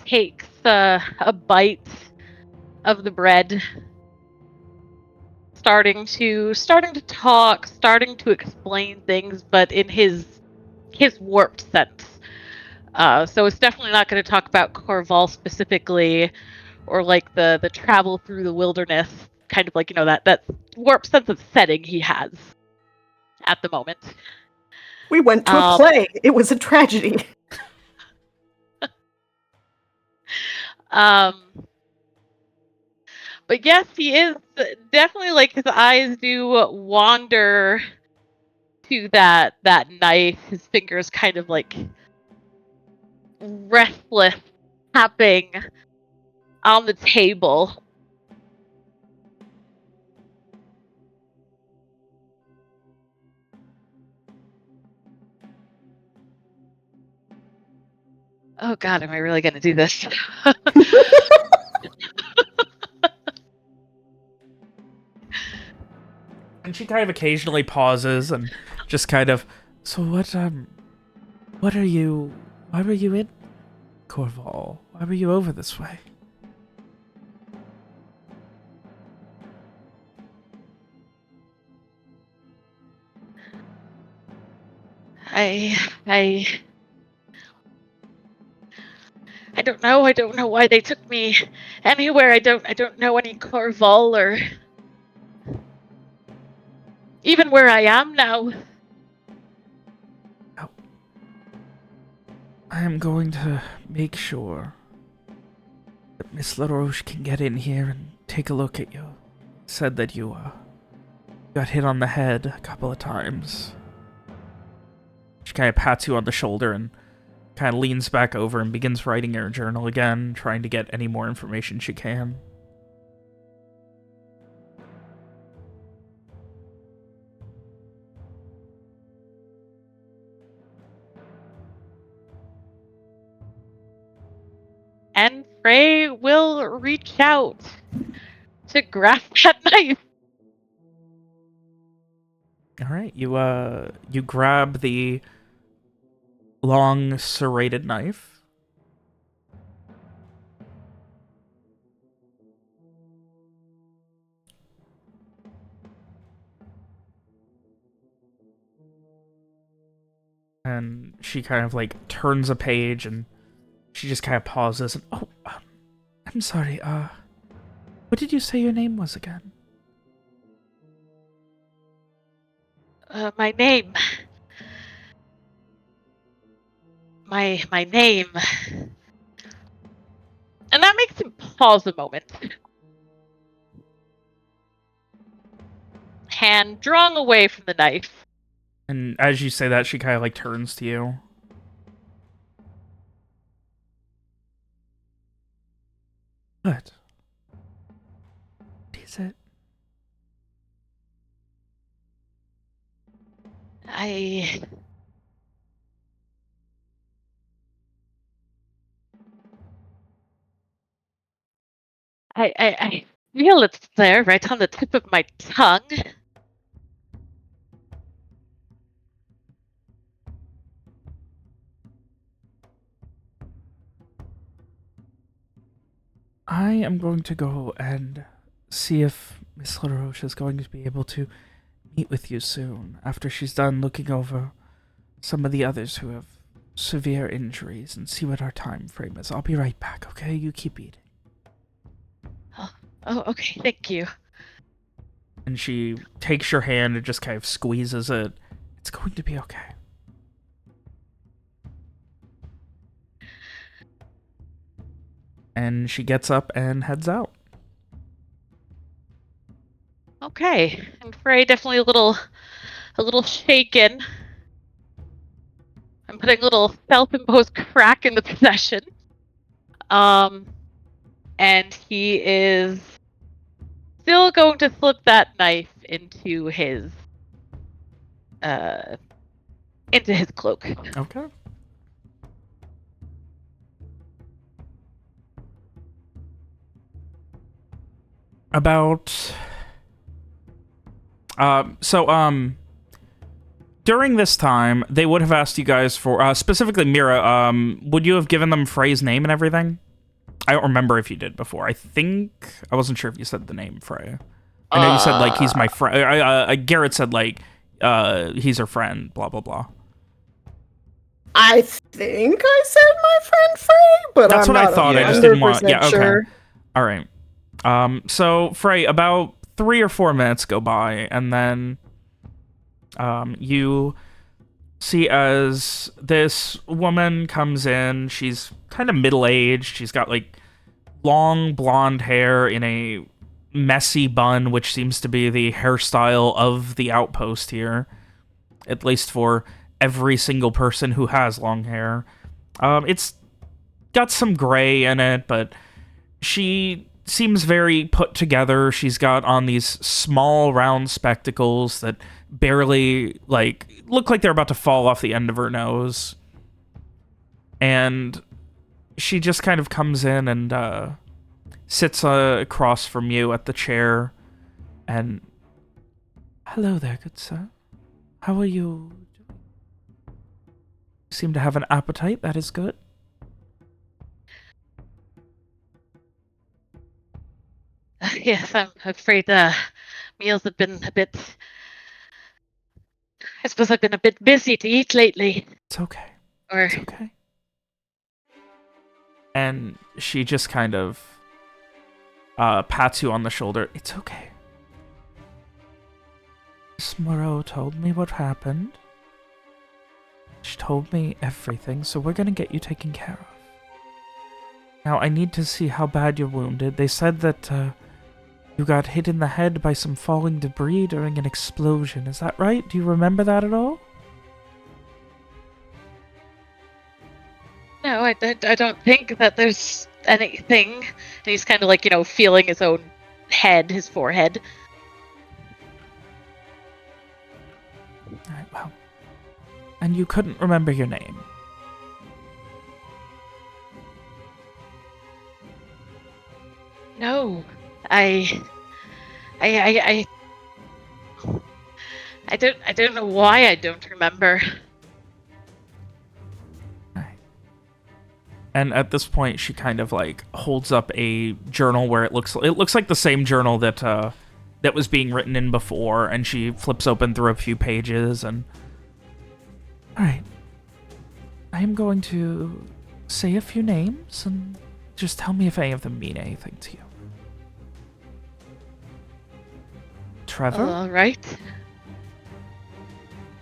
takes a bite of the bread, starting to talk, starting to explain things, but in his warped sense. So it's definitely not going to talk about Corval specifically, or like the travel through the wilderness, kind of like, you know, that warped sense of setting he has at the moment. We went to a play. It was a tragedy. But yes, he is definitely, like, his eyes do wander to that knife. His fingers kind of like restless, tapping on the table. Oh God, am I really going to do this? And she kind of occasionally pauses and just kind of, so what are you, why were you in Corval? Why were you over this way? I don't know. I don't know why they took me anywhere. I don't know any Corval or even where I am now. Oh. I am going to make sure that Miss LaRoche can get in here and take a look at you. Said that you got hit on the head a couple of times. She kind of pats you on the shoulder and kind of leans back over and begins writing in her journal again, trying to get any more information she can. And Frey will reach out to grab that knife. All right, you grab the long serrated knife. And she kind of like turns a page and she just kind of pauses and, oh, I'm sorry, what did you say your name was again? My name. My name. And that makes him pause a moment. Hand drawn away from the knife. And as you say that, she kind of like turns to you. What? What is it? I feel it's there, right on the tip of my tongue. I am going to go and see if Miss LaRoche is going to be able to meet with you soon, after she's done looking over some of the others who have severe injuries, and see what our time frame is. I'll be right back, okay? You keep eating. Oh, okay, thank you. And she takes your hand and just kind of squeezes it. It's going to be okay. And she gets up and heads out. Okay, and Frey definitely a little shaken. I'm putting a little self-imposed crack in the possession. And he is still going to slip that knife into his cloak. Okay. About... during this time, they would have asked you guys for, specifically Mira, would you have given them Frey's name and everything? I don't remember if you did before. I wasn't sure if you said the name Frey. I know you said, like, he's my friend. Garrett said, like, he's her friend, blah, blah, blah. I think I said my friend Frey, but that's I'm what not I thought. I just didn't want... Yeah, okay. Sure. All right. So, Frey, about 3 or 4 minutes go by, and then you see as this woman comes in. She's kind of middle-aged. She's got like long blonde hair in a messy bun, which seems to be the hairstyle of the outpost here, at least for every single person who has long hair. It's got some gray in it, but she seems very put together. She's got on these small round spectacles that barely look like they're about to fall off the end of her nose. And she just kind of comes in and sits across from you at the chair. And hello there, good sir. How are you doing? You seem to have an appetite. That is good. Yes, I'm afraid meals have been a bit. I suppose I've been a bit busy to eat lately. It's okay. Or It's okay. And she just kind of pats you on the shoulder. It's okay. Miss Moreau told me what happened. She told me everything, so we're gonna get you taken care of. Now, I need to see how bad you're wounded. They said that you got hit in the head by some falling debris during an explosion. Is that right? Do you remember that at all? no, I don't think that there's anything. And he's kind of like, feeling his own head, his forehead. Alright, well. And you couldn't remember your name. No, I don't know why I don't remember. And at this point, she kind of holds up a journal where it looks like the same journal that that was being written in before, and she flips open through a few pages. And all right, I am going to say a few names, and just tell me if any of them mean anything to you. Trevor. All right.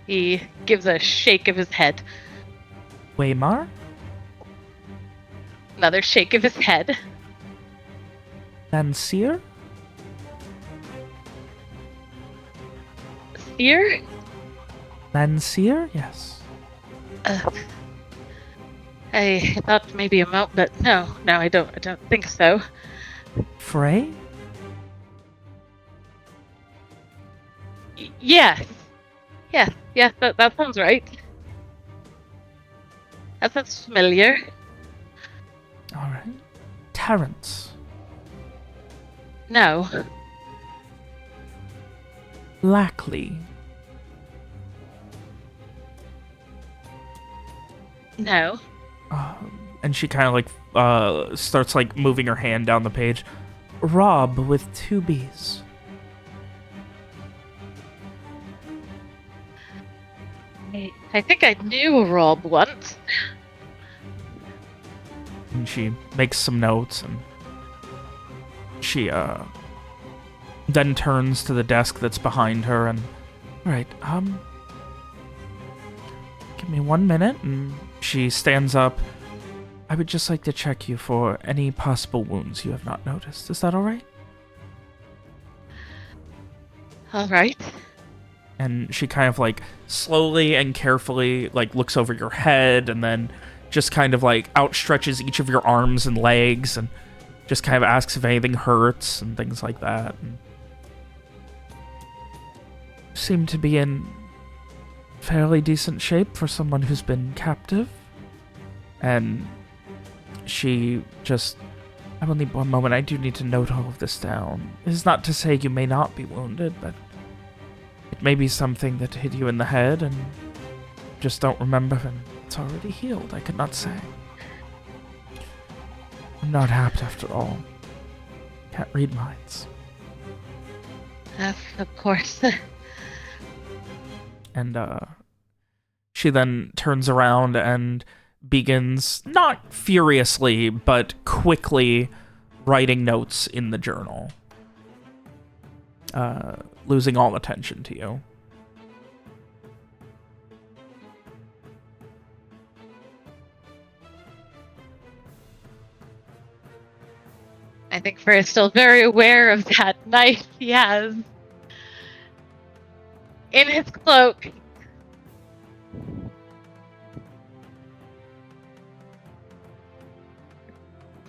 He gives a shake of his head. Waymar. Another shake of his head. Lancier. Seer? Lancier, yes. I thought maybe a mount, but no, I don't think so. Frey. Yes, that sounds right. That sounds familiar. All right. Terrence. No. Lackley. No. And she kind of starts moving her hand down the page. Rob with 2 B's. I think I knew Rob once. And she makes some notes, and she then turns to the desk that's behind her and, all right, give me 1 minute. And she stands up. I would just like to check you for any possible wounds you have not noticed. Is that all right? All right. And she kind of slowly and carefully looks over your head, and then just kind of outstretches each of your arms and legs, and just kind of asks if anything hurts and things like that. And you seem to be in fairly decent shape for someone who's been captive. And she just, I will need 1 moment. I do need to note all of this down. This is not to say you may not be wounded, but it may be something that hit you in the head and just don't remember, and it's already healed. I could not say. I'm not apt after all. Can't read minds. Of course. And she then turns around and begins, not furiously, but quickly writing notes in the journal. Losing all attention to you. think Frey is still very aware of that knife he has in his cloak.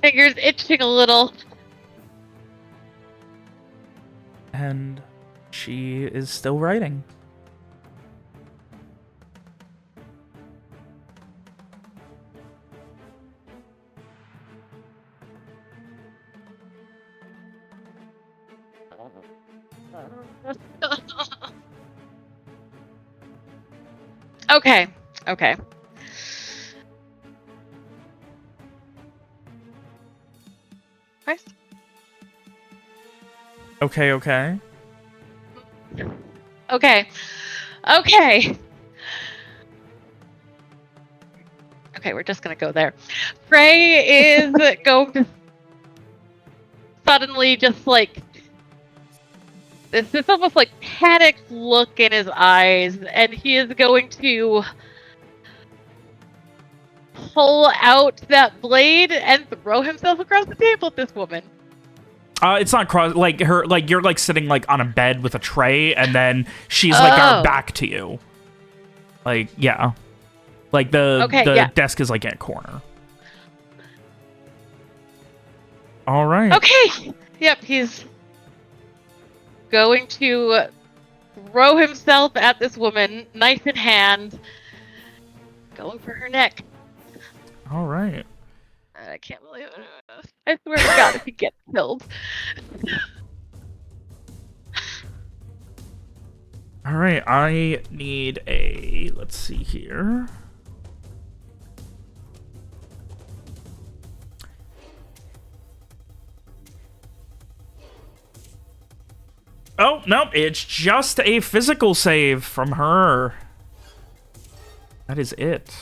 Fingers itching a little. And she is still writing. Okay. Nice. Okay. Okay, we're just gonna go there. Frey is going to suddenly just like this almost like panicked look in his eyes, and he is going to pull out that blade and throw himself across the table at this woman. It's not cross, like her, like you're like sitting like on a bed with a tray, and then she's like our back to you. Like, yeah. Like the desk is like at a corner. All right. Okay. Yep, he's going to throw himself at this woman, knife in hand, going for her neck. All right. I can't believe it. I swear to God, if he gets killed. All right, I need a, let's see here. Oh, nope, it's just a physical save from her. That is it.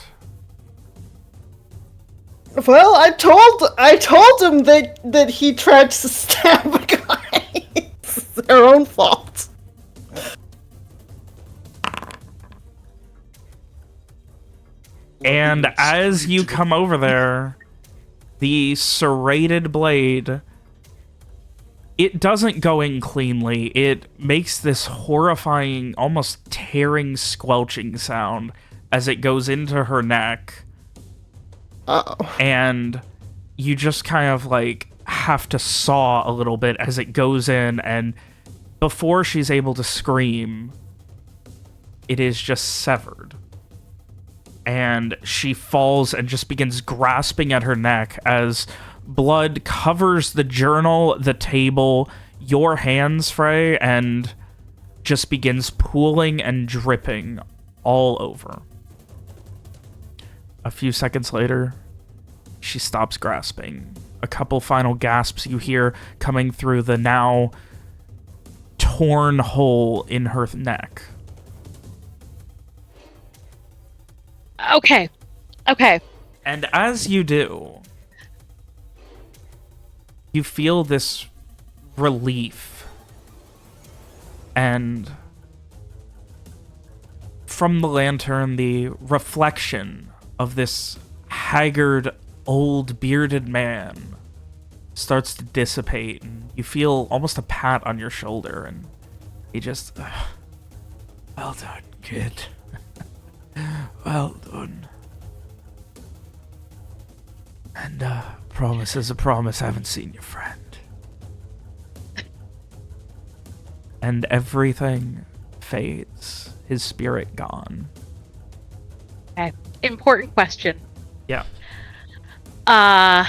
Well, I told him that he tried to stab a guy. It's their own fault. And as you come over there, the serrated blade, it doesn't go in cleanly. It makes this horrifying, almost tearing, squelching sound as it goes into her neck. Uh-oh. And you just kind of like have to saw a little bit as it goes in, and before she's able to scream, it is just severed. And she falls and just begins grasping at her neck as blood covers the journal, the table, your hands, Frey, and just begins pooling and dripping all over. A few seconds later, she stops grasping. A couple final gasps you hear coming through the now torn hole in her neck. Okay. And as you do, you feel this relief. And from the lantern, the reflection of this haggard, old, bearded man starts to dissipate, and you feel almost a pat on your shoulder, and he just, well done, kid. Well done. And, promise is a promise, I haven't seen your friend. And everything fades, his spirit gone. Okay. Important question. Yeah. Well,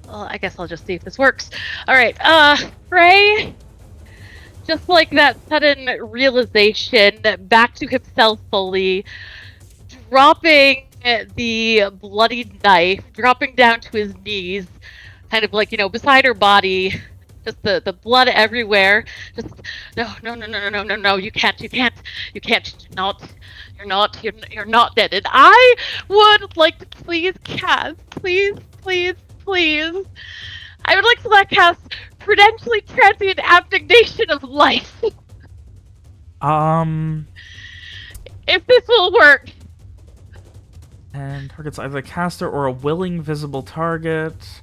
I guess I'll just see if this works. All right. Frey, just like that sudden realization, back to himself fully, dropping the bloodied knife, dropping down to his knees, kind of like, beside her body, just the blood everywhere. Just no, you can't, you're not dead. And I would like to please cast, please. I would like to cast Prudentially Transient Abnegation of Life. If this will work. And targets either a caster or a willing visible target.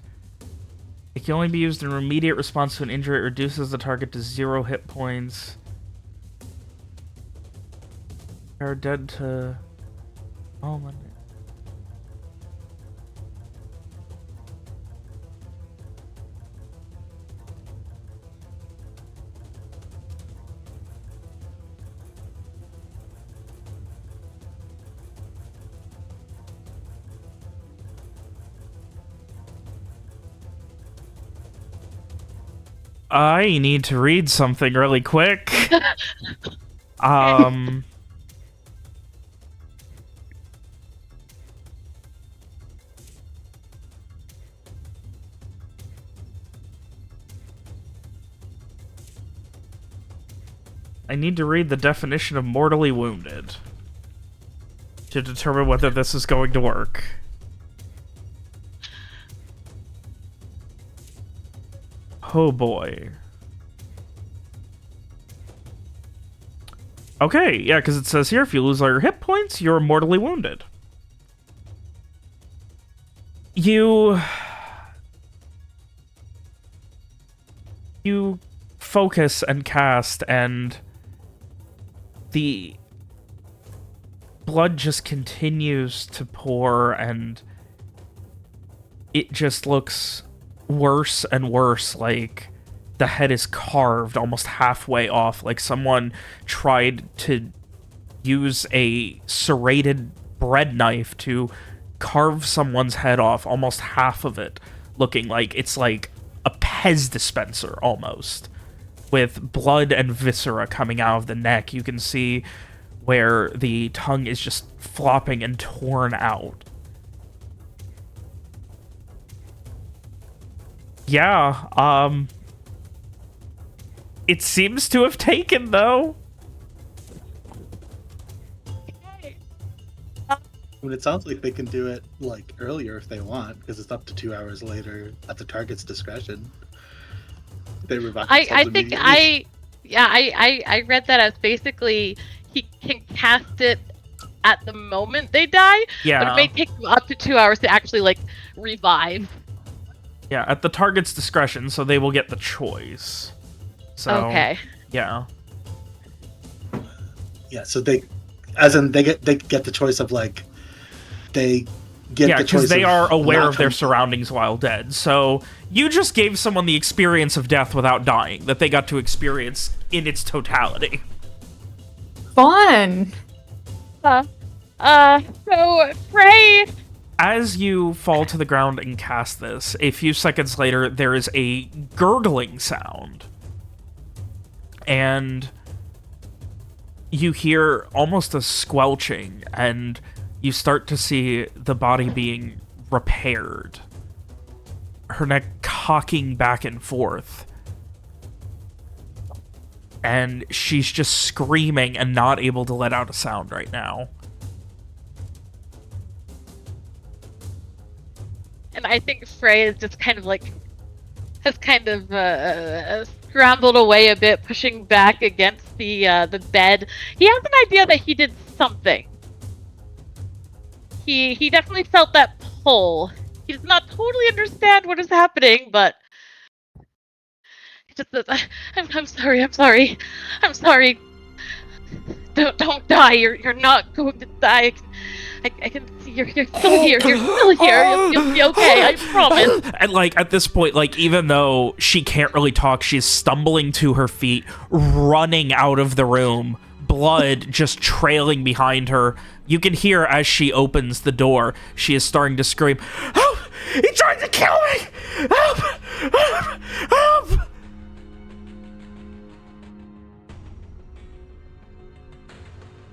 It can only be used in immediate response to an injury. It reduces the target to 0 hit points. Are dead to... Oh, my... I need to read something really quick. I need to read the definition of mortally wounded to determine whether this is going to work. Oh boy. Okay, yeah, because it says here, if you lose all your hit points, you're mortally wounded. You focus and cast, and the blood just continues to pour, and it just looks worse and worse, like the head is carved almost halfway off, like someone tried to use a serrated bread knife to carve someone's head off, almost half of it, looking like it's like a Pez dispenser almost, with blood and viscera coming out of the neck. You can see where the tongue is just flopping and torn out. Yeah, it seems to have taken, though. I mean, it sounds like they can do it, like, earlier if they want, because it's up to 2 hours later at the target's discretion. They revive I themselves think immediately. I read that as basically he can cast it at the moment they die, Yeah. but it may take them up to 2 hours to actually, like, revive. Yeah, at the target's discretion, so they will get the choice. So, Okay. yeah. Yeah, so they get the choice of, like, they get Yeah, the choice because they of are aware not of their coming- surroundings while dead. So you just gave someone the experience of death without dying, that they got to experience in its totality. Fun! So Frey. As you fall to the ground and cast this, a few seconds later, there is a gurgling sound. And you hear almost a squelching, and you start to see the body being repaired. Her neck cocking back and forth. And she's just screaming and not able to let out a sound right now. And I think Frey is just kind of like, has kind of scrambled away a bit, pushing back against the bed. He has an idea that he did something. He definitely felt that pull. He does not totally understand what is happening, but he just says, I'm sorry. Don't die. You're not going to die. I can see you're still here. You're still here. You'll be okay. I promise. And, like, at this point, like, even though she can't really talk, she's stumbling to her feet, running out of the room, blood just trailing behind her. You can hear as she opens the door, she is starting to scream, "Help! He tried to kill me! Help! Help! Help!"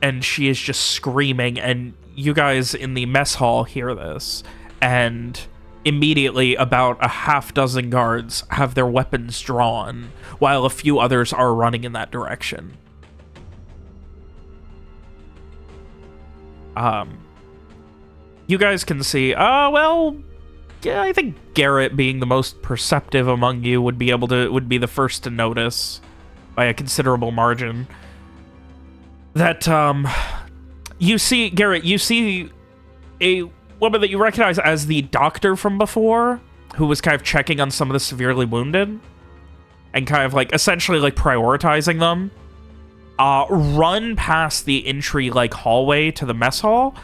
And she is just screaming, and you guys in the mess hall hear this, and immediately about a half-dozen guards have their weapons drawn, while a few others are running in that direction. You guys can see, well, yeah, I think Garrett, being the most perceptive among you, would be the first to notice by a considerable margin that, you see, Garrett, you see a woman that you recognize as the doctor from before, who was kind of checking on some of the severely wounded and kind of like essentially like prioritizing them, run past the entry like hallway to the mess hall.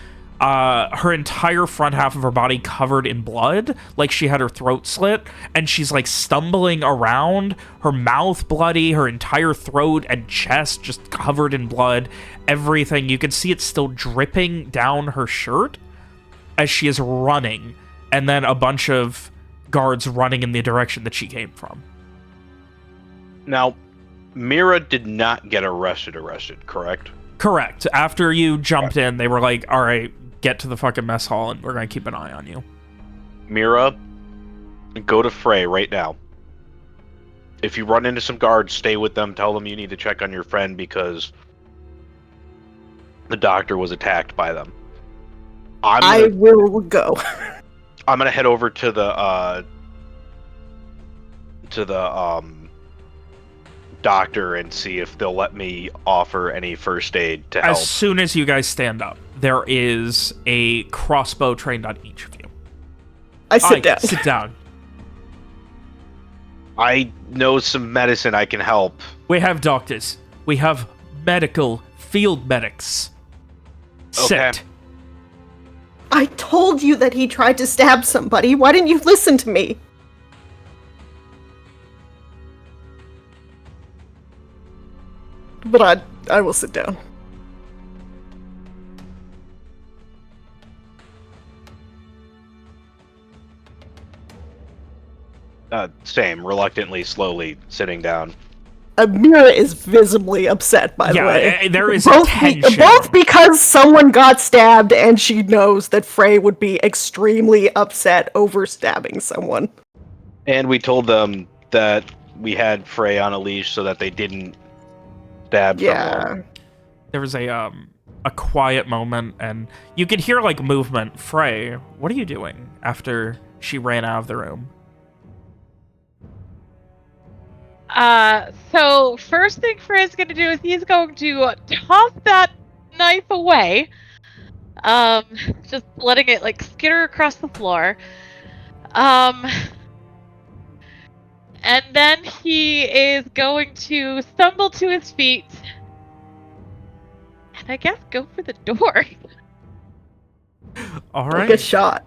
Her entire front half of her body covered in blood, like she had her throat slit, and she's like stumbling around, her mouth bloody, her entire throat and chest just covered in blood, everything. You can see it still dripping down her shirt as she is running, and then a bunch of guards running in the direction that she came from. Now, Mira did not get arrested, correct? Correct. After you jumped in, they were like, all right, get to the fucking mess hall, and we're going to keep an eye on you. Mira, go to Frey right now. If you run into some guards, stay with them. Tell them you need to check on your friend because the doctor was attacked by them. I will go. I'm gonna head over to the doctor and see if they'll let me offer any first aid to help. As soon as you guys stand up, there is a crossbow trained on each of you. I sit down. Sit down. I know some medicine I can help. We have doctors. We have medical field medics. Okay. Sit. I told you that he tried to stab somebody. Why didn't you listen to me? But I will sit down. Same, reluctantly, slowly, sitting down. Amira is visibly upset, by the way. Yeah, there is both tension. Both because someone got stabbed and she knows that Frey would be extremely upset over stabbing someone. And we told them that we had Frey on a leash so that they didn't stab someone. There was a quiet moment, and you could hear, like, movement. Frey, what are you doing after she ran out of the room? So first thing Frey's gonna do is he's going to toss that knife away. Just letting it, like, skitter across the floor. And then he is going to stumble to his feet. And I guess go for the door. All Don't right. get shot.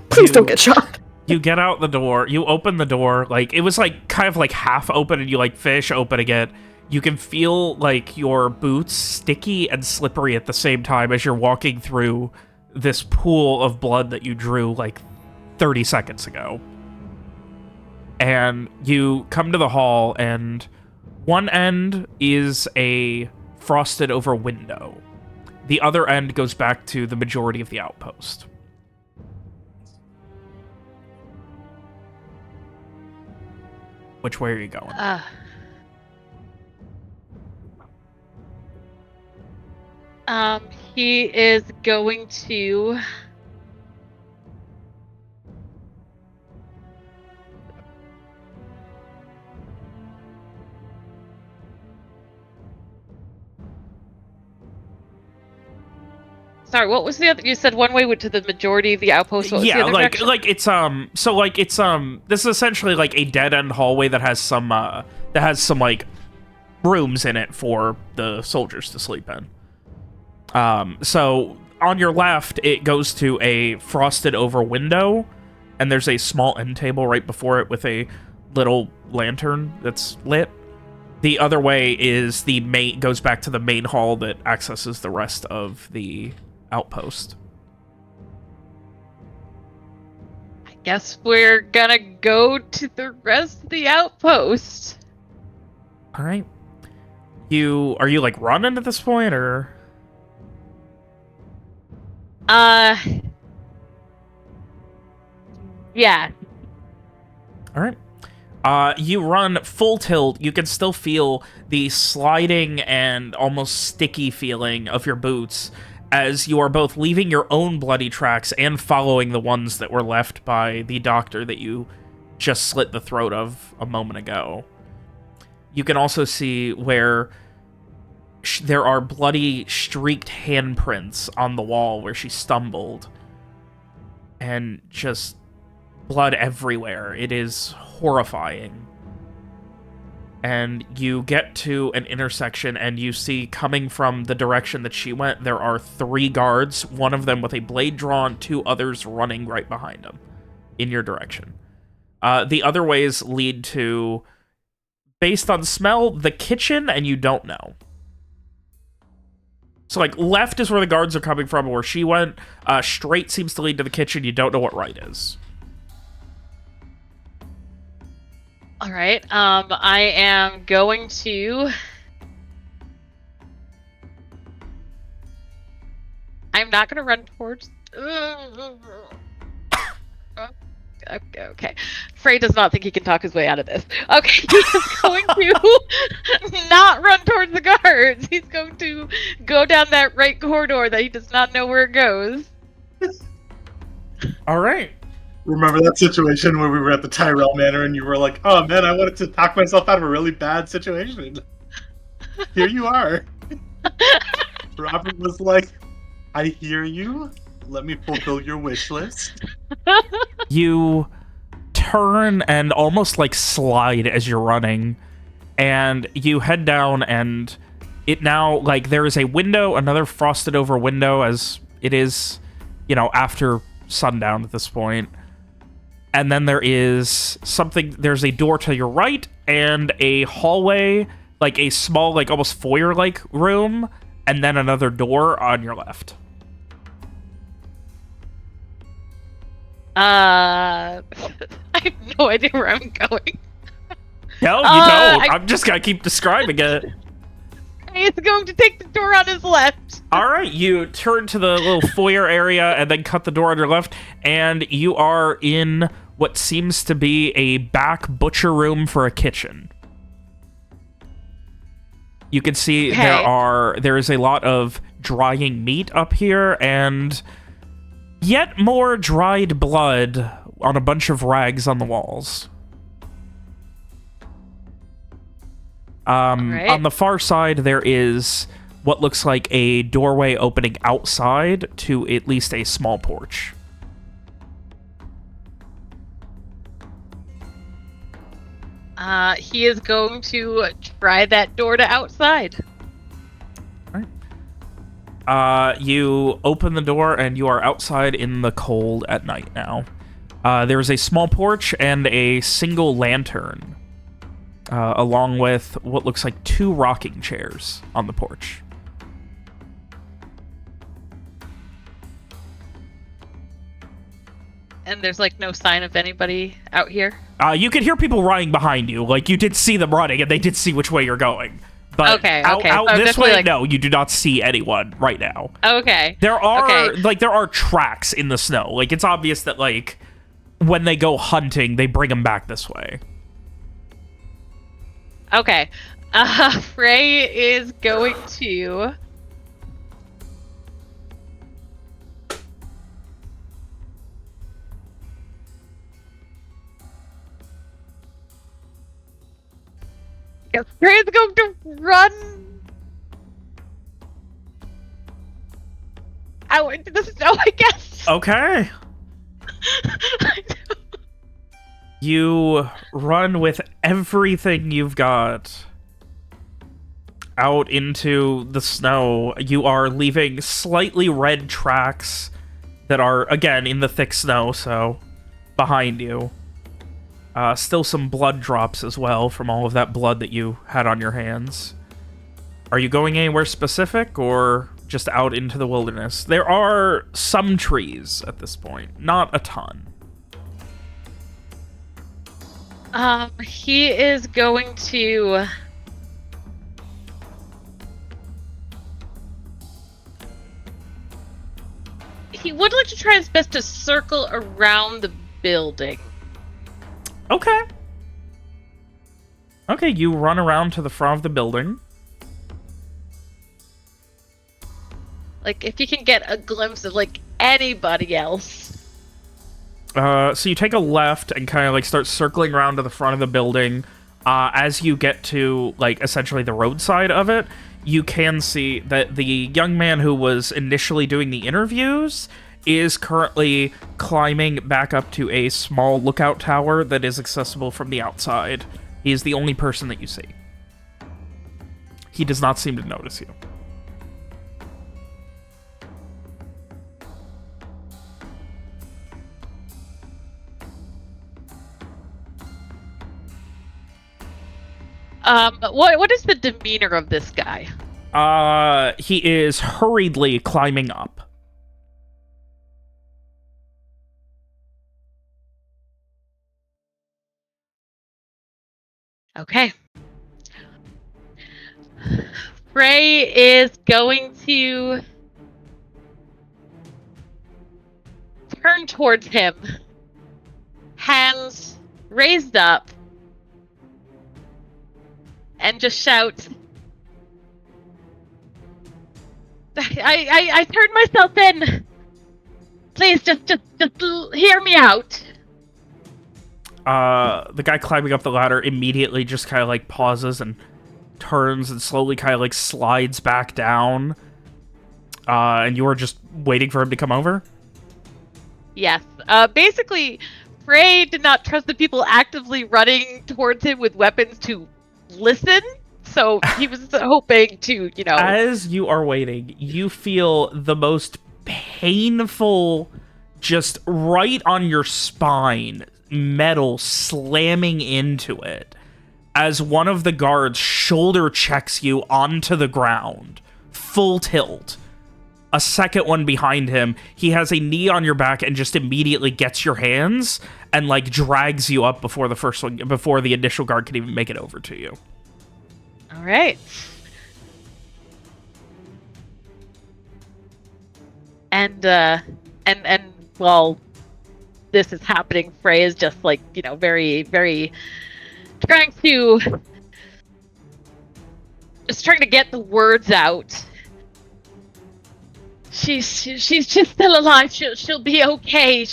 Please don't get shot. You get out the door, you open the door, like, it was, like, kind of, like, half open, and you, like, finish opening it. You can feel, like, your boots sticky and slippery at the same time as you're walking through this pool of blood that you drew, like, 30 seconds ago. And you come to the hall, and one end is a frosted-over window. The other end goes back to the majority of the outpost. Which way are you going? He is going to... Sorry, what was the other? You said one way went to the majority of the outpost. What was the other direction? it's this is essentially like a dead end hallway that has some like rooms in it for the soldiers to sleep in. So on your left, it goes to a frosted over window, and there's a small end table right before it with a little lantern that's lit. The other way is goes back to the main hall that accesses the rest of the outpost. I guess we're gonna go to the rest of the outpost. All right. Are you like running at this point, or? Yeah. All right. You run full tilt. You can still feel the sliding and almost sticky feeling of your boots as you are both leaving your own bloody tracks and following the ones that were left by the doctor that you just slit the throat of a moment ago. You can also see where there are bloody, streaked handprints on the wall where she stumbled. And just blood everywhere. It is horrifying. And you get to an intersection, and you see, coming from the direction that she went, there are 3 guards, one of them with a blade drawn, 2 others running right behind them in your direction. The other ways lead to, based on smell, the kitchen, and you don't know. So, like, left is where the guards are coming from, where she went. Straight seems to lead to the kitchen. You don't know what right is. All right. I am going to. I'm not going to run towards. Okay. Frey does not think he can talk his way out of this. Okay, he's going to not run towards the guards. He's going to go down that right corridor that he does not know where it goes. All right. Remember that situation where we were at the Tyrell Manor and you were like, oh man, I wanted to talk myself out of a really bad situation. Here you are. Robert was like, I hear you. Let me fulfill your wish list. You turn and almost like slide as you're running, and you head down, and it now, like, there is a window, another frosted over window, as it is, you know, after sundown at this point. And then there is something, there's a door to your right and a hallway, like a small, like almost foyer-like room, and then another door on your left. I have no idea where I'm going. No, you don't. I'm just gonna keep describing it. He's going to take the door on his left. All right, you turn to the little foyer area and then cut the door on your left, and you are in what seems to be a back butcher room for a kitchen. You can see there is a lot of drying meat up here, and yet more dried blood on a bunch of rags on the walls. On the far side, there is what looks like a doorway opening outside to at least a small porch. He is going to try that door to outside. You open the door, and you are outside in the cold at night now. There's a small porch and a single lantern, along with what looks like 2 rocking chairs on the porch. And there's, like, no sign of anybody out here? You can hear people running behind you. Like, you did see them running, and they did see which way you're going. But out So this way, like... no, you do not see anyone right now. Okay. There are tracks in the snow. Like, it's obvious that, like, when they go hunting, they bring them back this way. Okay. Frey is going to... Frey's going to run out into the snow, I guess. Okay. You run with everything you've got out into the snow. You are leaving slightly red tracks that are, again, in the thick snow, so behind you. Still some blood drops as well from all of that blood that you had on your hands. Are you going anywhere specific, or just out into the wilderness? There are some trees at this point, not a ton. He is going to... He would like to try his best to circle around the building. Okay. Okay, you run around to the front of the building. Like, if you can get a glimpse of, like, anybody else. So you take a left and kind of, like, start circling around to the front of the building. As you get to, like, essentially the roadside of it, you can see that the young man who was initially doing the interviews is currently climbing back up to a small lookout tower that is accessible from the outside. He is the only person that you see. He does not seem to notice you. What is the demeanor of this guy? He is hurriedly climbing up. Okay. Frey is going to turn towards him, hands raised up, and just shout, I turned myself in. Please, just hear me out. The guy climbing up the ladder immediately just kind of like pauses and turns and slowly kind of like slides back down. And you are just waiting for him to come over? Yes. Basically, Frey did not trust the people actively running towards him with weapons to listen. So he was hoping to, you know... As you are waiting, you feel the most painful, just right on your spine, metal slamming into it as one of the guards shoulder checks you onto the ground, full tilt. A second one behind him, he has a knee on your back and just immediately gets your hands and like drags you up before the first one, before the initial guard can even make it over to you. All right. And while this is happening, Frey is just like, you know, very, very trying to get the words out. She's just still alive. She'll be okay.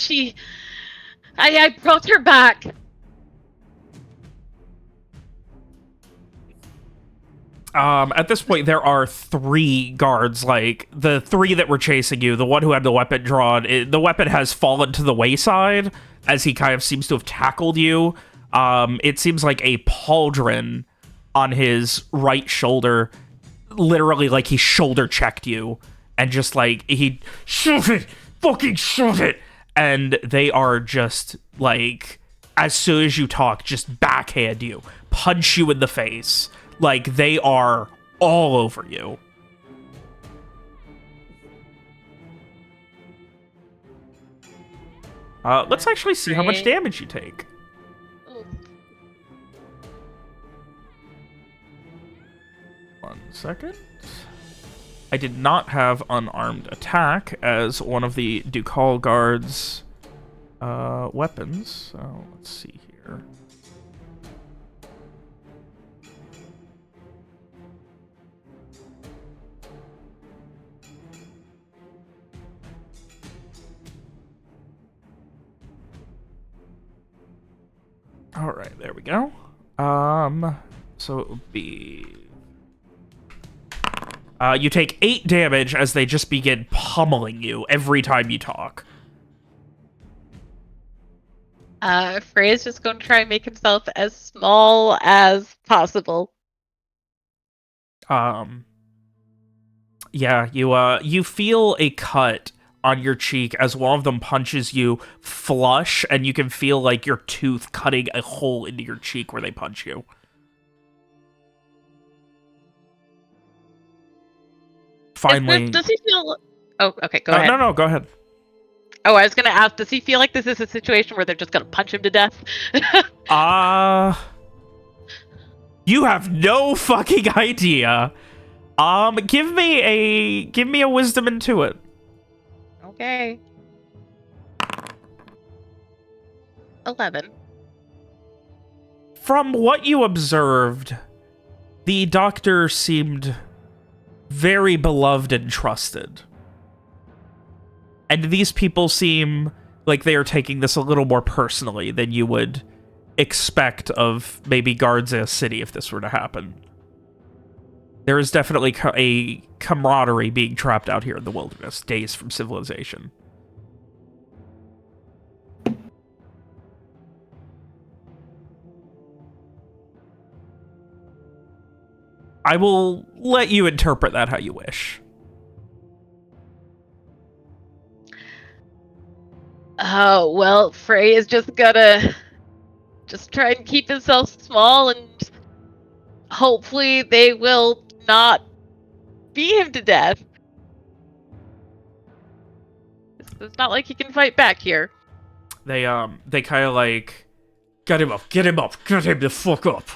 I brought her back. At this point, there are 3 guards, like, the 3 that were chasing you, the one who had the weapon drawn, the weapon has fallen to the wayside, as he kind of seems to have tackled you. It seems like a pauldron on his right shoulder, literally like he shoulder checked you, and just like, he, shove it, fucking shove it, and they are just, like, as soon as you talk, just backhand you, punch you in the face. Like, they are all over you. Let's actually see how much damage you take. Ooh. 1 second. I did not have unarmed attack as one of the Ducal guards' weapons. So, let's see here. All right, there we go. So it would be... you take 8 damage as they just begin pummeling you every time you talk. Frey is just going to try and make himself as small as possible. Yeah, you feel a cut on your cheek as one of them punches you flush, and you can feel like your tooth cutting a hole into your cheek where they punch you. Finally... Does he feel... Oh, okay, go ahead. No, go ahead. Oh, I was going to ask, does he feel like this is a situation where they're just going to punch him to death? You have no fucking idea. Give me a wisdom into it. Okay. 11. From what you observed, the doctor seemed very beloved and trusted. And these people seem like they are taking this a little more personally than you would expect of maybe guards in a city if this were to happen. There is definitely a camaraderie being trapped out here in the wilderness, days from civilization. I will let you interpret that how you wish. Oh, well, Frey is just gonna try and keep himself small, and hopefully they will not beat him to death. It's not like he can fight back here. They kind of like, get him up, get him the fuck up.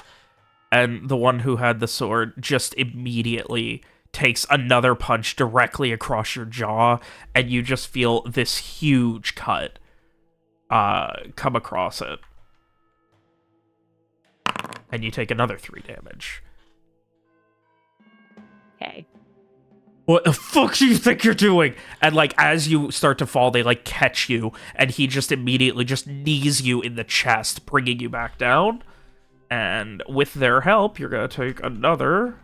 And the one who had the sword just immediately takes another punch directly across your jaw, and you just feel this huge cut come across it. And you take another 3 damage. Okay. What the fuck do you think you're doing? And like, as you start to fall, they like catch you, and he just immediately just knees you in the chest, bringing you back down. And with their help, you're gonna take another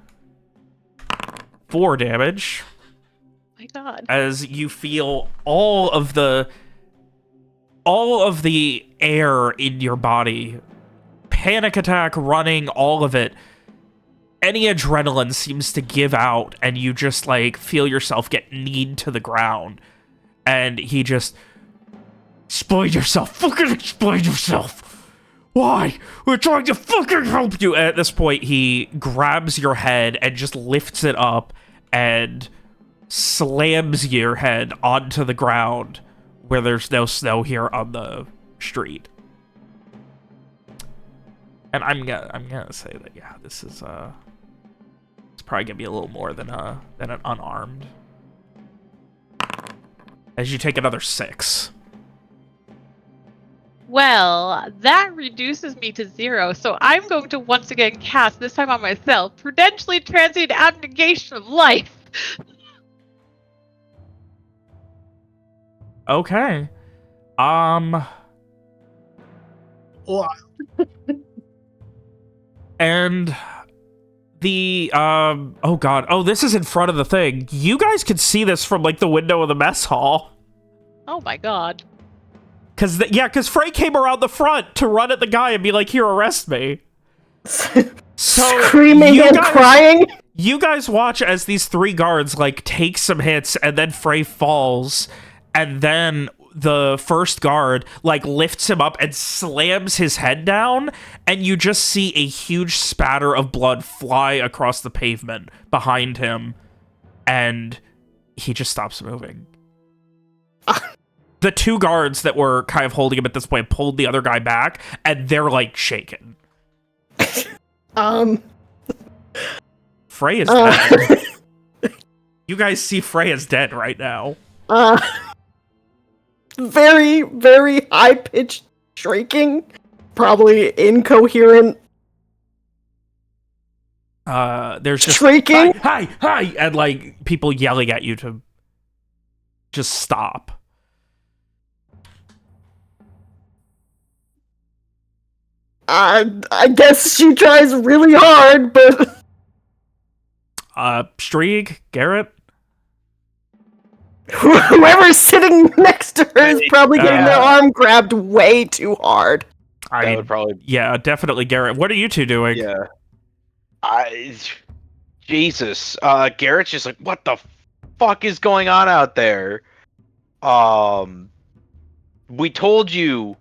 4 damage. My God. As you feel all of the air in your body, panic attack, running, all of it, any adrenaline seems to give out, and you just like feel yourself get kneed to the ground. And he just, explain yourself, fucking explain yourself. Why? We're trying to fucking help you. At this point, he grabs your head and just lifts it up and slams your head onto the ground where there's no snow here on the street. And I'm gonna say that, yeah, this is it's probably gonna be a little more than an unarmed. As you take another 6. Well, that reduces me to 0, so I'm going to once again cast, this time on myself, Prudentially Transient Abnegation of Life. Okay. And the oh god, oh, this is in front of the thing. You guys could see this from like the window of the mess hall. Oh my God. Because Frey came around the front to run at the guy and be like, here, arrest me. So Screaming and crying. You guys watch as these 3 guards like take some hits, and then Frey falls, and then the first guard like lifts him up and slams his head down, and you just see a huge spatter of blood fly across the pavement behind him, and he just stops moving. The 2 guards that were kind of holding him at this point pulled the other guy back, and they're like shaken. Frey is dead. You guys see Frey is dead right now. Very, very high-pitched shrieking. Probably incoherent. There's just shrieking. Hi, and like people yelling at you to just stop. I guess she tries really hard, but... Strieg, Garrett? Whoever's sitting next to her is probably getting their arm grabbed way too hard. That would probably... Yeah, definitely Garrett. What are you 2 doing? Yeah. Jesus. Garrett's just like, what the fuck is going on out there? We told you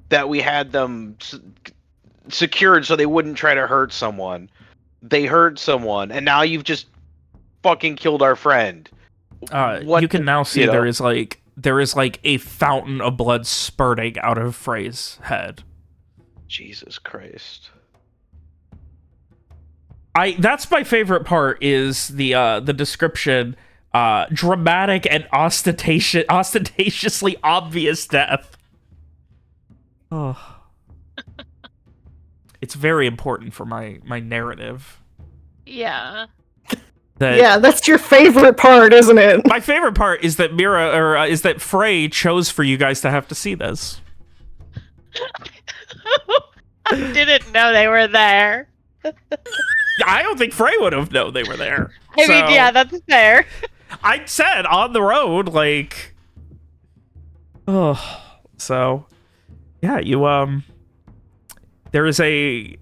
that we had them secured so they wouldn't try to hurt someone. They hurt someone, and now you've just fucking killed our friend. You can now see there is like a fountain of blood spurting out of Frey's head. Jesus Christ. That's my favorite part, is the description, dramatic and ostentatiously obvious death. Oh. It's very important for my narrative. Yeah. That's your favorite part, isn't it? My favorite part is that is that Frey chose for you guys to have to see this. I didn't know they were there. I don't think Frey would have known they were there. I mean, yeah, that's fair. I said on the road, like, oh, so yeah, there is a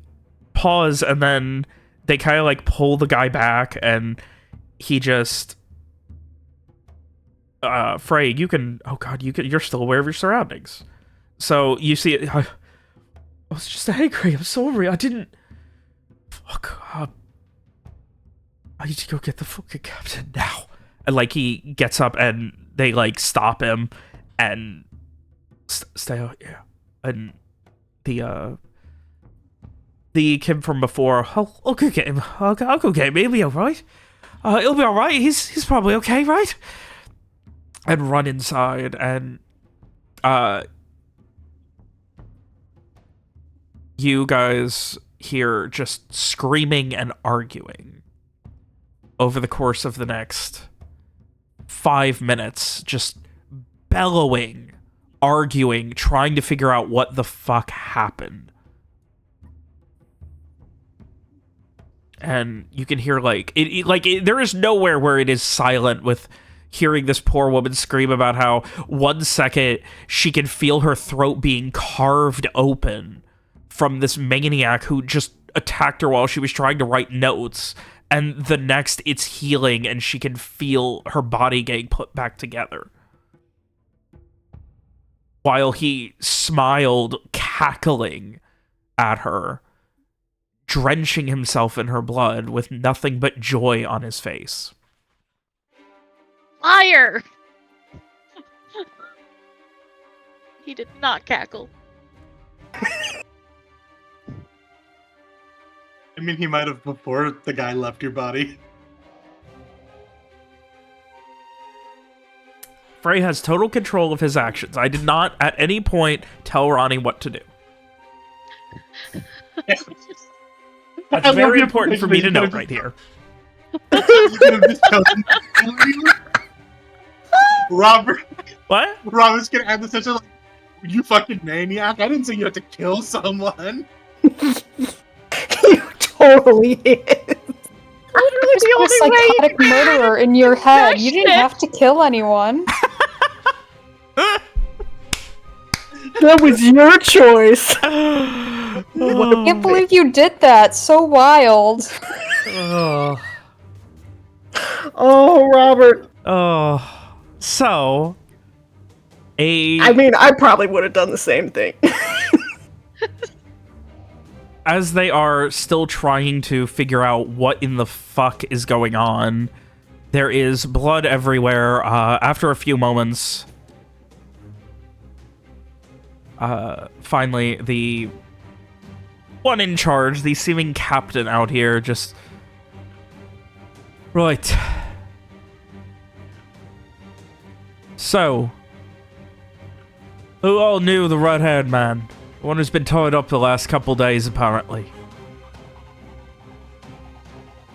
pause, and then they kind of like pull the guy back, and he just, Frey, you can, oh god, you're still aware of your surroundings. So you see it. I was just angry. I'm sorry. I didn't. Fuck. I need to go get the fucking captain now. And like he gets up, and they like stop him, and stay out. Yeah. And the kid from before. I'll go get him. I'll go get him. He'll be all right. He'll be all right. He's probably okay, right? And run inside, and you guys hear just screaming and arguing over the course of the next 5 minutes, just bellowing, arguing, trying to figure out what the fuck happened. And you can hear like there is nowhere where it is silent with hearing this poor woman scream about how 1 second she can feel her throat being carved open from this maniac who just attacked her while she was trying to write notes, and the next it's healing and she can feel her body getting put back together. While he smiled, cackling at her, drenching himself in her blood with nothing but joy on his face. Liar! He did not cackle. I mean, he might have before the guy left your body. Frey has total control of his actions. I did not at any point tell Ronnie what to do. That's very important for me to note right here. Robert. What? Robert's gonna add this such a like, you fucking maniac. I didn't say you had to kill someone. You totally is. You're a psychotic murderer in your head. You didn't have to kill anyone. That was your choice. I can't believe you did that. So wild. Oh. Oh, Robert. Oh. So, I mean, I probably would have done the same thing. as they are still trying to figure out what in the fuck is going on, there is blood everywhere. After a few moments, finally, the one in charge, the seeming captain out here, just... Right. So, who all knew the red-haired man? The one who's been tied up the last couple days, apparently.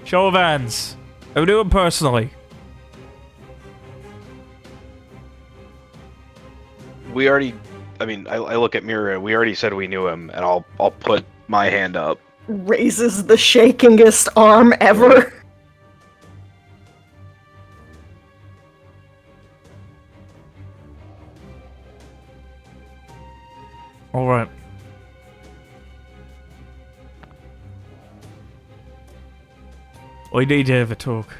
Show of hands. Who knew him personally? We already... I mean, I look at Mira. We already said we knew him, and I'll put my hand up. Raises the shakingest arm ever. All right. We need to have a talk.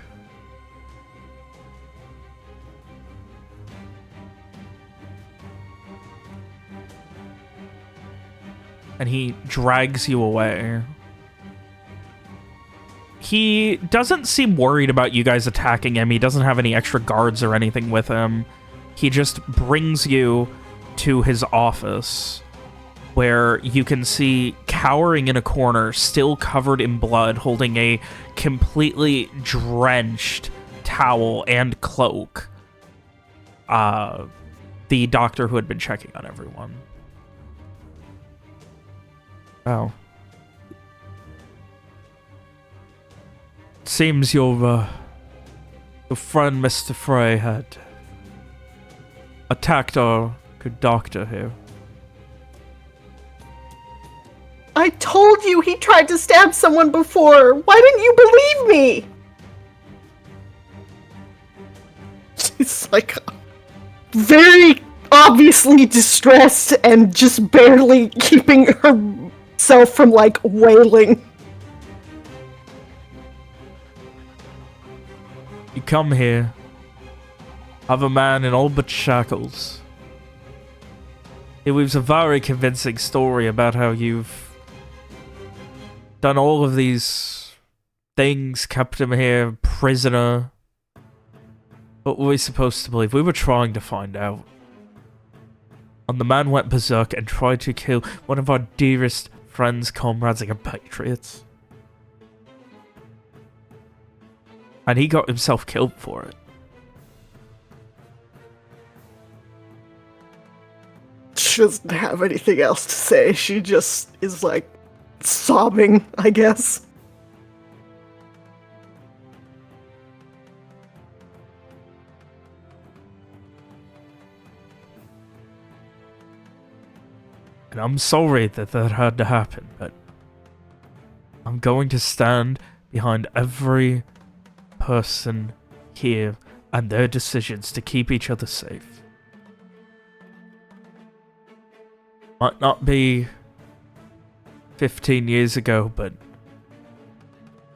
And he drags you away. He doesn't seem worried about you guys attacking him. He doesn't have any extra guards or anything with him. He just brings you to his office, where you can see, cowering in a corner, still covered in blood, holding a completely drenched towel and cloak, the doctor who had been checking on everyone. Oh. Seems your friend Mr. Frey had attacked our good doctor here. I told you he tried to stab someone before. Why didn't you believe me? She's like very obviously distressed and just barely keeping herself from like wailing. You come here, have a man in all but shackles. He weaves a very convincing story about how you've done all of these things, kept him here, prisoner. What were we supposed to believe? We were trying to find out. And the man went berserk and tried to kill one of our dearest friends, comrades, and compatriots. And he got himself killed for it. She doesn't have anything else to say. She just is like sobbing, I guess. And I'm sorry that had to happen, but I'm going to stand behind every person here and their decisions to keep each other safe. Might not be 15 years ago, but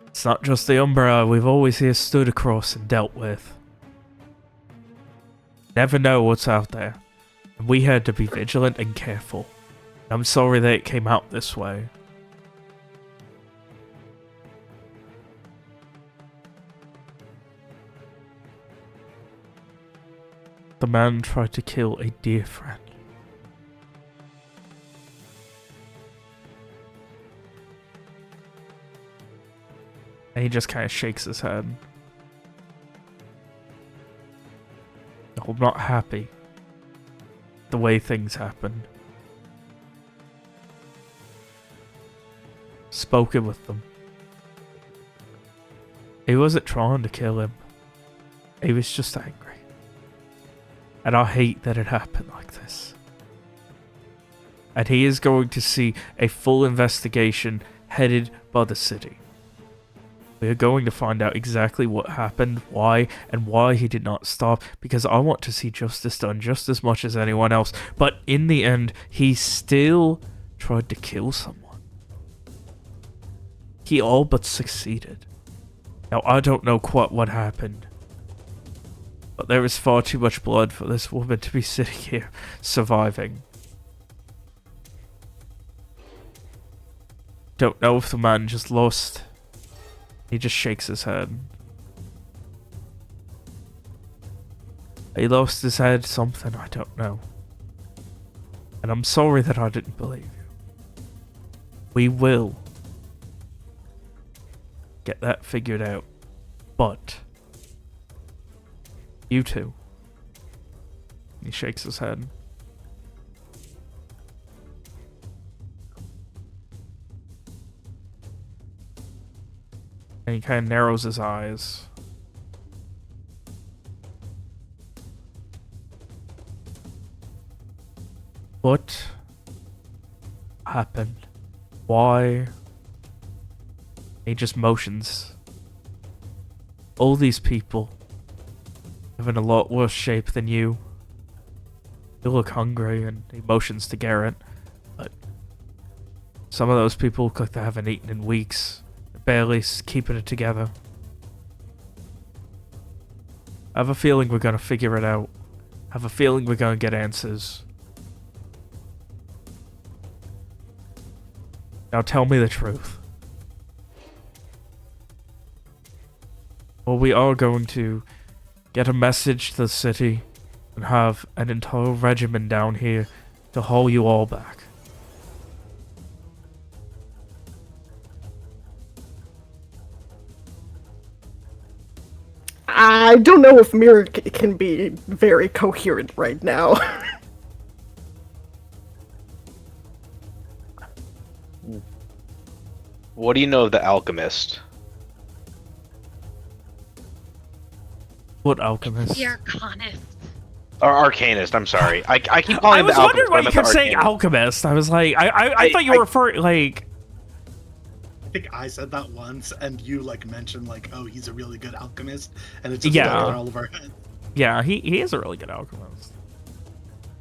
it's not just the umbrella we've always here stood across and dealt with. Never know what's out there, and we had to be vigilant and careful. I'm sorry that it came out this way. The man tried to kill a dear friend. And he just kind of shakes his head. I'm not happy the way things happened. Spoken with them. He wasn't trying to kill him. He was just angry. And I hate that it happened like this. And he is going to see a full investigation headed by the city. We are going to find out exactly what happened, why, and why he did not stop, because I want to see justice done just as much as anyone else. But in the end, he still tried to kill someone. He all but succeeded. Now, I don't know quite what happened, but there is far too much blood for this woman to be sitting here surviving. Don't know if the man just lost. He just shakes his head. He lost his head, something, I don't know. And I'm sorry that I didn't believe you. We will get that figured out. But you two. He shakes his head. And he kind of narrows his eyes. What happened? Why? He just motions. All these people live in a lot worse shape than you. You look hungry, and he motions to Garrett. But some of those people look like they haven't eaten in weeks. Barely keeping it together. I have a feeling we're gonna figure it out. I have a feeling we're gonna get answers. Now tell me the truth. Well, we are going to get a message to the city and have an entire regiment down here to haul you all back. I don't know if Mira can be very coherent right now. What do you know of the alchemist? What alchemist? The Arcanist. Or Arcanist, I'm sorry. I keep calling I him was the wondering Alchemist, why but I you meant kept the saying Arcanist. alchemist. I was like, I thought you were referring, like... I think I said that once, and you like mentioned like, "Oh, he's a really good alchemist," and it just stuck in all of our heads. Yeah, he is a really good alchemist.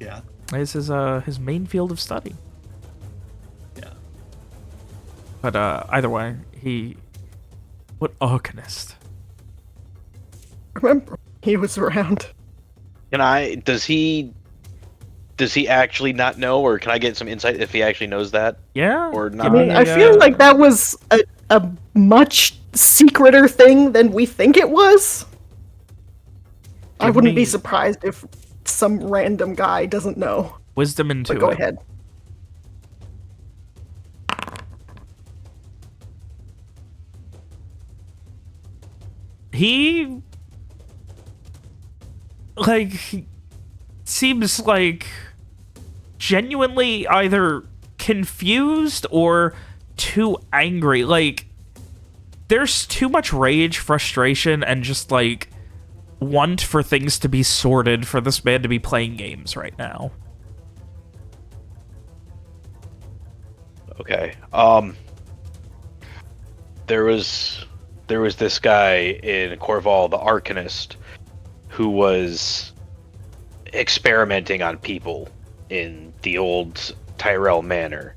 Yeah, This is his main field of study. yeah. But either way, what Arcanist? Remember, he was around. Does he actually not know, or can I get some insight if he actually knows that? Yeah. Or give not? I mean, me I feel a- like that was a much secreter thing than we think it was. I Give wouldn't be me- surprised if some random guy doesn't know. wisdom into But go it. ahead. He seems like genuinely either confused or too angry. Like, there's too much rage, frustration, and just like want for things to be sorted for this man to be playing games right now. Okay. There was this guy in Corval, the Arcanist, who was experimenting on people in the old Tyrell Manor.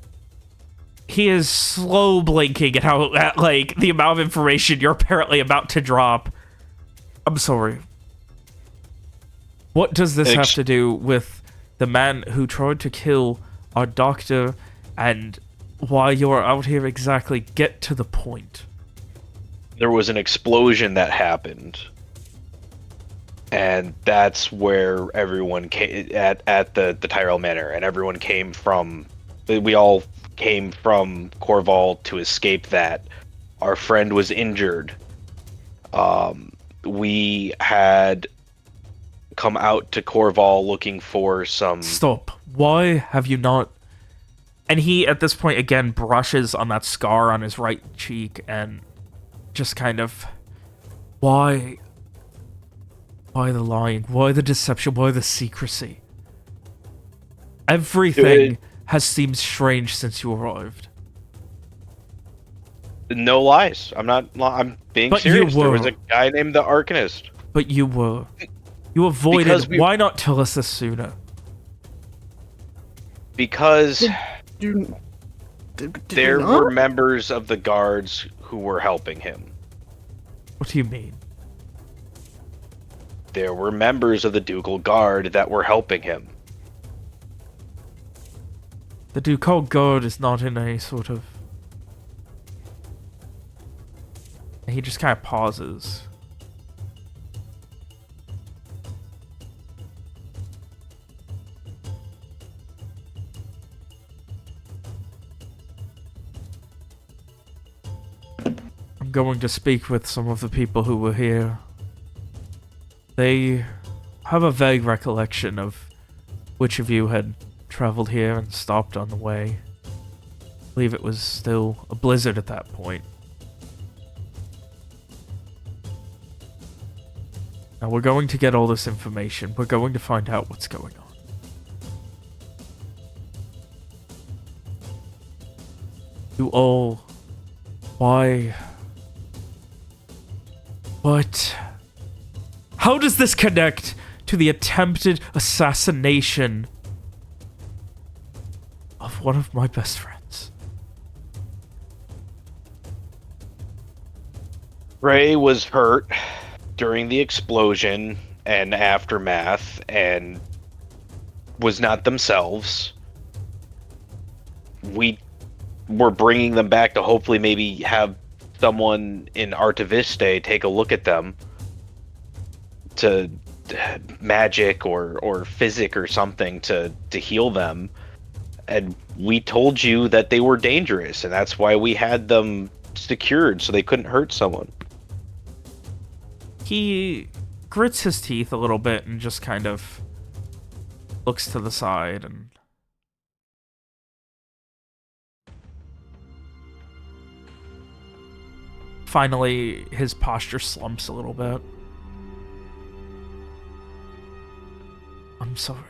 He is slow blinking at like the amount of information you're apparently about to drop. I'm sorry. What does this have to do with the man who tried to kill our doctor and why you're out here exactly? Get to the point. There was an explosion that happened, and that's where everyone came at the Tyrell Manor, and everyone came from. We all came from Corval to escape that. Our friend was injured. We had come out to Corval looking for some... Stop. Why have you not... And he, at this point, again, brushes on that scar on his right cheek and just kind of... Why the lying? Why the deception? Why the secrecy? Everything has seemed strange since you arrived. No lies. I'm being But serious. you There was were. a guy named the Arcanist. But you were. You avoided. Because we- Why not tell us this sooner? Because Did there you not? were members of the guards who were helping him. What do you mean? There were members of the Ducal Guard that were helping him. The Ducal Guard is not in any sort of... He just kind of pauses. I'm going to speak with some of the people who were here. They have a vague recollection of which of you had traveled here and stopped on the way. I believe it was still a blizzard at that point. Now we're going to get all this information. We're going to find out what's going on. You all... Why... What? How does this connect to the attempted assassination of one of my best friends? Frey was hurt during the explosion and aftermath and was not themselves. We were bringing them back to hopefully maybe have someone in Artiviste take a look at them to magic or physic or something to heal them. And we told you that they were dangerous, and that's why we had them secured so they couldn't hurt someone. He grits his teeth a little bit and just kind of looks to the side and... Finally, his posture slumps a little bit. sorry.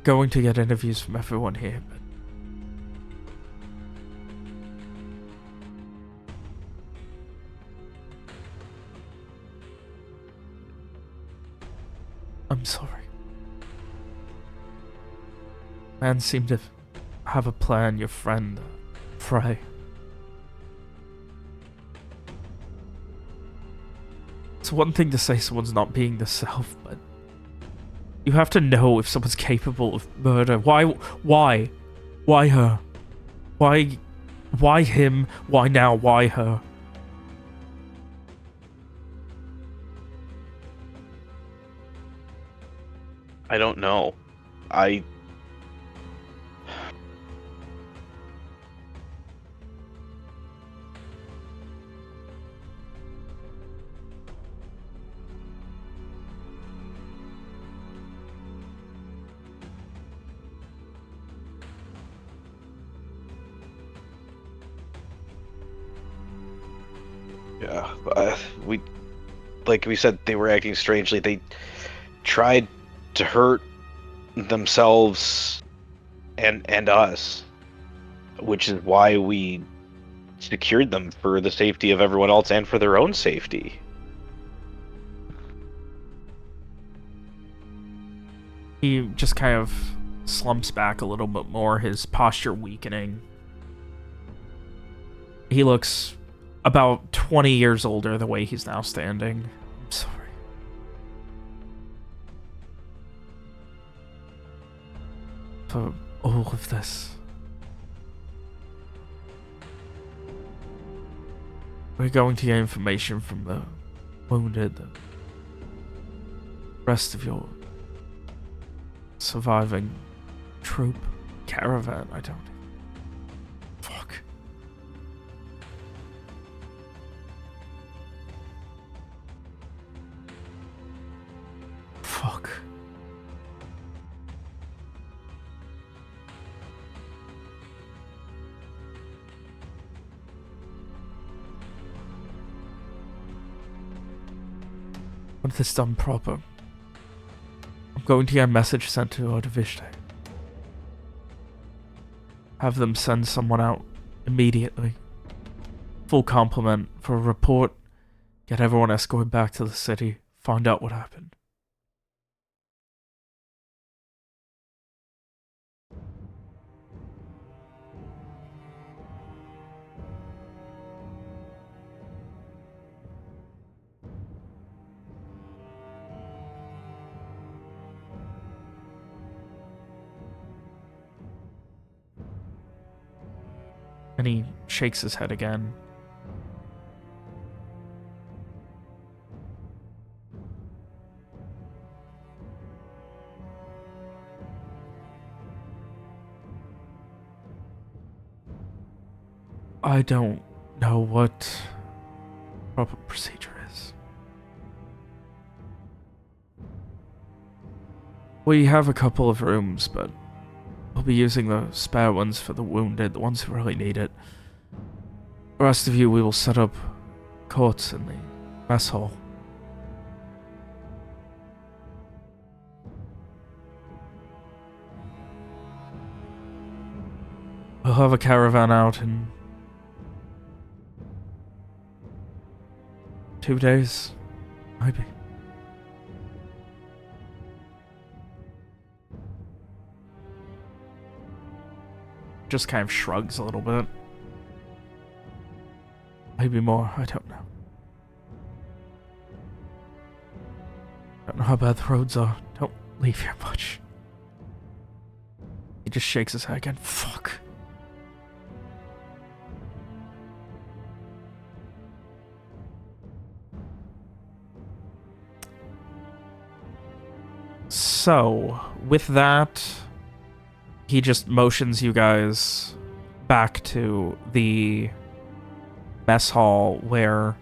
Going to get interviews from everyone here, but I'm sorry. Man seemed to have a plan, your friend, Frey. It's one thing to say someone's not being themselves, but you have to know if someone's capable of murder. Why her? Why him? Why now? Why her? I don't know. Yeah, like we said, they were acting strangely. They tried to hurt themselves and us, which is why we secured them for the safety of everyone else and for their own safety. He just kind of slumps back a little bit more, his posture weakening. He looks about 20 years older the way he's now standing. I'm sorry. For all of this. We're going to get information from the wounded, the rest of your surviving troop, caravan, I don't. Fuck. Fuck. Want this done proper. I'm going to get a message sent to Ordovishte. Have them send someone out immediately. Full complement for a report. Get everyone escorted back to the city. Find out what happened. And he shakes his head again. I don't know what proper procedure is. We have a couple of rooms, but we'll be using the spare ones for the wounded, the ones who really need it. The rest of you, we will set up courts in the mess hall. We'll have a caravan out in 2 days, maybe. Just kind of shrugs a little bit. Maybe more, I don't know. Don't know how bad the roads are. Don't leave here much. He just shakes his head again. Fuck. So, with that, he just motions you guys back to the mess hall where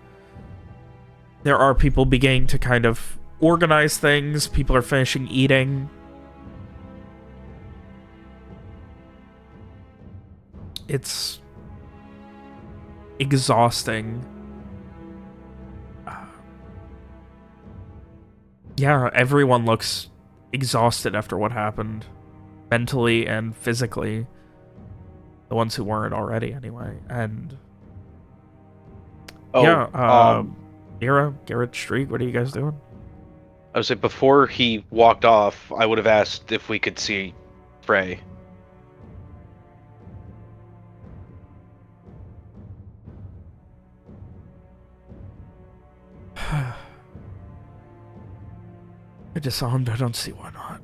there are people beginning to kind of organize things. People are finishing eating. it's exhausting. Yeah, everyone looks exhausted after what happened, mentally and physically. The ones who weren't already, anyway. And Mira, Garrett, Streak, what are you guys doing? I would say before he walked off, I would have asked if we could see Frey. I disarmed, I don't see why not.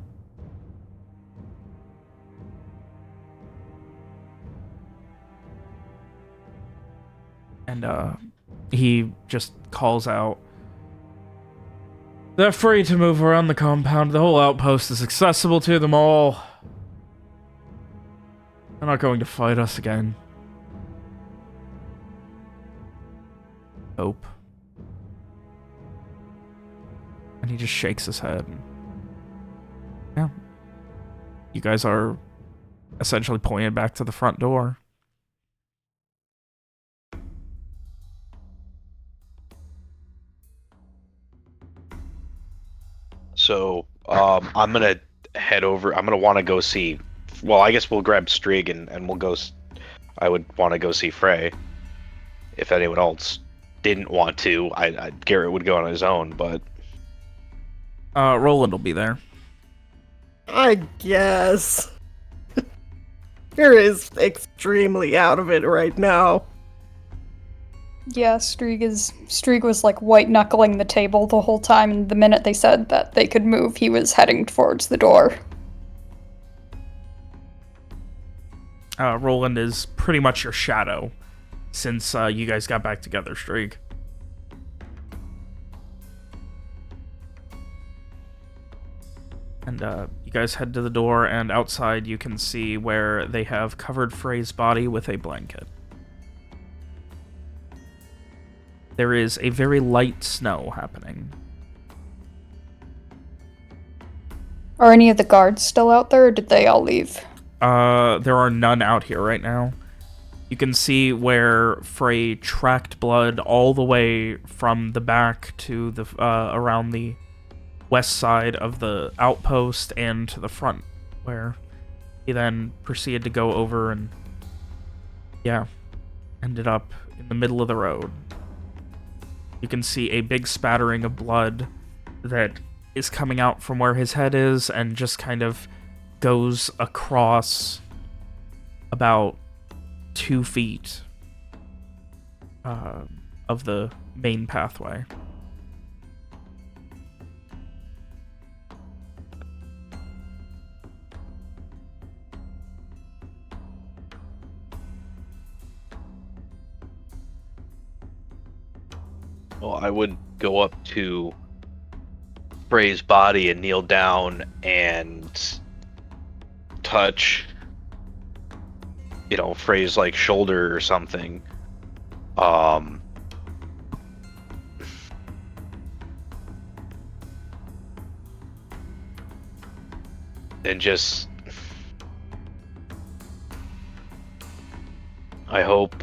And he just calls out, "They're free to move around the compound. The whole outpost is accessible to them all. They're not going to fight us again. Hope." And he just shakes his head. Yeah. You guys are essentially pointed back to the front door. So, I'm gonna head over. I'm gonna want to go see. Well, I guess we'll grab Strig and we'll go. I would want to go see Frey. If anyone else didn't want to, Garrett would go on his own. But Roland will be there. I guess. Fear is extremely out of it right now. Yeah, Streak was like white knuckling the table the whole time, and the minute they said that they could move, he was heading towards the door. Roland is pretty much your shadow since you guys got back together, Streak. And you guys head to the door, and outside you can see where they have covered Frey's body with a blanket. There is a very light snow happening. Are any of the guards still out there, or did they all leave? There are none out here right now. You can see where Frey tracked blood all the way from the back to the around the west side of the outpost and to the front, where he then proceeded to go over and, yeah, ended up in the middle of the road. You can see a big spattering of blood that is coming out from where his head is and just kind of goes across about 2 feet of the main pathway. well, I would go up to Frey's body and kneel down and touch, Frey's like shoulder or something. And just, I hope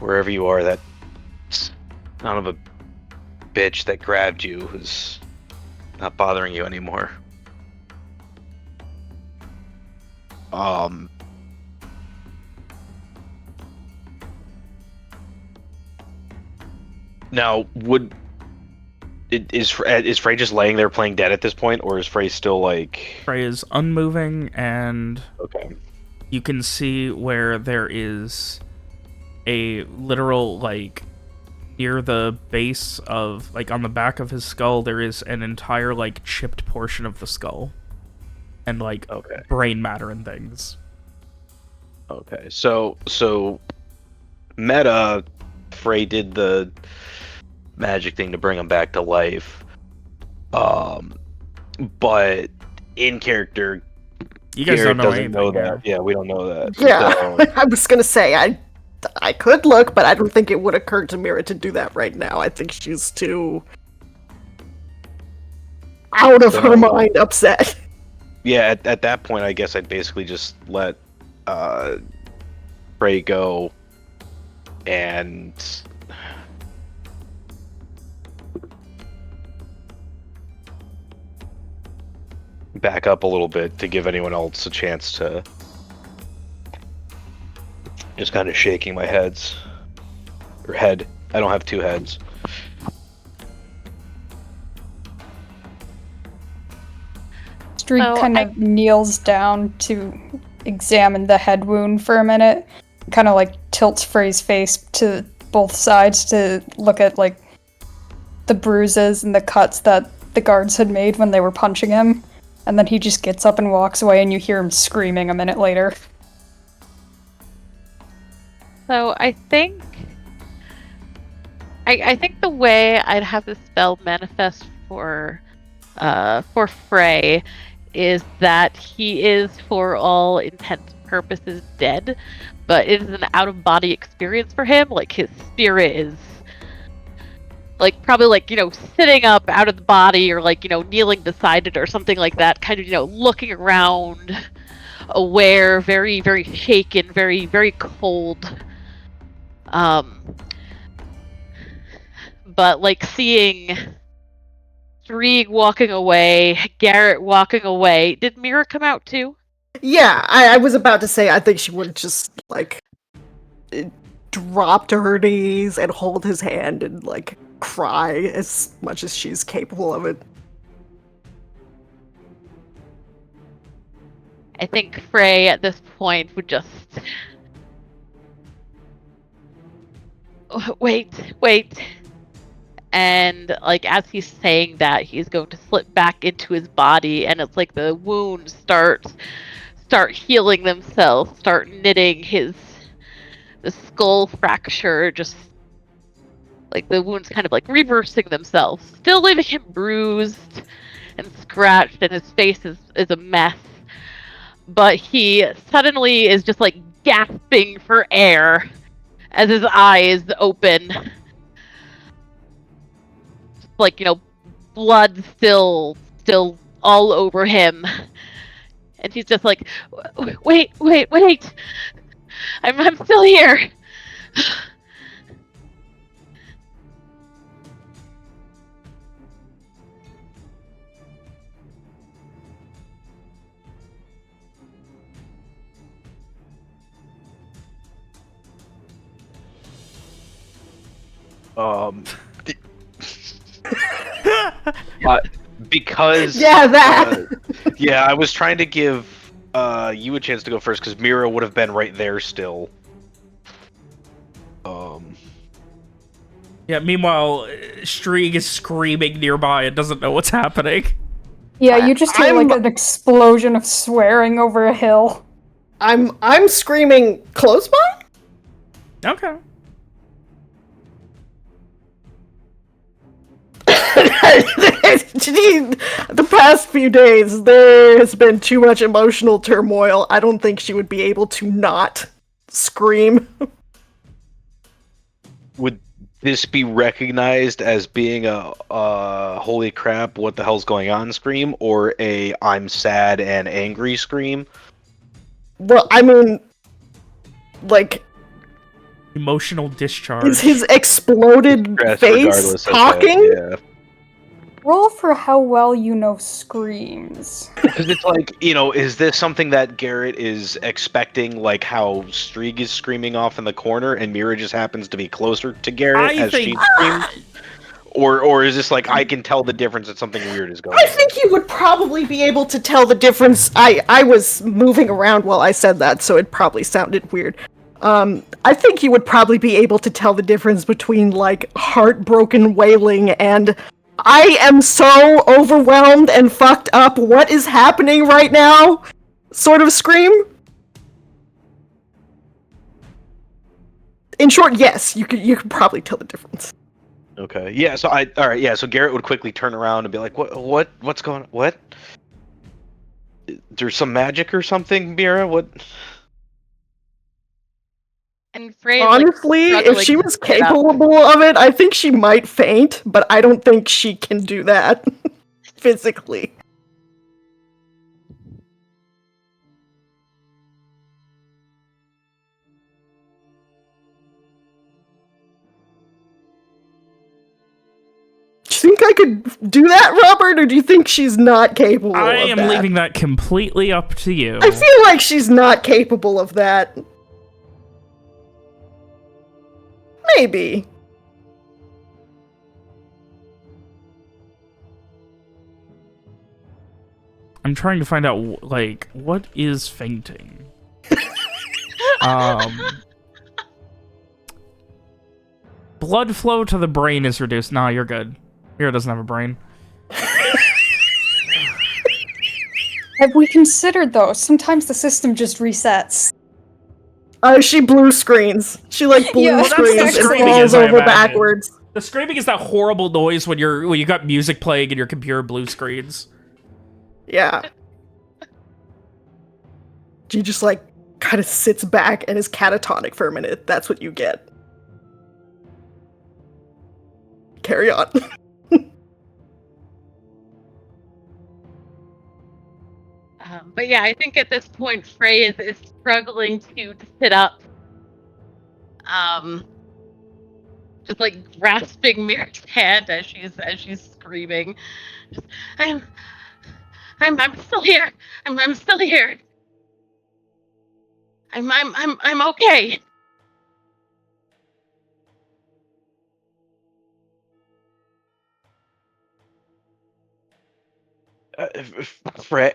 wherever you are, that son of a bitch that grabbed you is not bothering you anymore. Now, is Frey just laying there playing dead at this point, or is Frey still like... Frey is unmoving, and Okay. you can see where there is a literal, like, near the base of, like, on the back of his skull, there is an entire, like, chipped portion of the skull. And, like, brain matter and things. Okay, so meta, Frey did the magic thing to bring him back to life. But in character, you guys Garrett don't know doesn't anything. know that. Yeah, we don't know that. Yeah, So, I was gonna say, I could look, but I don't think it would occur to Mira to do that right now. I think she's too out of her mind, upset. yeah, at that point, I guess I'd basically just let Frey go and back up a little bit to give anyone else a chance to. Just kind of shaking my head. I don't have two heads. Streak kind of kneels down to examine the head wound for a minute. Kind of like tilts Frey's face to both sides to look at like the bruises and the cuts that the guards had made when they were punching him. And then he just gets up and walks away, and you hear him screaming a minute later. So I think the way I'd have the spell manifest for Frey is that he is, for all intents and purposes, dead, but it is an out-of-body experience for him. Like, his spirit is like probably like, sitting up out of the body, or like, kneeling beside it or something like that, kind of, looking around, aware, very, very shaken, very, very cold. But like seeing Streeg walking away, Garrett walking away. Did Mira come out too? Yeah, I was about to say, I think she would just, like, drop to her knees and hold his hand and, like, cry as much as she's capable of it. I think Frey at this point would just... Wait. And, like, as he's saying that, he's going to slip back into his body, and it's like the wounds start healing themselves, start knitting the skull fracture, just like the wounds kind of like reversing themselves, still leaving him bruised and scratched, and his face is a mess. But he suddenly is just like gasping for air as his eyes open. Like, blood still all over him. And he's just like, wait. I'm still here. Because yeah, I was trying to give you a chance to go first because Mira would have been right there still. Yeah, meanwhile, Streeg is screaming nearby and doesn't know what's happening. Yeah, you just hear like an explosion of swearing over a hill. I'm screaming close by? Okay. The past few days, there has been too much emotional turmoil. I don't think she would be able to not scream. Would this be recognized as being a holy crap, what the hell's going on scream, or a I'm sad and angry scream? Well, I mean, like... Emotional discharge. Is his exploded face talking? Yeah. Roll for how well you know screams. Because it's like, is this something that Garrett is expecting, like how Streeg is screaming off in the corner and Mira just happens to be closer to Garrett she screams? Or is this like, I can tell the difference that something weird is going on? I think you would probably be able to tell the difference. I was moving around while I said that, so it probably sounded weird. I think you would probably be able to tell the difference between, like, heartbroken wailing and I am so overwhelmed and fucked up, what is happening right now? Sort of scream. In short, yes, you could probably tell the difference. Okay. Yeah, so Garrett would quickly turn around and be like, what's going on? What? There's some magic or something, Mira? What? And Frey, honestly, if she was capable of it, I think she might faint, but I don't think she can do that physically. I could do that, Robert, or do you think she's not capable I of am that? leaving that completely up to you. I feel like she's not capable of that. Maybe. I'm trying to find out, like, what is fainting? Blood flow to the brain is reduced. Nah, you're good. Hero doesn't have a brain. Have we considered, though? Sometimes the system just resets. She blue screens. She like blue Yeah, well, that's screens and screaming falls is, I over imagine. backwards. The screaming is that horrible noise when you got music playing and your computer blue screens. Yeah. She just like kind of sits back and is catatonic for a minute. That's what you get. Carry on. But yeah, I think at this point Frey is struggling to sit up. Just like grasping Mir's hand as she's screaming. Just, I'm still here. I'm still here. I'm okay.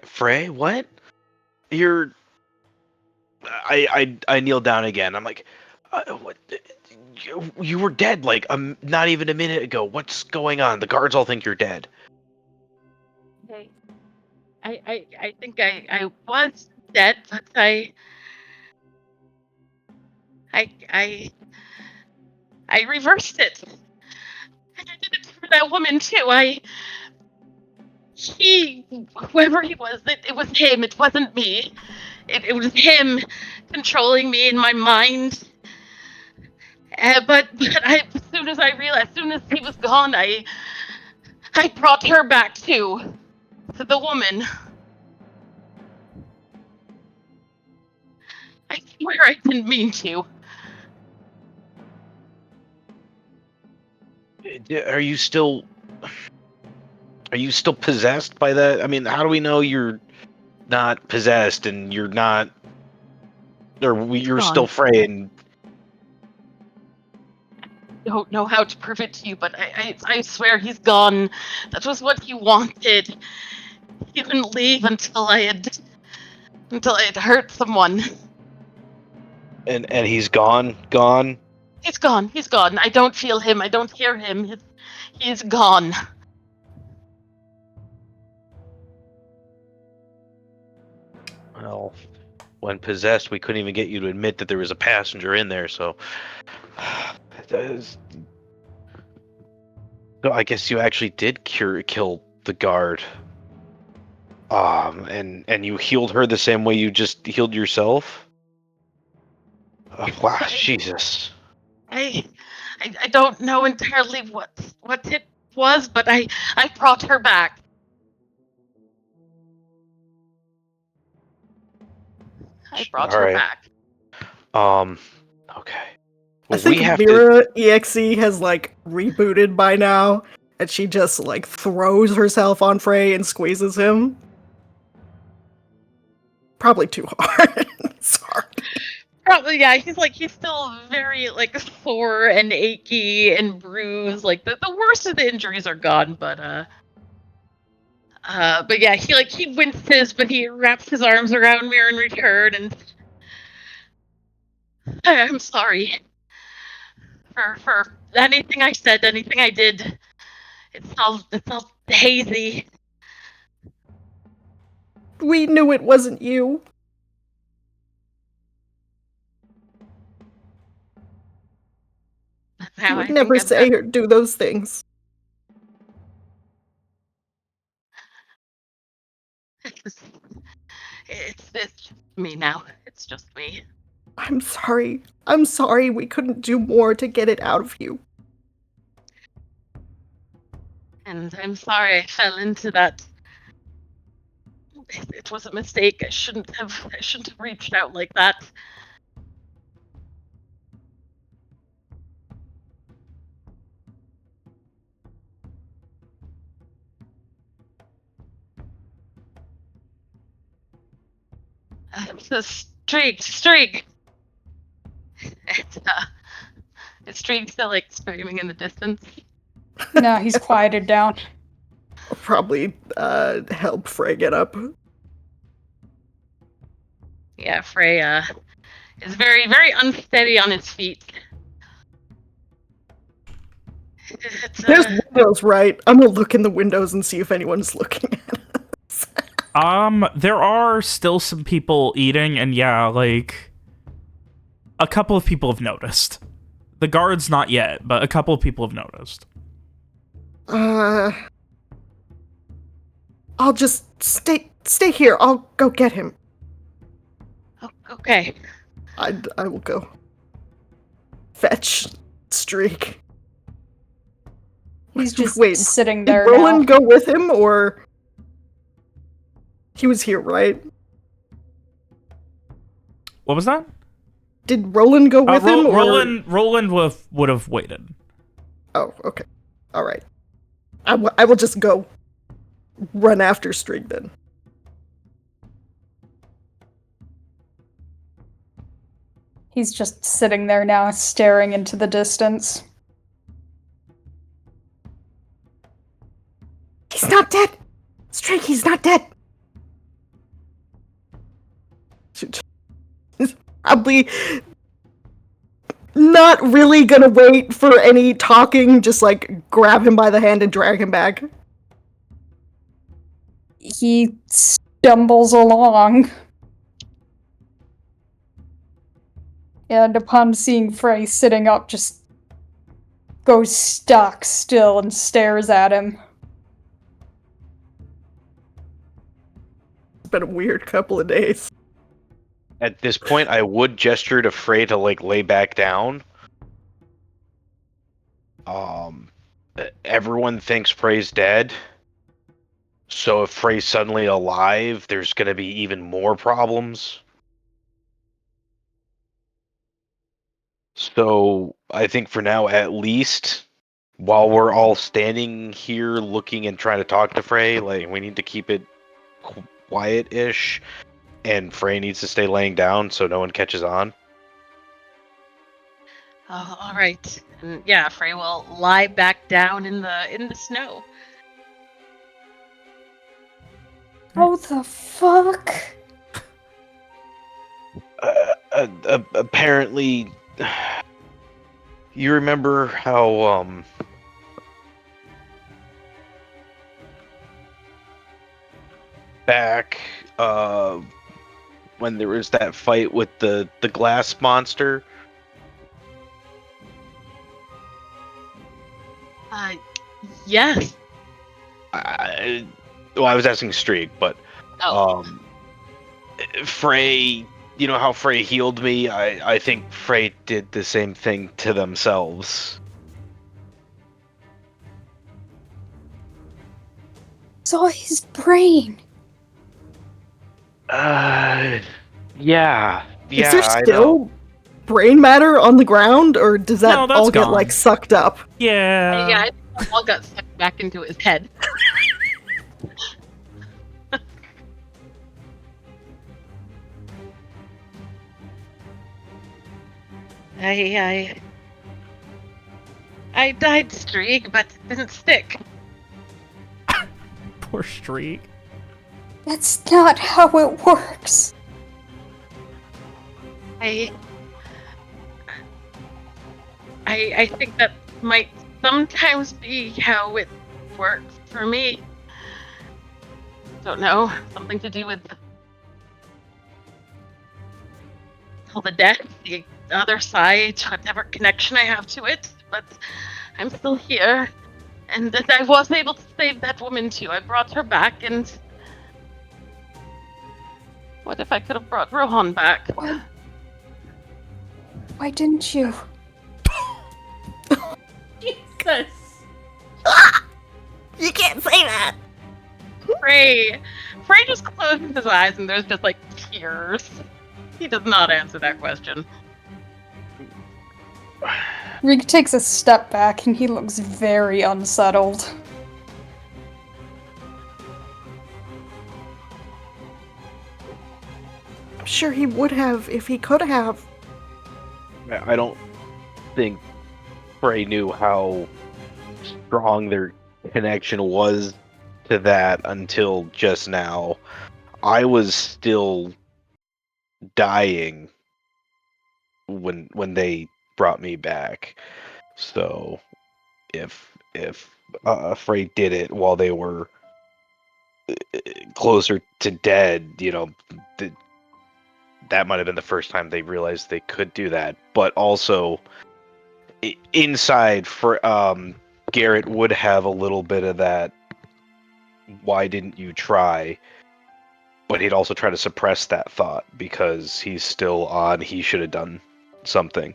Frey, what? You're. I kneel down again. I'm like, what? You were dead like not even a minute ago. What's going on? The guards all think you're dead. Okay. I think I was dead, but I reversed it. And I did it for that woman too. Whoever he was, it was him. It wasn't me. It was him controlling me in my mind. But as soon as he was gone, I brought her back too, to the woman. I swear I didn't mean to. Are you still possessed by that? I mean, how do we know you're not possessed and you're not, or you're still Frey? And Don't know how to prove it to you, but I swear he's gone. That was what he wanted. He wouldn't leave until I had hurt someone. and he's gone. He's gone. He's gone. I don't feel him. I don't hear him. He's gone. Well, when possessed, we couldn't even get you to admit that there was a passenger in there. So, so I guess you actually did kill the guard. And you healed her the same way you just healed yourself. Wow, Jesus. I don't know entirely what it was, but I brought her back. I brought her back. Okay. I think Mira EXE has like rebooted by now, and she just like throws herself on Frey and squeezes him. Probably too hard. Sorry. Probably, yeah. He's still very like sore and achy and bruised. Like the worst of the injuries are gone, but yeah, he winces, but he wraps his arms around Mira in return, and I'm sorry for anything I said, anything I did. It's all hazy. We knew it wasn't you. Now you would never say or do those things. It's just me now. It's just me. I'm sorry. I'm sorry we couldn't do more to get it out of you. And I'm sorry I fell into that. It was a mistake. I shouldn't have reached out like that. Streak. It's Streak still like screaming in the distance. No, he's quieted down. I'll probably help Frey get up. Yeah, Frey is very, very unsteady on his feet. There's windows, right? I'm gonna look in the windows and see if anyone's looking at us. There are still some people eating, and yeah, like, a couple of people have noticed. The guards not yet, but a couple of people have noticed. I'll just stay here. I'll go get him. Oh, okay. I will go fetch Streak. He's just Wait, sitting did there Roland now. go with him, or he was here, right? What was that? Did Roland go with him, or Roland would have waited. Oh, okay. All right. I will just go run after Streak then. He's just sitting there now, staring into the distance. He's not dead! Streak, he's not dead! He's probably not really gonna wait for any talking, just like grab him by the hand and drag him back. He stumbles along. And upon seeing Frey sitting up, just goes stock still and stares at him. It's been a weird couple of days. At this point, I would gesture to Frey to like lay back down. Everyone thinks Frey's dead. So if Frey's suddenly alive, there's gonna be even more problems. So I think for now, at least, while we're all standing here looking and trying to talk to Frey, like we need to keep it quiet-ish, and Frey needs to stay laying down so no one catches on. Oh, all right. And yeah, Frey will lie back down in the snow. Oh, the fuck? Apparently, you remember how back when there was that fight with the glass monster? Yes. I was asking Streak, but Frey, you know how Frey healed me? I think Frey did the same thing to themselves. Saw his brain. Yeah. Is there still brain matter on the ground, or does that No, that's all get gone. like sucked up? Yeah. Yeah, I think that all got sucked back into his head. I died, Streak, but it didn't stick. Poor Streak. That's not how it works. I think that might sometimes be how it works for me. Don't know, something to do with all the death, the other side, whatever connection I have to it, but I'm still here. And that I was able to save that woman too. I brought her back, and what if I could have brought Rohan back? Why didn't you? Jesus. You can't say that! Frey just closes his eyes and there's just like tears. He does not answer that question. Reek takes a step back and he looks very unsettled. sure he would have if he could have. I don't think Frey knew how strong their connection was to that until just now. I was still dying when they brought me back. So if Frey did it while they were closer to dead, that might have been the first time they realized they could do that. But also inside, for Garrett would have a little bit of that. Why didn't you try? But he'd also try to suppress that thought because he's still on. He should have done something.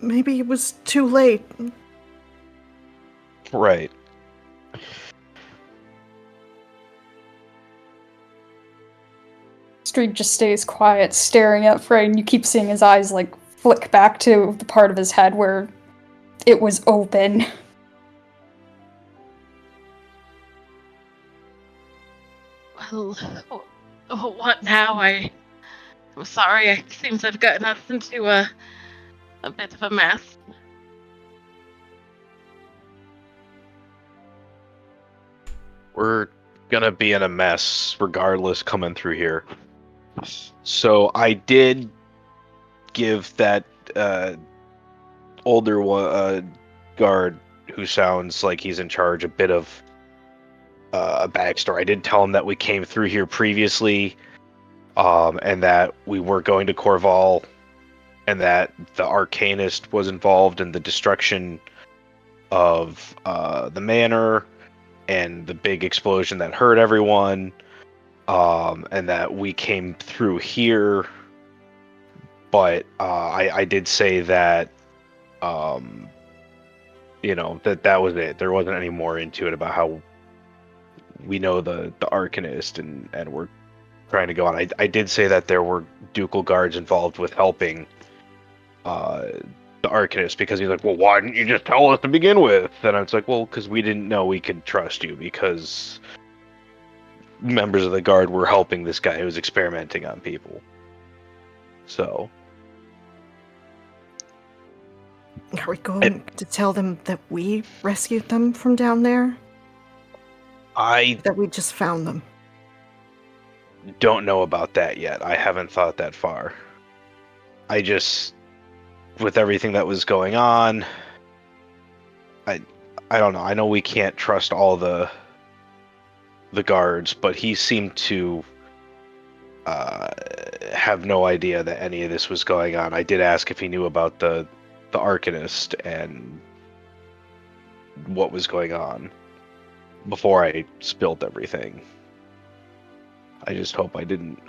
Maybe it was too late. Right. Street just stays quiet, staring at Frey, and you keep seeing his eyes like flick back to the part of his head where it was open. Well, what now? I'm sorry. It seems I've gotten us into a bit of a mess. We're gonna be in a mess regardless coming through here. So I did give that older guard who sounds like he's in charge a bit of a backstory. I did tell him that we came through here previously, and that we were going to Corval, and that the Arcanist was involved in the destruction of the manor and the big explosion that hurt everyone, and that we came through here. But I did say that, that was it. There wasn't any more into it about how we know the Arcanist and we're trying to go on. I did say that there were ducal guards involved with helping the Arcanist, because he's like, well, why didn't you just tell us to begin with? And I was like, well, because we didn't know we could trust you, because members of the guard were helping this guy who was experimenting on people. So Are we going to tell them that we rescued them from down there? That we just found them? Don't know about that yet. I haven't thought that far. I just, with everything that was going on, I don't know. I know we can't trust all the guards, but he seemed to have no idea that any of this was going on. I did ask if he knew about the Arcanist and what was going on before I spilled everything. I just hope I didn't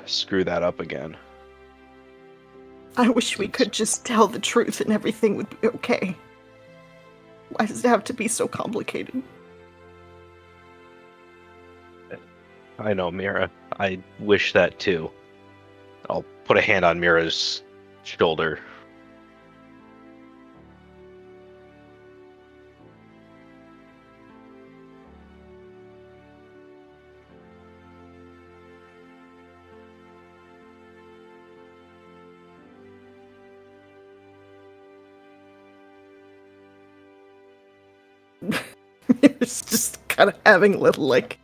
screw that up again. I wish we could just tell the truth and everything would be okay. Why does it have to be so complicated? I know, Mira. I wish that too. I'll put a hand on Mira's shoulder. It's just kind of having a little, like,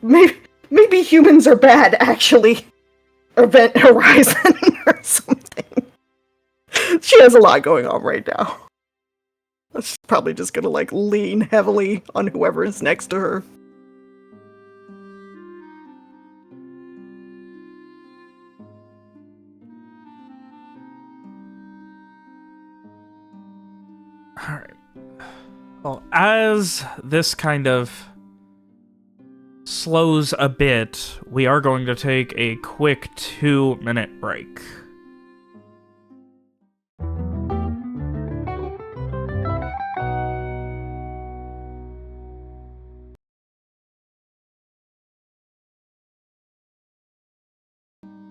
maybe humans are bad, actually. Event Horizon or something. She has a lot going on right now. She's probably just gonna, like, lean heavily on whoever is next to her. Alright. Well, as this kind of slows a bit, we are going to take a quick 2-minute break.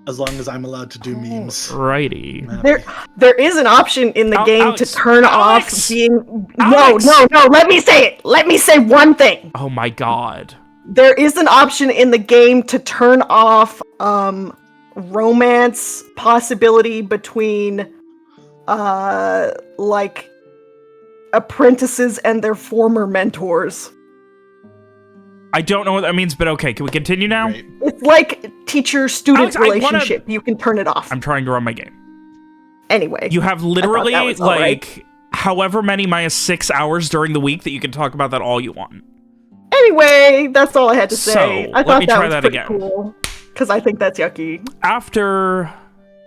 As long as I'm allowed to do memes. Righty. I'm happy. There is an option in the game Alex, to turn Alex! off being. Alex! No. Let me say it. Let me say one thing. Oh my god. There is an option in the game to turn off romance possibility between like apprentices and their former mentors. I don't know what that means, but okay, can we continue now? Right. It's like teacher-student Alex, relationship. You can turn it off. I'm trying to run my game. Anyway. You have literally, that was all like, however many -6 hours during the week that you can talk about that all you want. Anyway, that's all I had to say. So, I let thought me that try was that pretty again. cool. Because I think that's yucky. After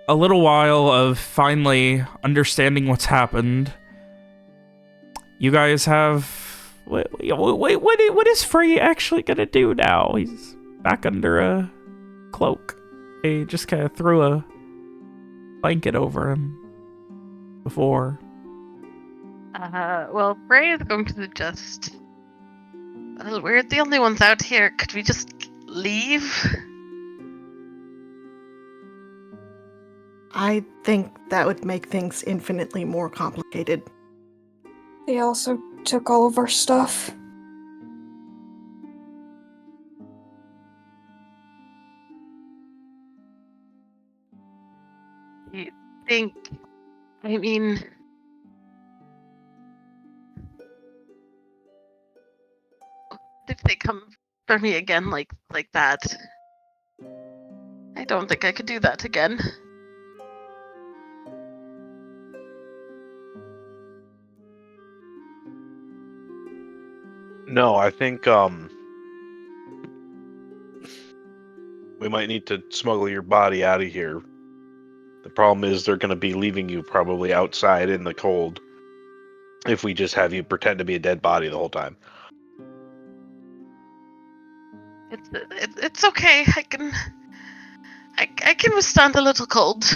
a little while of finally understanding what's happened, you guys have... What is Frey actually gonna do now? He's back under a cloak. He just kind of threw a blanket over him before. Well, Frey is going to just... Well, we're the only ones out here. Could we just leave? I think that would make things infinitely more complicated. They also took all of our stuff. You think... I mean... If they come for me again like that... I don't think I could do that again. No, I think we might need to smuggle your body out of here. The problem is they're going to be leaving you probably outside in the cold if we just have you pretend to be a dead body the whole time. It's okay. I can withstand a little cold.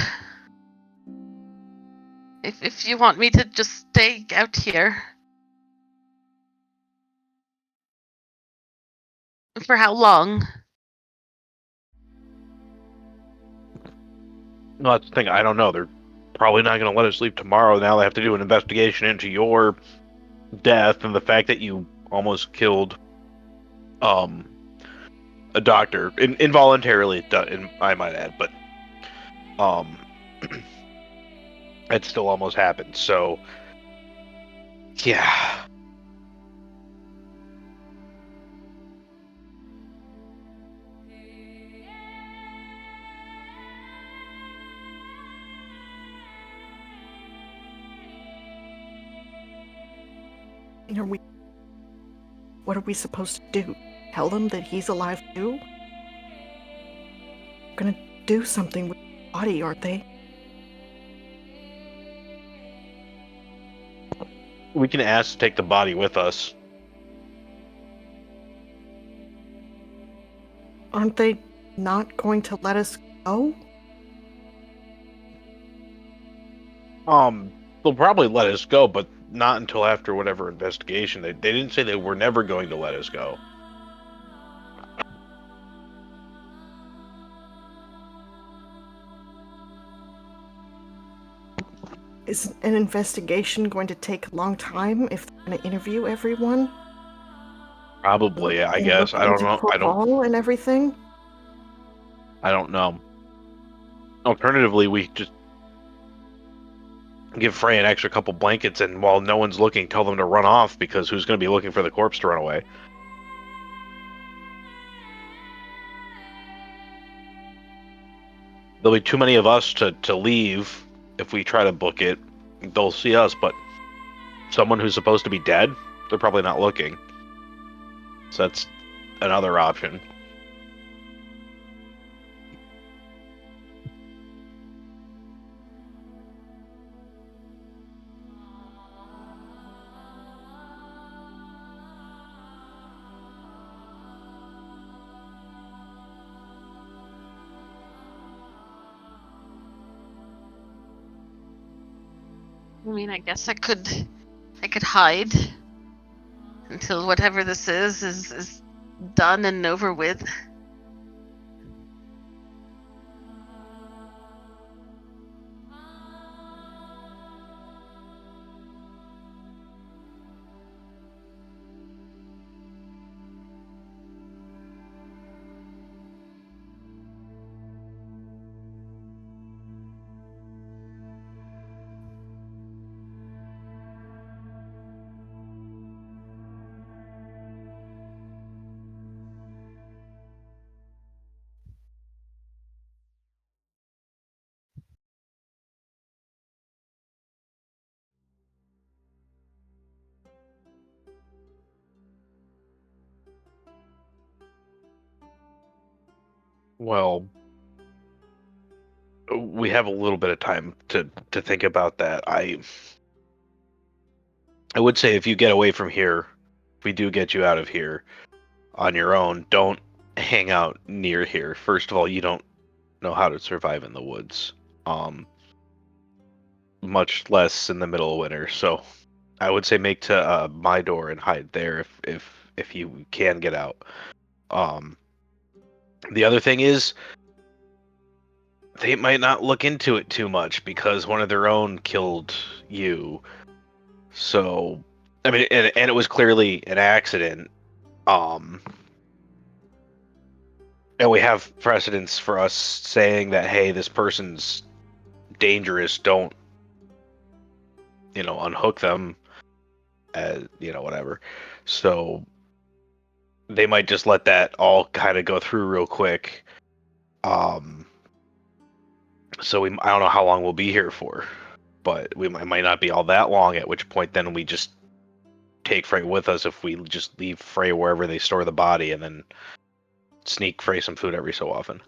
If you want me to just stay out here. For how long? No, that's the thing. I don't know. They're probably not going to let us leave tomorrow. Now they have to do an investigation into your death and the fact that you almost killed a doctor involuntarily. I might add, but it still almost happened. So yeah. What are we supposed to do? Tell them that he's alive too? They're gonna do something with his body, aren't they? We can ask to take the body with us. Aren't they not going to let us go? They'll probably let us go, but not until after whatever investigation. They didn't say they were never going to let us go. Is an investigation going to take a long time if they're going to interview everyone? Probably, I And guess. look I don't into know. Corval and everything? I don't know. Alternatively, we just give Frey an extra couple blankets, and while no one's looking, tell them to run off, because who's going to be looking for the corpse to run away? There'll be too many of us to leave if we try to book it. They'll see us, but someone who's supposed to be dead, they're probably not looking. So that's another option. I mean, I guess I could hide until whatever this is done and over with. Well, we have a little bit of time to think about that. I would say if you get away from here, if we do get you out of here on your own, don't hang out near here. First of all, you don't know how to survive in the woods. Much less in the middle of winter. So I would say make to my door and hide there if you can get out. The other thing is they might not look into it too much because one of their own killed you. So I mean, and it was clearly an accident. And we have precedents for us saying that, hey, this person's dangerous. Don't, unhook them. Whatever. So they might just let that all kind of go through real quick. So I don't know how long we'll be here for, but it might not be all that long. At which point, then we just take Frey with us if we just leave Frey wherever they store the body, and then sneak Frey some food every so often.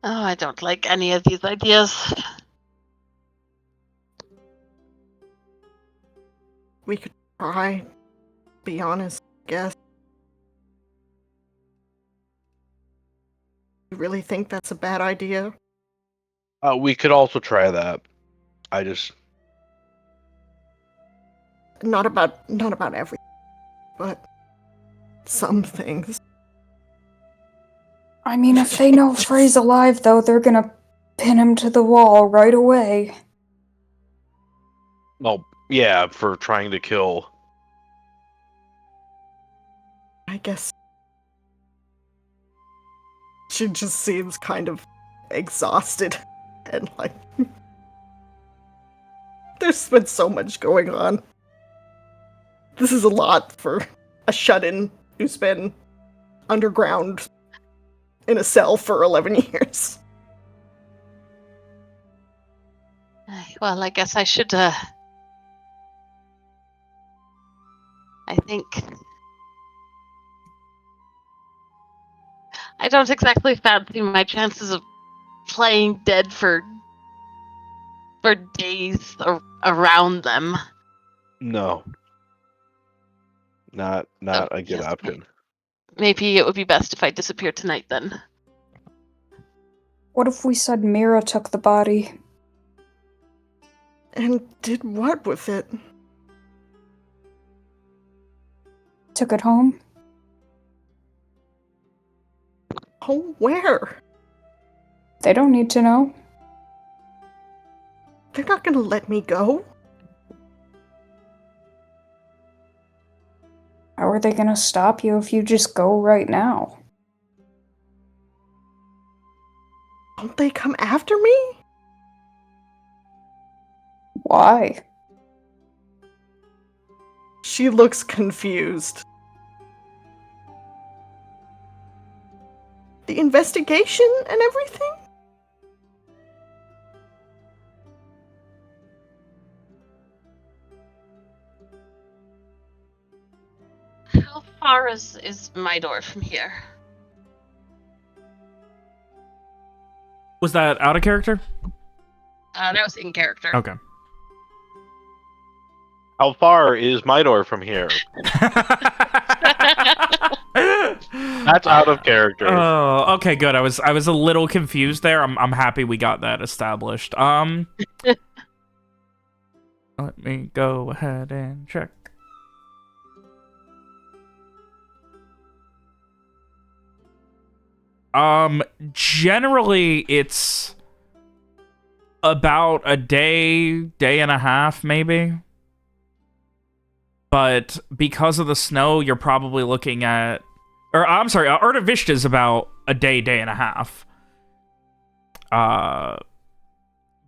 Oh, I don't like any of these ideas. We could try. Be honest, I guess. You really think that's a bad idea? We could also try that. I just Not about everything, but some things. I mean, if they know Frey's alive, though, they're gonna pin him to the wall right away. well, yeah, for trying to kill. I guess she just seems kind of exhausted and like there's been so much going on. This is a lot for a shut-in who's been underground in a cell for 11 years. Well, I guess I should, I think... I don't exactly fancy my chances of playing dead for days around them. No. Not a good option. Maybe it would be best if I disappeared tonight then. What if we said Mira took the body? And did what with it? Took it home? Oh, where? They don't need to know. They're not gonna let me go. How are they gonna stop you if you just go right now? Don't they come after me? Why? She looks confused. The investigation and everything? How far is my door from here? Was that out of character? That was in character. Okay. How far is my door from here? That's out of character. Oh, okay, good. I was a little confused there. I'm happy we got that established. Let me go ahead and check. Generally it's about a day and a half, maybe. But because of the snow, you're probably looking at... Or, I'm sorry, Artavishta is about a day and a half.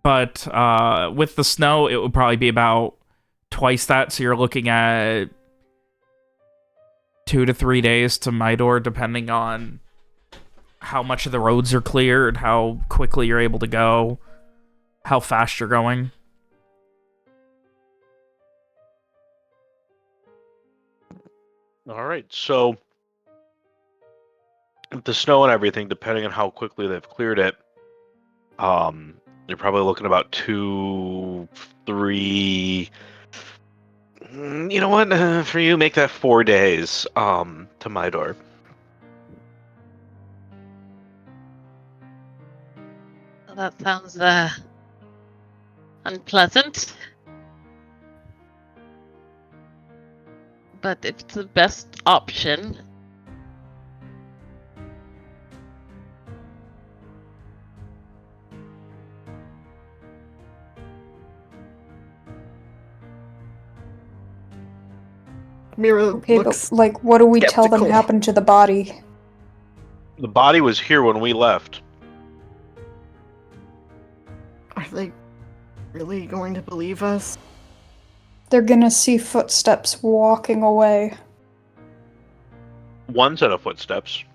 But with the snow, it would probably be about twice that, so you're looking at 2 to 3 days to Mydor, depending on how much of the roads are cleared, how quickly you're able to go, how fast you're going. All right, so the snow and everything, depending on how quickly they've cleared it, you're probably looking about 2, 3. You know what? For you, make that 4 days. To my door. Well, that sounds unpleasant. But if it's the best option, Mira Okay, looks but like, what do we tell them skeptical. happened to the body? The body was here when we left. Are they really going to believe us? They're gonna see footsteps walking away. One set of footsteps.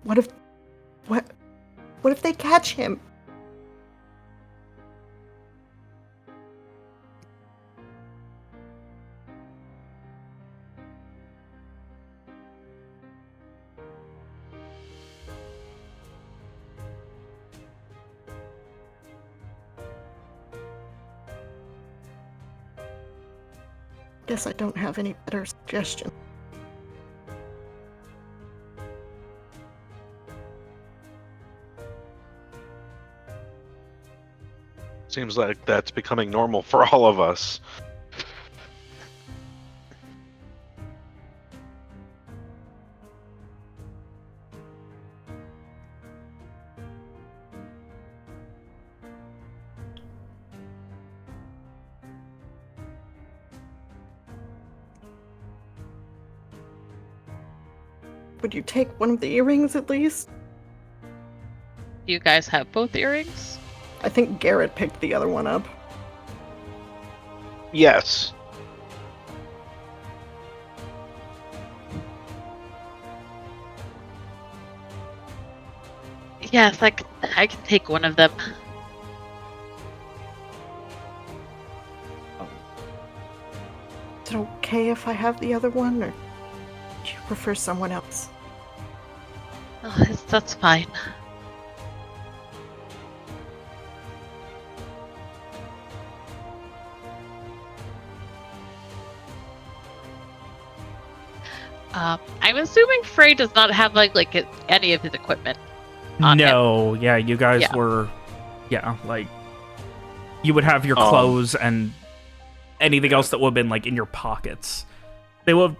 What if they catch him? Guess I don't have any better suggestion. Seems like that's becoming normal for all of us. Would you take one of the earrings at least? do you guys have both earrings? I think Garrett picked the other one up. Yes. Yes, I can take one of them. Is it okay if I have the other one, or do you prefer someone else? Oh, that's fine. I'm assuming Frey does not have like any of his equipment on him. No, yeah, you guys Yeah. were, like, you would have your Um, clothes and anything else that would have been, like, in your pockets. They would have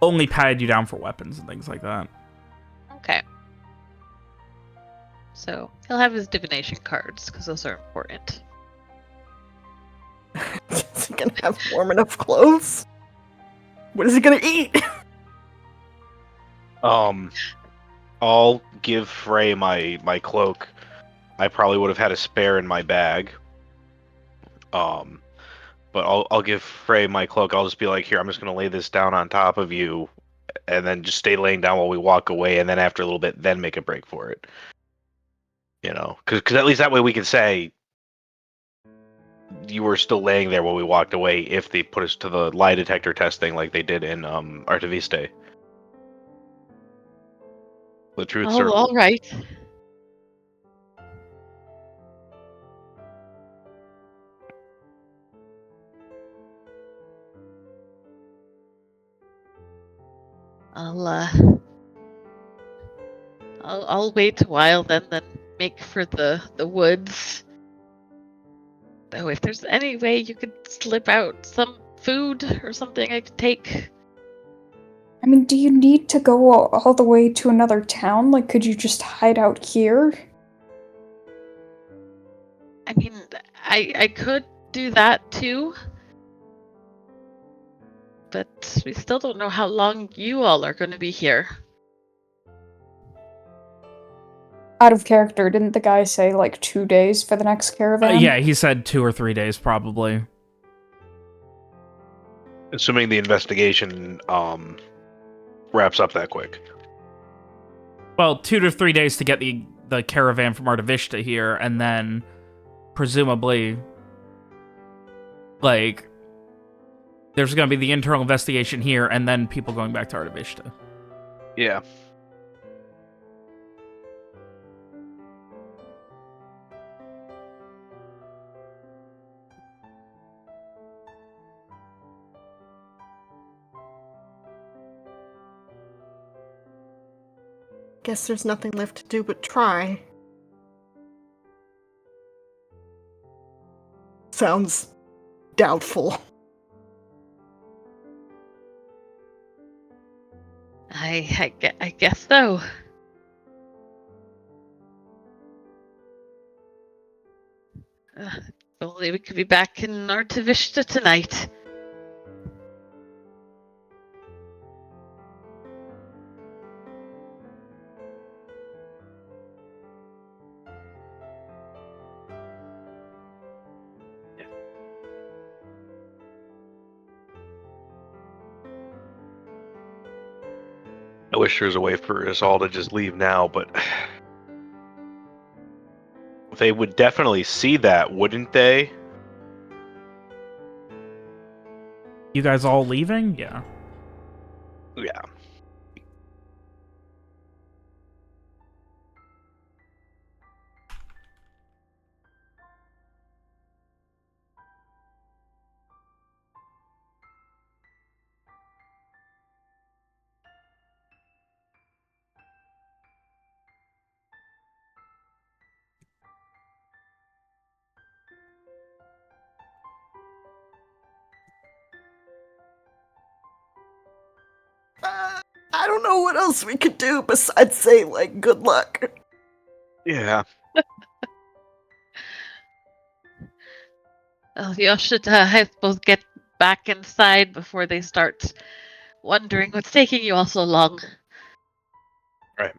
only patted you down for weapons and things like that. Okay. So he'll have his divination cards because those are important. Is he gonna have warm enough clothes? What is he gonna eat? I'll give Frey my cloak. I probably would have had a spare in my bag. But I'll give Frey my cloak. I'll just be like, here, I'm just gonna lay this down on top of you, and then just stay laying down while we walk away, and then after a little bit, then make a break for it. You know, because at least that way we can say you were still laying there while we walked away if they put us to the lie detector testing like they did in Artaviste. The truth Oh, circle. all right. I'll wait a while then make for the woods. Though if there's any way you could slip out some food or something I could take. I mean, do you need to go all the way to another town? Like, could you just hide out here? I mean, I could do that too. But we still don't know how long you all are going to be here. Out of character, didn't the guy say, like, 2 days for the next caravan? Yeah, he said 2 or 3 days, probably. Assuming the investigation wraps up that quick. Well, 2 to 3 days to get the caravan from Artavishta here, and then presumably, like, There's going to be the internal investigation here, and then people going back to Artavishta. Yeah. Guess there's nothing left to do but try. Sounds doubtful. I guess so. If only we could be back in Artavishta tonight. I wish there was a way for us all to just leave now, but they would definitely see that, wouldn't they? You guys all leaving? Yeah. Yeah. I don't know what else we could do besides say, like, good luck. Yeah. Well, you should, I suppose, get back inside before they start wondering what's taking you all so long. Right.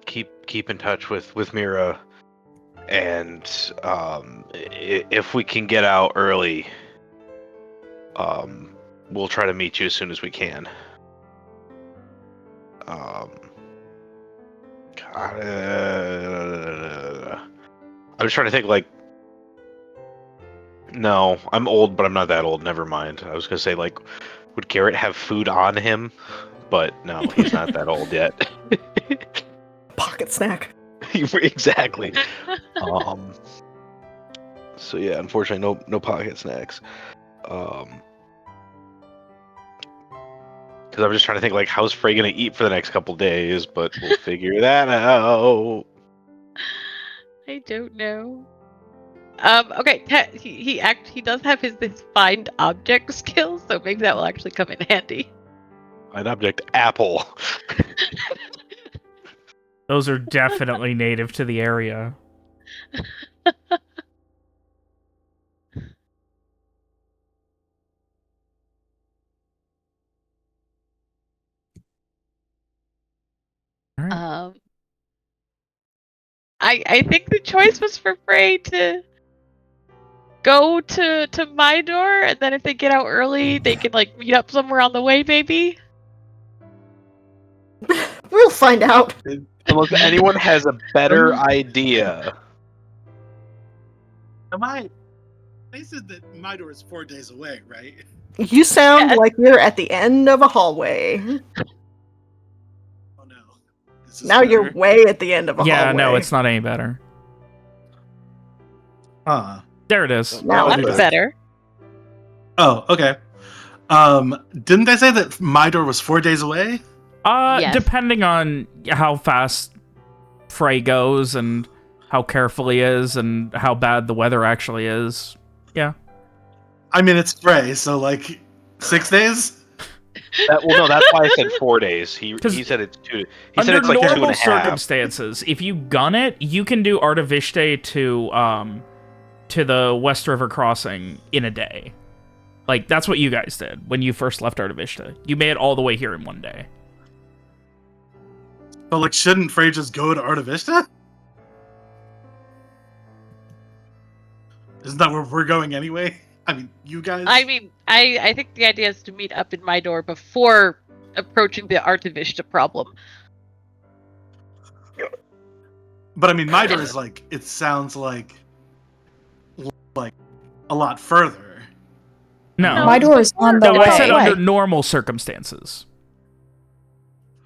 Keep in touch with Mira, and if we can get out early, we'll try to meet you as soon as we can. God, I'm just trying to think, like, no, I'm old, but I'm not that old. Never mind. I was gonna say, like, would Garrett have food on him? But no, he's not that old yet. Pocket snack. Exactly. So yeah, unfortunately, no pocket snacks. Because I'm just trying to think, like, how's Frey gonna eat for the next couple days? But we'll figure that out. I don't know. Okay, he does have this find object skill, so maybe that will actually come in handy. An object apple. Those are definitely native to the area. All right. I think the choice was for Frey to go to my door, and then if they get out early, they can, like, meet up somewhere on the way, maybe. We'll find out. Unless anyone has a better idea. They said that my door is 4 days away, right? You sound like you're at the end of a hallway. Oh no. Now you're way at the end of a hallway. Yeah, no, it's not any better. There it is. Now That's better. Oh, okay. Didn't they say that my door was 4 days away? Yes. Depending on how fast Frey goes and how careful he is and how bad the weather actually is. Yeah. I mean, it's Frey, so like 6 days? No, that's why I said 4 days. He said it's 2. He said it's like 2.5. Under normal circumstances, if you gun it, you can do Artavishta to the Westriver Crossing in a day. Like, that's what you guys did when you first left Artavishta. You made it all the way here in 1 day. But like, shouldn't Frey just go to Artavishta? Isn't that where we're going anyway? I mean, you guys? I mean, I think the idea is to meet up in my door before approaching the Artavishta problem. But I mean, my door is like, it sounds like a lot further. No. My door is on the No, I said way. under normal circumstances.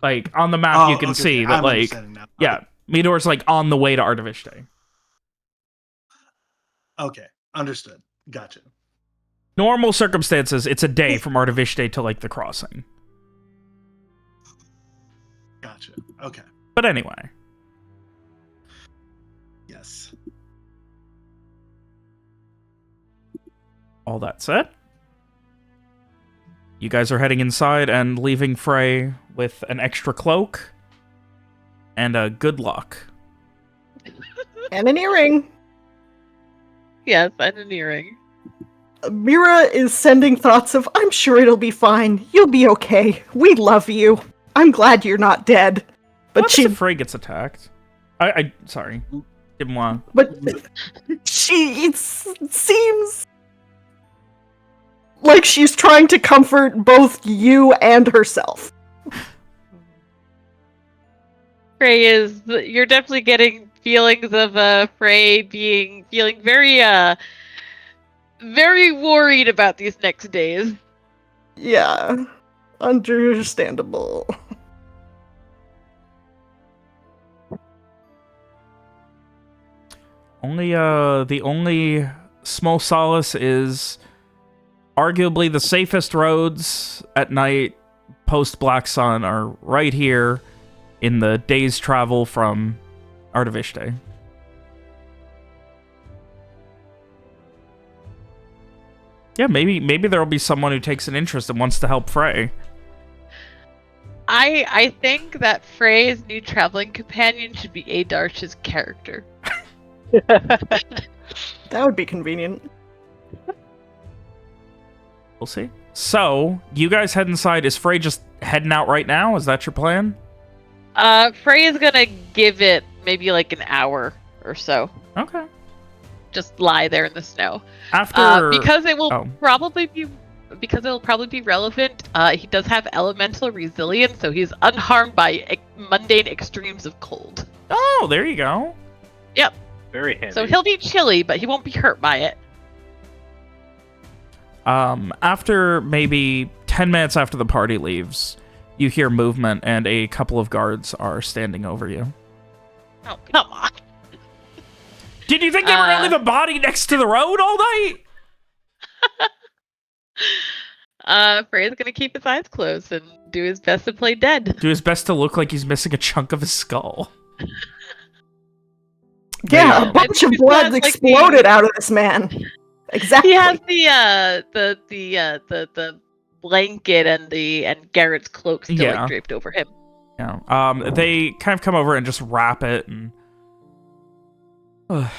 Like, on the map you can see that, I'm like, understanding now. yeah, Midor's, like, on the way to Artiviste. Okay, understood. Gotcha. Normal circumstances, it's a day from Artiviste to, like, the crossing. Gotcha. Okay. But anyway. Yes. All that said, you guys are heading inside and leaving Frey with an extra cloak and a good luck. And an earring. Yes, and an earring. Mira is sending thoughts of, I'm sure it'll be fine. You'll be okay. We love you. I'm glad you're not dead. But What if Frey gets attacked? Sorry. Didn't want. But it seems like she's trying to comfort both you and herself. Frey is. You're definitely getting feelings of Frey feeling very very worried about these next days. Yeah, understandable. The only small solace is arguably the safest roads at night post Black Sun are right here in the day's travel from Artiviste. Yeah, maybe there'll be someone who takes an interest and wants to help Frey. I think that Frey's new traveling companion should be Adarsh's character. That would be convenient. We'll see. So, you guys head inside. Is Frey just heading out right now? Is that your plan? Frey is gonna give it maybe like an hour or so. Okay. Just lie there in the snow. After because it will probably be relevant. He does have elemental resilience, so he's unharmed by mundane extremes of cold. Oh, there you go. Yep. Very handy. So he'll be chilly, but he won't be hurt by it. After maybe 10 minutes after the party leaves, you hear movement and a couple of guards are standing over you. Oh, come on. Did you think they were going to leave a body next to the road all night? Frey's gonna keep his eyes closed and do his best to play dead. Do his best to look like he's missing a chunk of his skull. Yeah, a bunch of blood exploded out of this man. Exactly. He has the blanket and Garrett's cloak still like, draped over him. Yeah. They kind of come over and just wrap it and. Like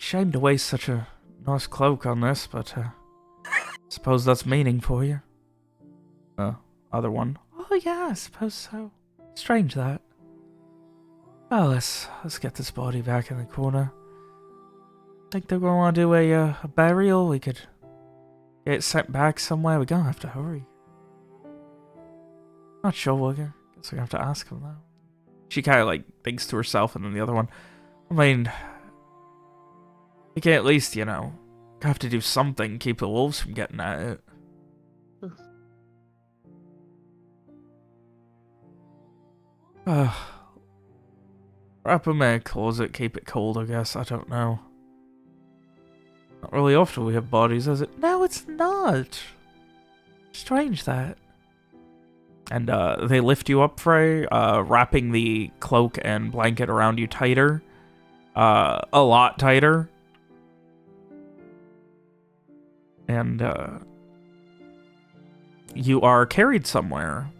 shame to waste such a nice cloak on this, but suppose that's meaning for you. Other one. Oh yeah, I suppose so. Strange that. Well, let's get this body back in the corner. Think they're gonna want to do a burial? We could get it sent back somewhere. We're gonna have to hurry. Not sure. Guess we're gonna have to ask them though. She kind of like thinks to herself, and then the other one. I mean, we can at least, you know, have to do something, keep the wolves from getting at it. Wrap them in a closet, keep it cold, I guess. I don't know. Not really often we have bodies, is it? No, it's not. Strange that. And they lift you up, Frey, wrapping the cloak and blanket around you tighter. A lot tighter. And you are carried somewhere.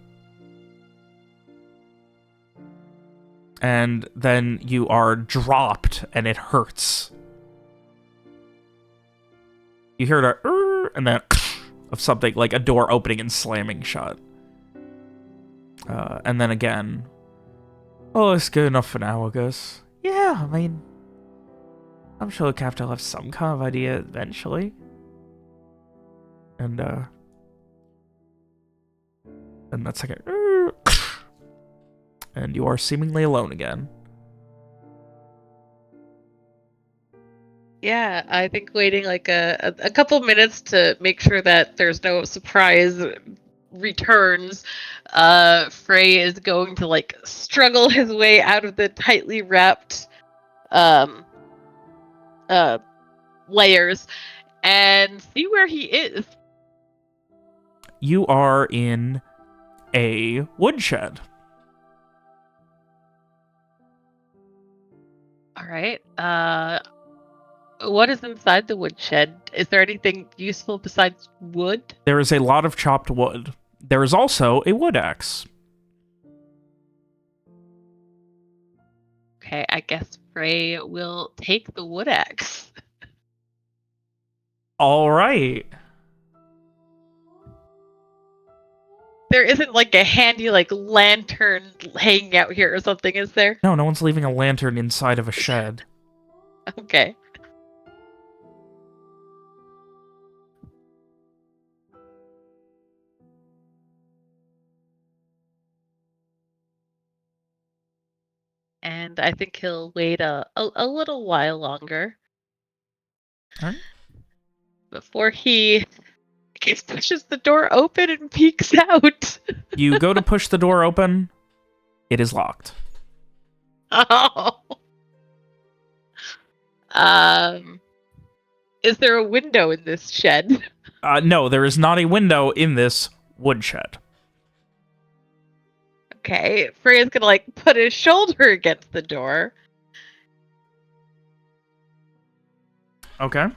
And then you are dropped, and it hurts. You hear the and then of something like a door opening and slamming shut. And then again. Oh, it's good enough for now, I guess. Yeah, I mean, I'm sure the captain will have some kind of idea eventually. And that's like a and you are seemingly alone again. Yeah, I think waiting like a couple minutes to make sure that there's no surprise returns, Frey is going to like struggle his way out of the tightly wrapped um layers and see where he is. You are in a woodshed. All right. What is inside the woodshed? Is there anything useful besides wood? There is a lot of chopped wood. There is also a wood axe. Okay, I guess Frey will take the wood axe. All right. There isn't like a handy like lantern hanging out here or something, is there? No, no one's leaving a lantern inside of a shed. Okay. And I think he'll wait a little while longer. Alright. Before he pushes the door open and peeks out. You go to push the door open. It is locked. Oh. Is there a window in this shed? No, there is not a window in this woodshed. Okay, Frey's gonna like put his shoulder against the door. Okay.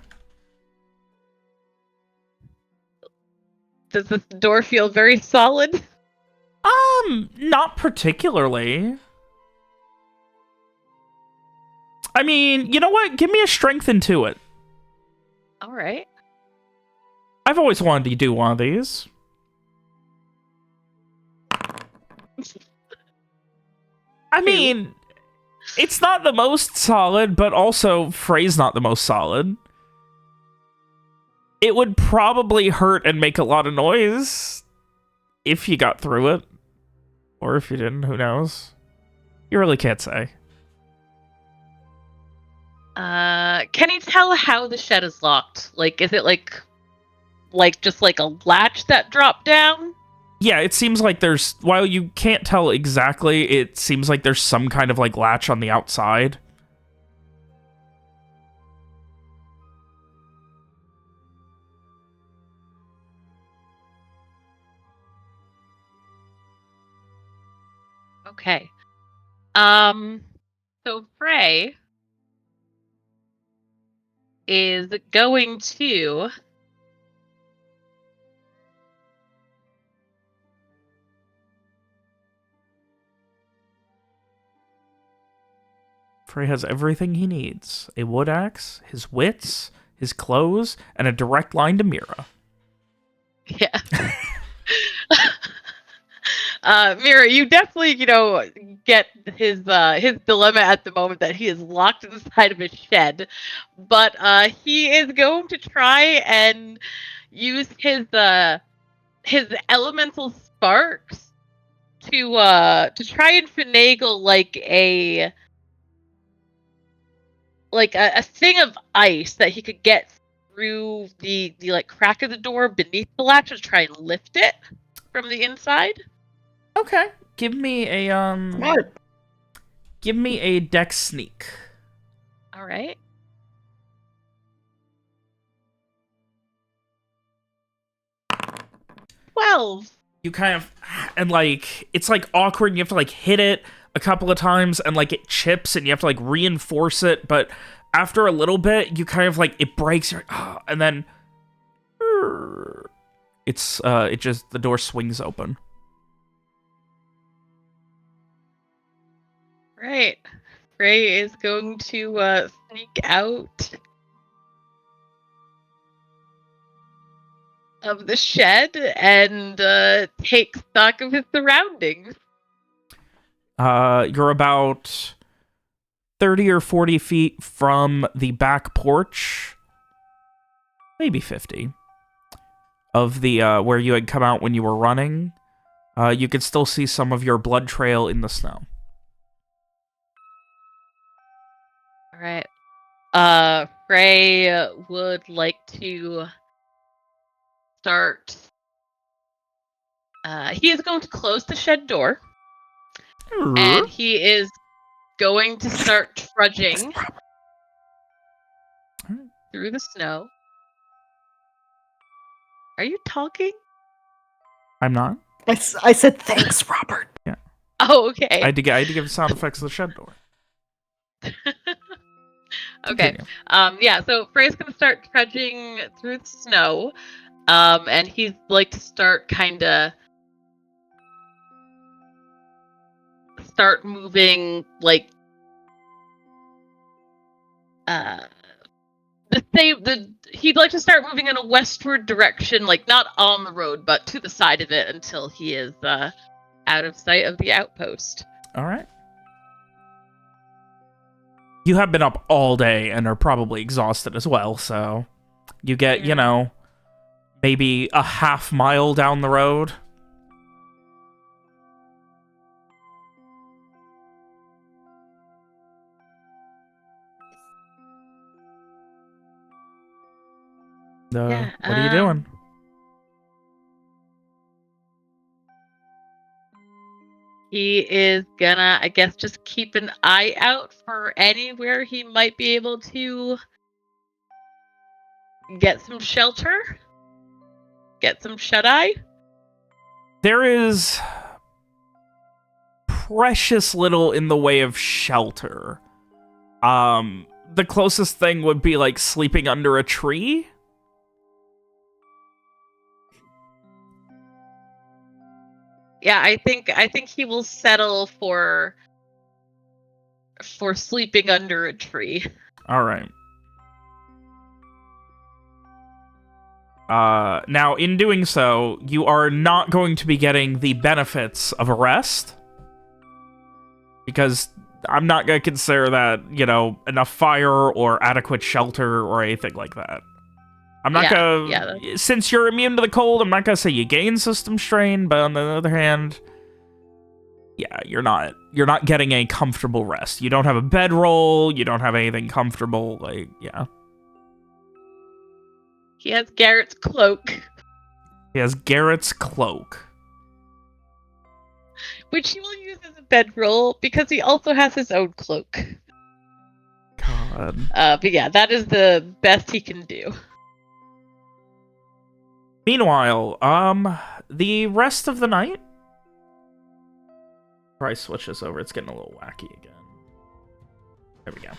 Does this door feel very solid? Not particularly. I mean, you know what? Give me a strength into it. All right. I've always wanted to do one of these. I mean, it's not the most solid, but also Frey's not the most solid. It would probably hurt and make a lot of noise if you got through it. Or if you didn't, who knows? You really can't say. Can you tell how the shed is locked? Like, is it like just like a latch that dropped down? Yeah, it seems like there's, while you can't tell exactly, it seems like there's some kind of like latch on the outside. Okay. So Frey is going to Frey has everything he needs. A wood axe, his wits, his clothes, and a direct line to Mira. yeah. Mira, you definitely, get his dilemma at the moment that he is locked inside of a shed, but he is going to try and use his elemental sparks to try and finagle like a thing of ice that he could get through the like crack of the door beneath the latch to try and lift it from the inside. Okay. Give me a Smart. Give me a dex sneak. All right. Well, You kind of, and like, it's like awkward and you have to like hit it a couple of times and like it chips and you have to like reinforce it, but after a little bit you kind of like, it breaks, and then it's the door swings open. right. Frey is going to sneak out of the shed and take stock of his surroundings. You're about 30 or 40 feet from the back porch, maybe 50, of the where you had come out when you were running. You could still see some of your blood trail in the snow. All right. Frey would like to start. He is going to close the shed door, and he is going to start trudging through the snow. Are you talking? I'm not. I said thanks, Robert. Yeah. Oh, okay. I had to give sound effects to the shed door. Okay. Yeah, so Frey's gonna start trudging through the snow. And he'd like to start moving like he'd like to start moving in a westward direction, like not on the road, but to the side of it until he is out of sight of the outpost. All right. You have been up all day and are probably exhausted as well, so you get, you know, maybe a half mile down the road. What are you doing? He is gonna, I guess, just keep an eye out for anywhere he might be able to get some shelter, get some shut-eye. There is precious little in the way of shelter. The closest thing would be like sleeping under a tree. Yeah, I think he will settle for sleeping under a tree. All right. Now, in doing so, you are not going to be getting the benefits of a rest. Because I'm not going to consider that, you know, enough fire or adequate shelter or anything like that. I'm not gonna... Since you're immune to the cold, I'm not gonna say you gain system strain, but on the other hand... Yeah, you're not getting a comfortable rest. You don't have a bedroll, you don't have anything comfortable, like, yeah. He has Garrett's cloak. He has Garrett's cloak. Which he will use as a bedroll, because he also has his own cloak. God. But yeah, that is the best he can do. Meanwhile, the rest of the night... Probably switch this over, it's getting a little wacky again. There we go.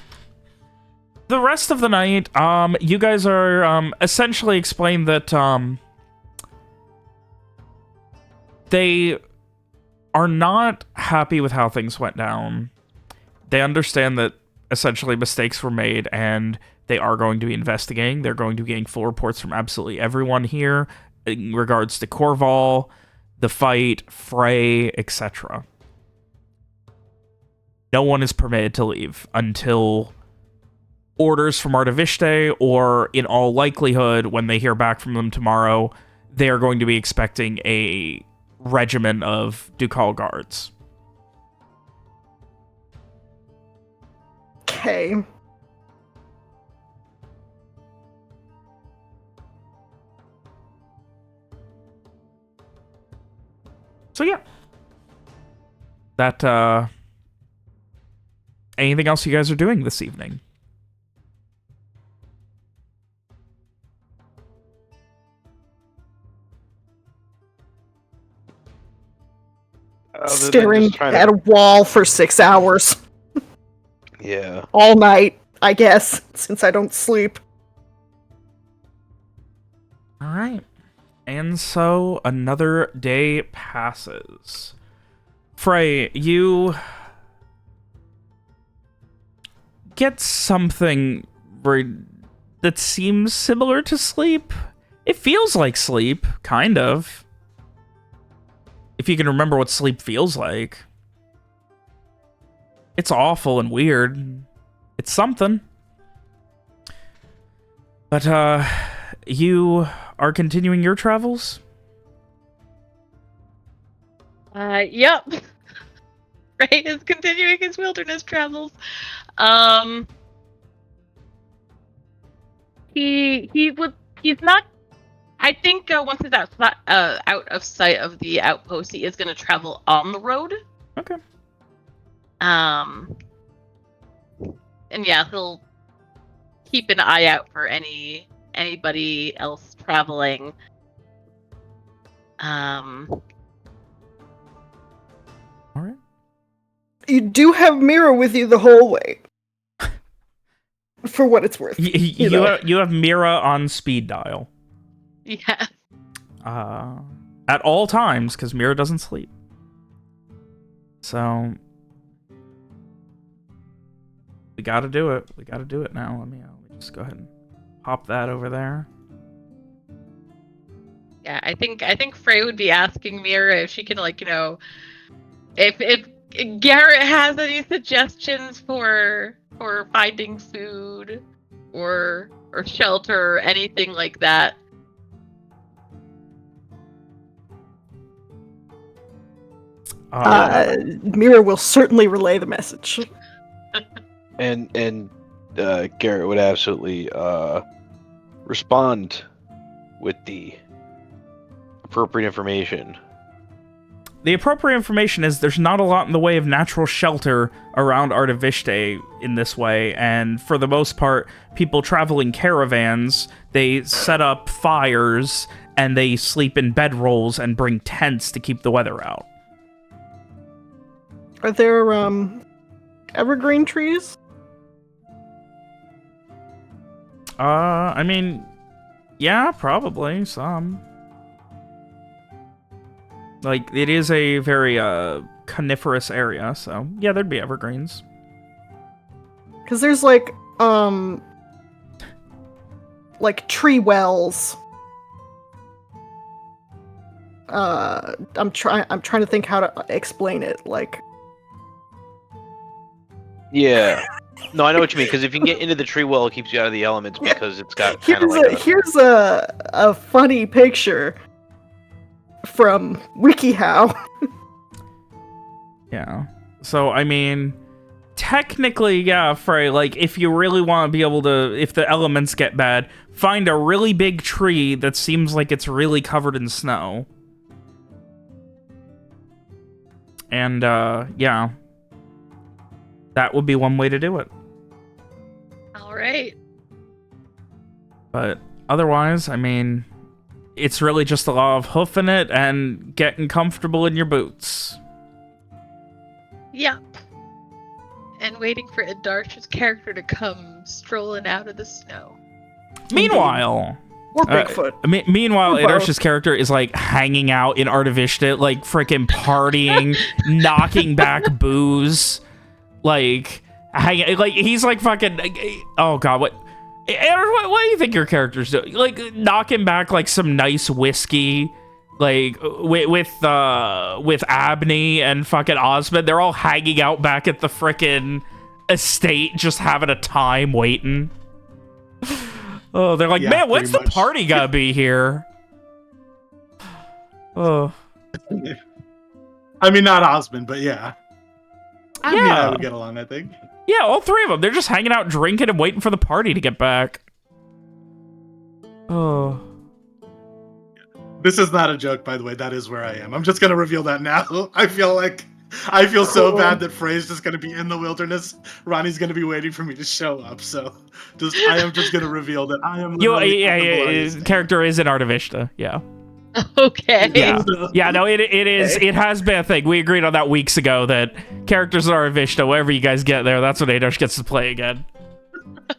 The rest of the night, you guys are, essentially explained that, they are not happy with how things went down. They understand that, essentially, mistakes were made, and they are going to be investigating. They're going to be getting full reports from absolutely everyone here in regards to Corval, the fight, Frey, etc. No one is permitted to leave until orders from Artavishte, or in all likelihood, when they hear back from them tomorrow, they are going to be expecting a regiment of Ducal guards. Okay. So yeah. That, anything else you guys are doing this evening? Staring at a wall for 6 hours. Yeah. All night, I guess, since I don't sleep. Alright. And so, another day passes. Frey, you... get something that seems similar to sleep. It feels like sleep, kind of. If you can remember what sleep feels like. It's awful and weird. It's something. But, you are continuing your travels? Yep. Frey is continuing his wilderness travels. He's not. I think once he's out of sight of the outpost, he is going to travel on the road. Okay. And yeah, he'll keep an eye out for anybody else traveling. All right. You do have Mira with you the whole way. For what it's worth. You have Mira on speed dial. Yes. At all times, because Mira doesn't sleep. So we gotta do it. We gotta do it now. Let me just go ahead and pop that over there. Yeah, I think Frey would be asking Mira if she can, like, you know, if Garrett has any suggestions for finding food or shelter or anything like that. Mira will certainly relay the message. And Garrett would absolutely respond with the appropriate information. The appropriate information is there's not a lot in the way of natural shelter around Artivishte in this way, and for the most part, people travel in caravans. They set up fires, and they sleep in bedrolls and bring tents to keep the weather out. Are there, evergreen trees? I mean, yeah, probably some. Like, it is a very, coniferous area, so yeah, there'd be evergreens. Because there's, like tree wells. I'm trying to think how to explain it, like... Yeah. No, I know what you mean, because if you can get into the tree well, it keeps you out of the elements, because it's got kind of like Here's a funny picture from WikiHow. Yeah. So, I mean, technically, yeah, Frey, like, if you really want to be able to, if the elements get bad, find a really big tree that seems like it's really covered in snow. And, yeah. That would be one way to do it. Alright. But otherwise, I mean, it's really just a lot of hoofing it and getting comfortable in your boots. Yep. And waiting for Adarsh's character to come strolling out of the snow. Meanwhile... Or Bigfoot. Meanwhile, Or both. Adarsh's character is, like, hanging out in Artivishte, like, freaking partying, knocking back booze, like, he's, like, fucking, oh, God, what do you think your character's doing? Like, knocking back, like, some nice whiskey, like, with Abney and fucking Osmond. They're all hanging out back at the frickin' estate, just having a time waiting. Oh, they're like, yeah, man, when's the party gonna be here? Oh. I mean, not Osmond, but yeah. I mean, I would get along, I think. Yeah, all three of them. They're just hanging out, drinking, and waiting for the party to get back. Oh. This is not a joke, by the way. That is where I am. I'm just going to reveal that now. I feel so bad that Frey's just going to be in the wilderness. Ronnie's going to be waiting for me to show up. So I am just going to reveal that I am his character is in Artivishte. Yeah. Okay. Yeah, no, it is. It has been a thing. We agreed on that weeks ago that characters in Artivishte, wherever you guys get there, that's when Adarsh gets to play again.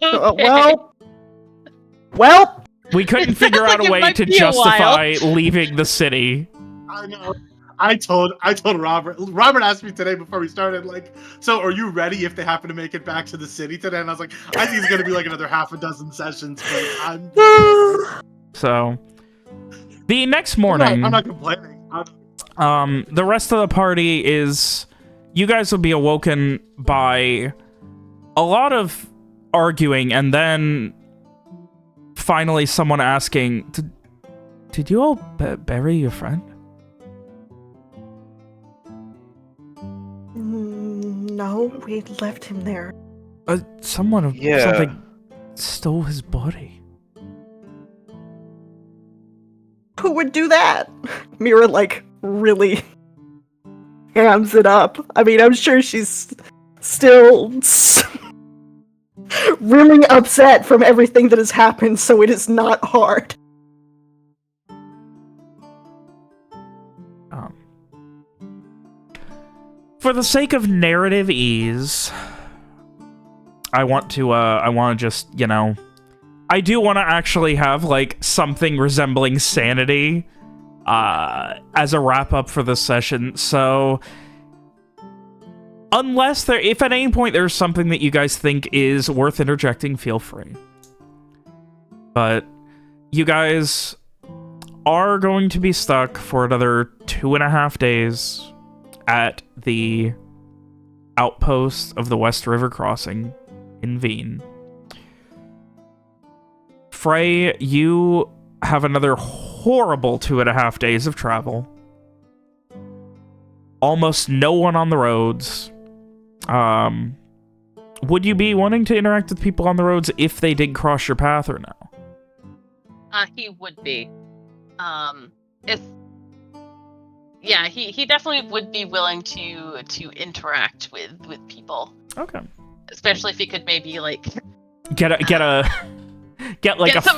Okay. Well. We couldn't figure out a way to justify leaving the city. I know. I told Robert. Robert asked me today before we started, like, so are you ready if they happen to make it back to the city today? And I was like, I think it's going to be like another half a dozen sessions, but I'm... So, the next morning... I'm not complaining. The rest of the party is... You guys will be awoken by a lot of arguing, and then finally someone asking, did you all bury your friend? No, we left him there. Something stole his body. would do that? Mira, like, really hams it up. I mean, I'm sure she's still really upset from everything that has happened, so it is not hard. For the sake of narrative ease, I want to just, you know, I do want to actually have, like, something resembling sanity as a wrap-up for this session, so unless if at any point there's something that you guys think is worth interjecting, feel free. But you guys are going to be stuck for another 2.5 days at the outpost of the Westriver Crossing in Veen. Frey, you have another horrible 2.5 days of travel. Almost no one on the roads. Would you be wanting to interact with people on the roads if they did cross your path or no? He would be. Yeah, he definitely would be willing to interact with people. Okay. Especially if he could maybe like get a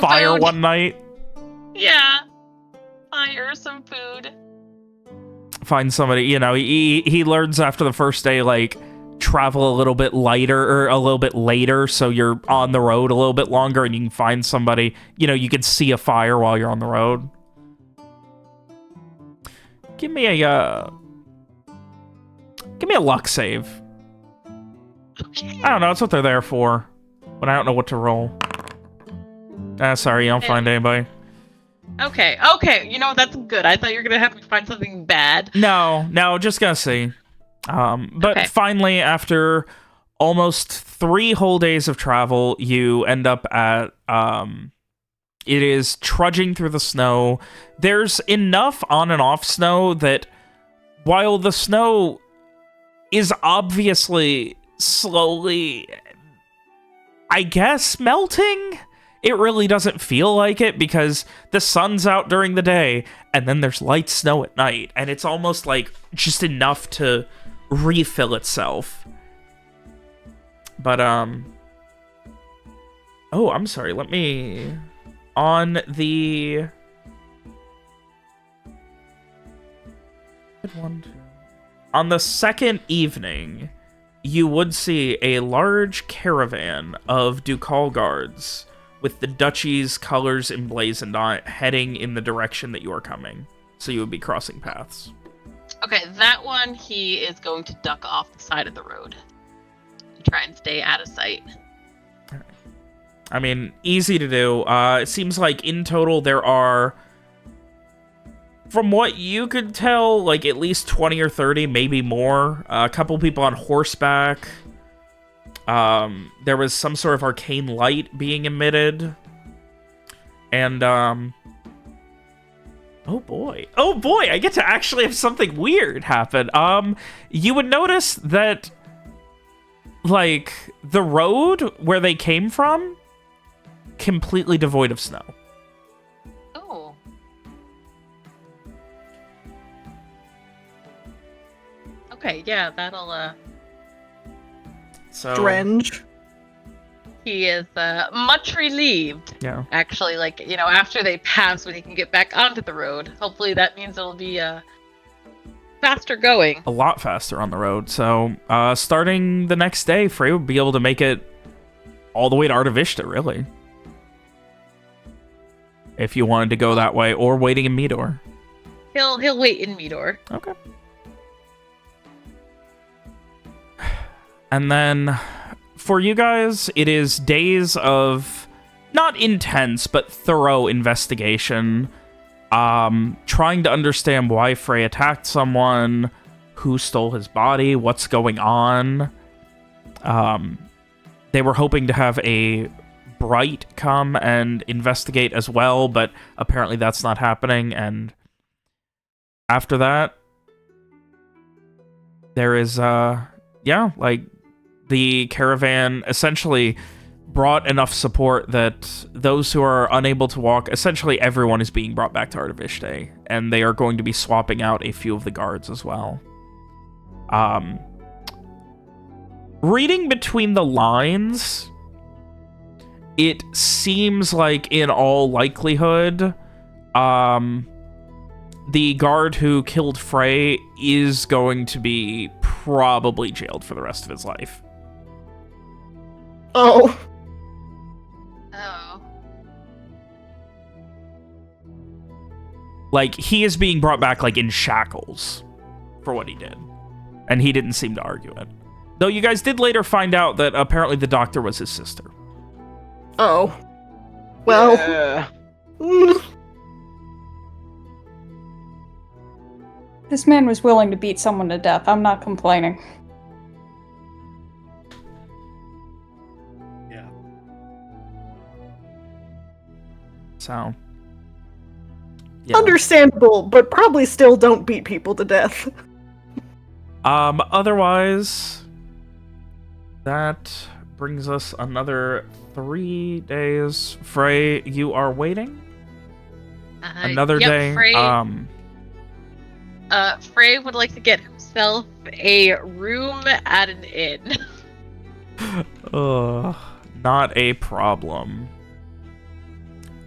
fire food. One night. Yeah. Fire, some food. Find somebody, you know, he learns after the first day, like, travel a little bit lighter or a little bit later, so you're on the road a little bit longer and you can find somebody, you know, you can see a fire while you're on the road. Give me a luck save. Okay. I don't know, that's what they're there for. But I don't know what to roll. Sorry, you don't find anybody. Okay, you know, that's good. I thought you were gonna have me find something bad. No, just gonna see. But okay. Finally, after almost 3 whole days of travel, you end up at, it is trudging through the snow. There's enough on and off snow that while the snow is obviously slowly, I guess, melting, it really doesn't feel like it because the sun's out during the day and then there's light snow at night, and it's almost like just enough to refill itself. But, oh, I'm sorry, let me... On the... On the second evening, you would see a large caravan of Ducal guards with the duchy's colors emblazoned on it, heading in the direction that you are coming. So you would be crossing paths. Okay, that one he is going to duck off the side of the road. Try and stay out of sight. I mean, easy to do. It seems like in total there are, from what you could tell, like at least 20 or 30, maybe more. A couple people on horseback. There was some sort of arcane light being emitted. And, oh boy, I get to actually have something weird happen. You would notice that, like, the road where they came from, completely devoid of snow. Oh. Okay, yeah, that'll, So... Drenge. He is, much relieved. Yeah. Actually, like, you know, after they pass, when he can get back onto the road. Hopefully that means it'll be, faster going. A lot faster on the road. So, starting the next day, Frey would be able to make it all the way to Artavishta, really. If you wanted to go that way, or waiting in Midor. He'll wait in Midor. Okay. And then, for you guys, it is days of not intense, but thorough investigation. Trying to understand why Frey attacked someone, who stole his body, what's going on. They were hoping to have a Bright come and investigate as well, but apparently that's not happening, and after that, there is, yeah, like, the caravan essentially brought enough support that those who are unable to walk, essentially everyone is being brought back to Artavishte, and they are going to be swapping out a few of the guards as well. Reading between the lines, it seems like in all likelihood, the guard who killed Frey is going to be probably jailed for the rest of his life. Oh. Oh. Like, he is being brought back, like, in shackles for what he did. And he didn't seem to argue it. Though you guys did later find out that apparently the doctor was his sister. Oh. Well. Yeah. This man was willing to beat someone to death. I'm not complaining. Yeah. So. Yeah. Understandable, but probably still don't beat people to death. Otherwise, that brings us another 3 days. Frey, you are waiting? Another day. Frey, Frey would like to get himself a room at an inn. Not a problem.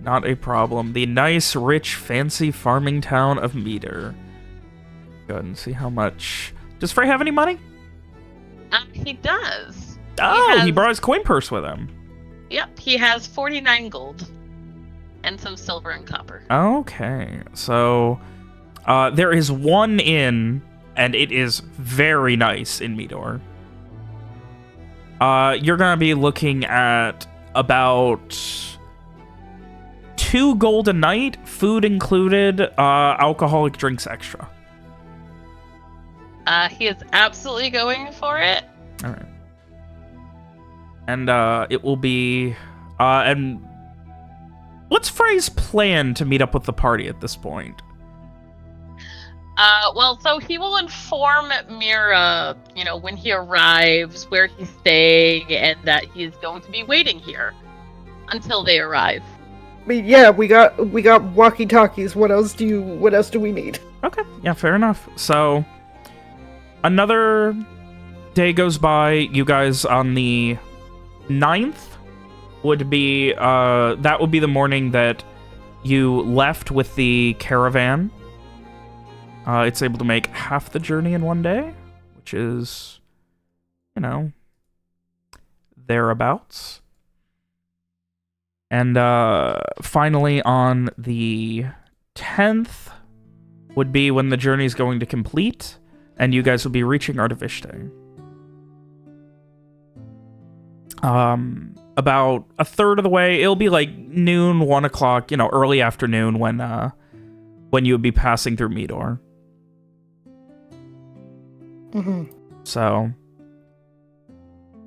Not a problem. The nice, rich, fancy farming town of Meader. Go ahead and see how much... Does Frey have any money? He does. Oh, he brought his coin purse with him. Yep, he has 49 gold. And some silver and copper. Okay, so... there is one inn, and it is very nice in Meador. You're gonna be looking at about 2 gold a night, food included, alcoholic drinks extra. He is absolutely going for it. All right. And it will be... and what's Frey's plan to meet up with the party at this point? Well, so he will inform Mira, when he arrives, where he's staying, and that he's going to be waiting here until they arrive. But yeah, we got walkie-talkies. What else do we need? Okay, yeah, fair enough. So, another day goes by. You guys on the 9th would be, that would be the morning that you left with the caravan. It's able to make half the journey in one day, which is, thereabouts. And finally on the 10th would be when the journey is going to complete, and you guys will be reaching Artavishte. About a third of the way, it'll be like noon, 1 o'clock, early afternoon when you would be passing through Meador. Mm-hmm. So,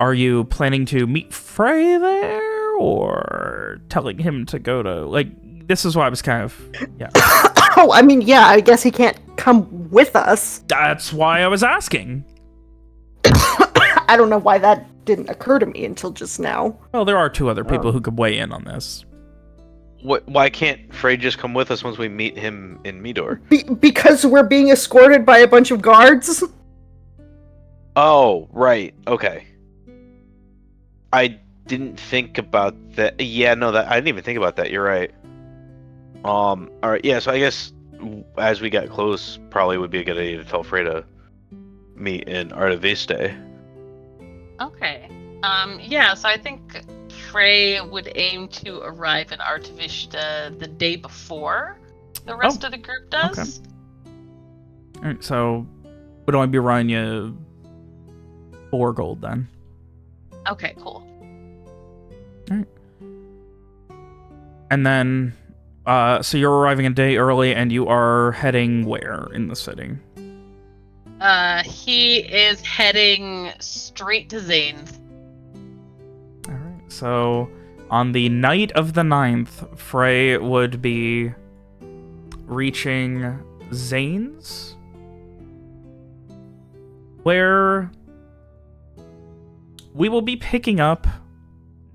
are you planning to meet Frey there, or telling him to go to, this is why I was kind of, yeah. Oh, I mean, yeah, I guess he can't come with us. That's why I was asking. I don't know why that didn't occur to me until just now. Well, there are 2 other people who could weigh in on this. Why can't Frey just come with us once we meet him in Meador? Because we're being escorted by a bunch of guards? Oh, right. Okay. I didn't think about that. Yeah, no, I didn't even think about that. You're right. All right. Yeah, so I guess as we get close, probably would be a good idea to tell Frey to meet in Artaviste. Okay. Yeah, so I think Frey would aim to arrive in Artavishta the day before the rest of the group does. Okay. All right, so would only be running you 4 gold then. Okay, cool. All right. And then, so you're arriving a day early, and you are heading where in the city? He is heading straight to Zane's. All right. So, on the night of the 9th, Frey would be reaching Zane's, where we will be picking up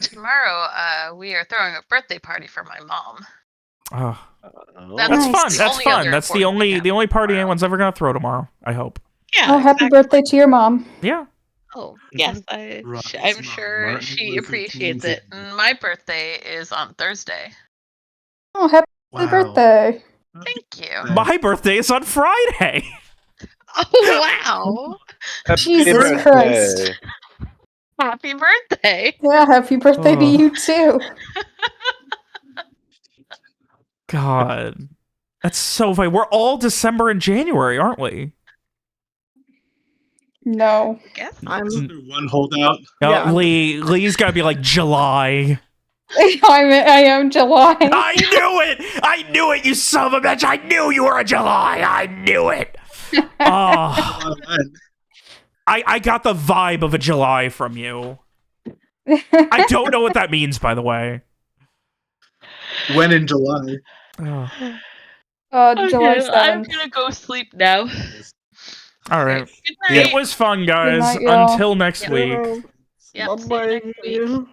Tomorrow, we are throwing a birthday party for my mom. Oh, That's that's Nice. fun. the That's only fun. other That's the important thing only party tomorrow. anyone's ever gonna throw tomorrow. I hope. Yeah. Oh, happy birthday to your mom. Yeah. Oh, yes. Right, I'm Mom. sure Martin she Luther appreciates King it. And my birthday is on Thursday. Oh, happy Wow. birthday. Thank you. My birthday is on Friday. Oh, wow. Jesus Happy Christ. birthday. Happy birthday. Yeah, happy birthday to Oh. you too. God. That's so funny. We're all December and January, aren't we? No. I guess. I'm One holdout. No, Yeah, I'm- Lee's gotta be like July. I am July. I knew it! I knew it, you son of a bitch! I knew you were a July! I knew it! Oh, I got the vibe of a July from you. I don't know what that means, by the way. When in July. Oh. July Okay, I'm 7th. gonna go sleep now. All right. Good night. It was fun, guys. Good night, y'all. Until next Yeah. week. Yep, see you next week. Bye-bye.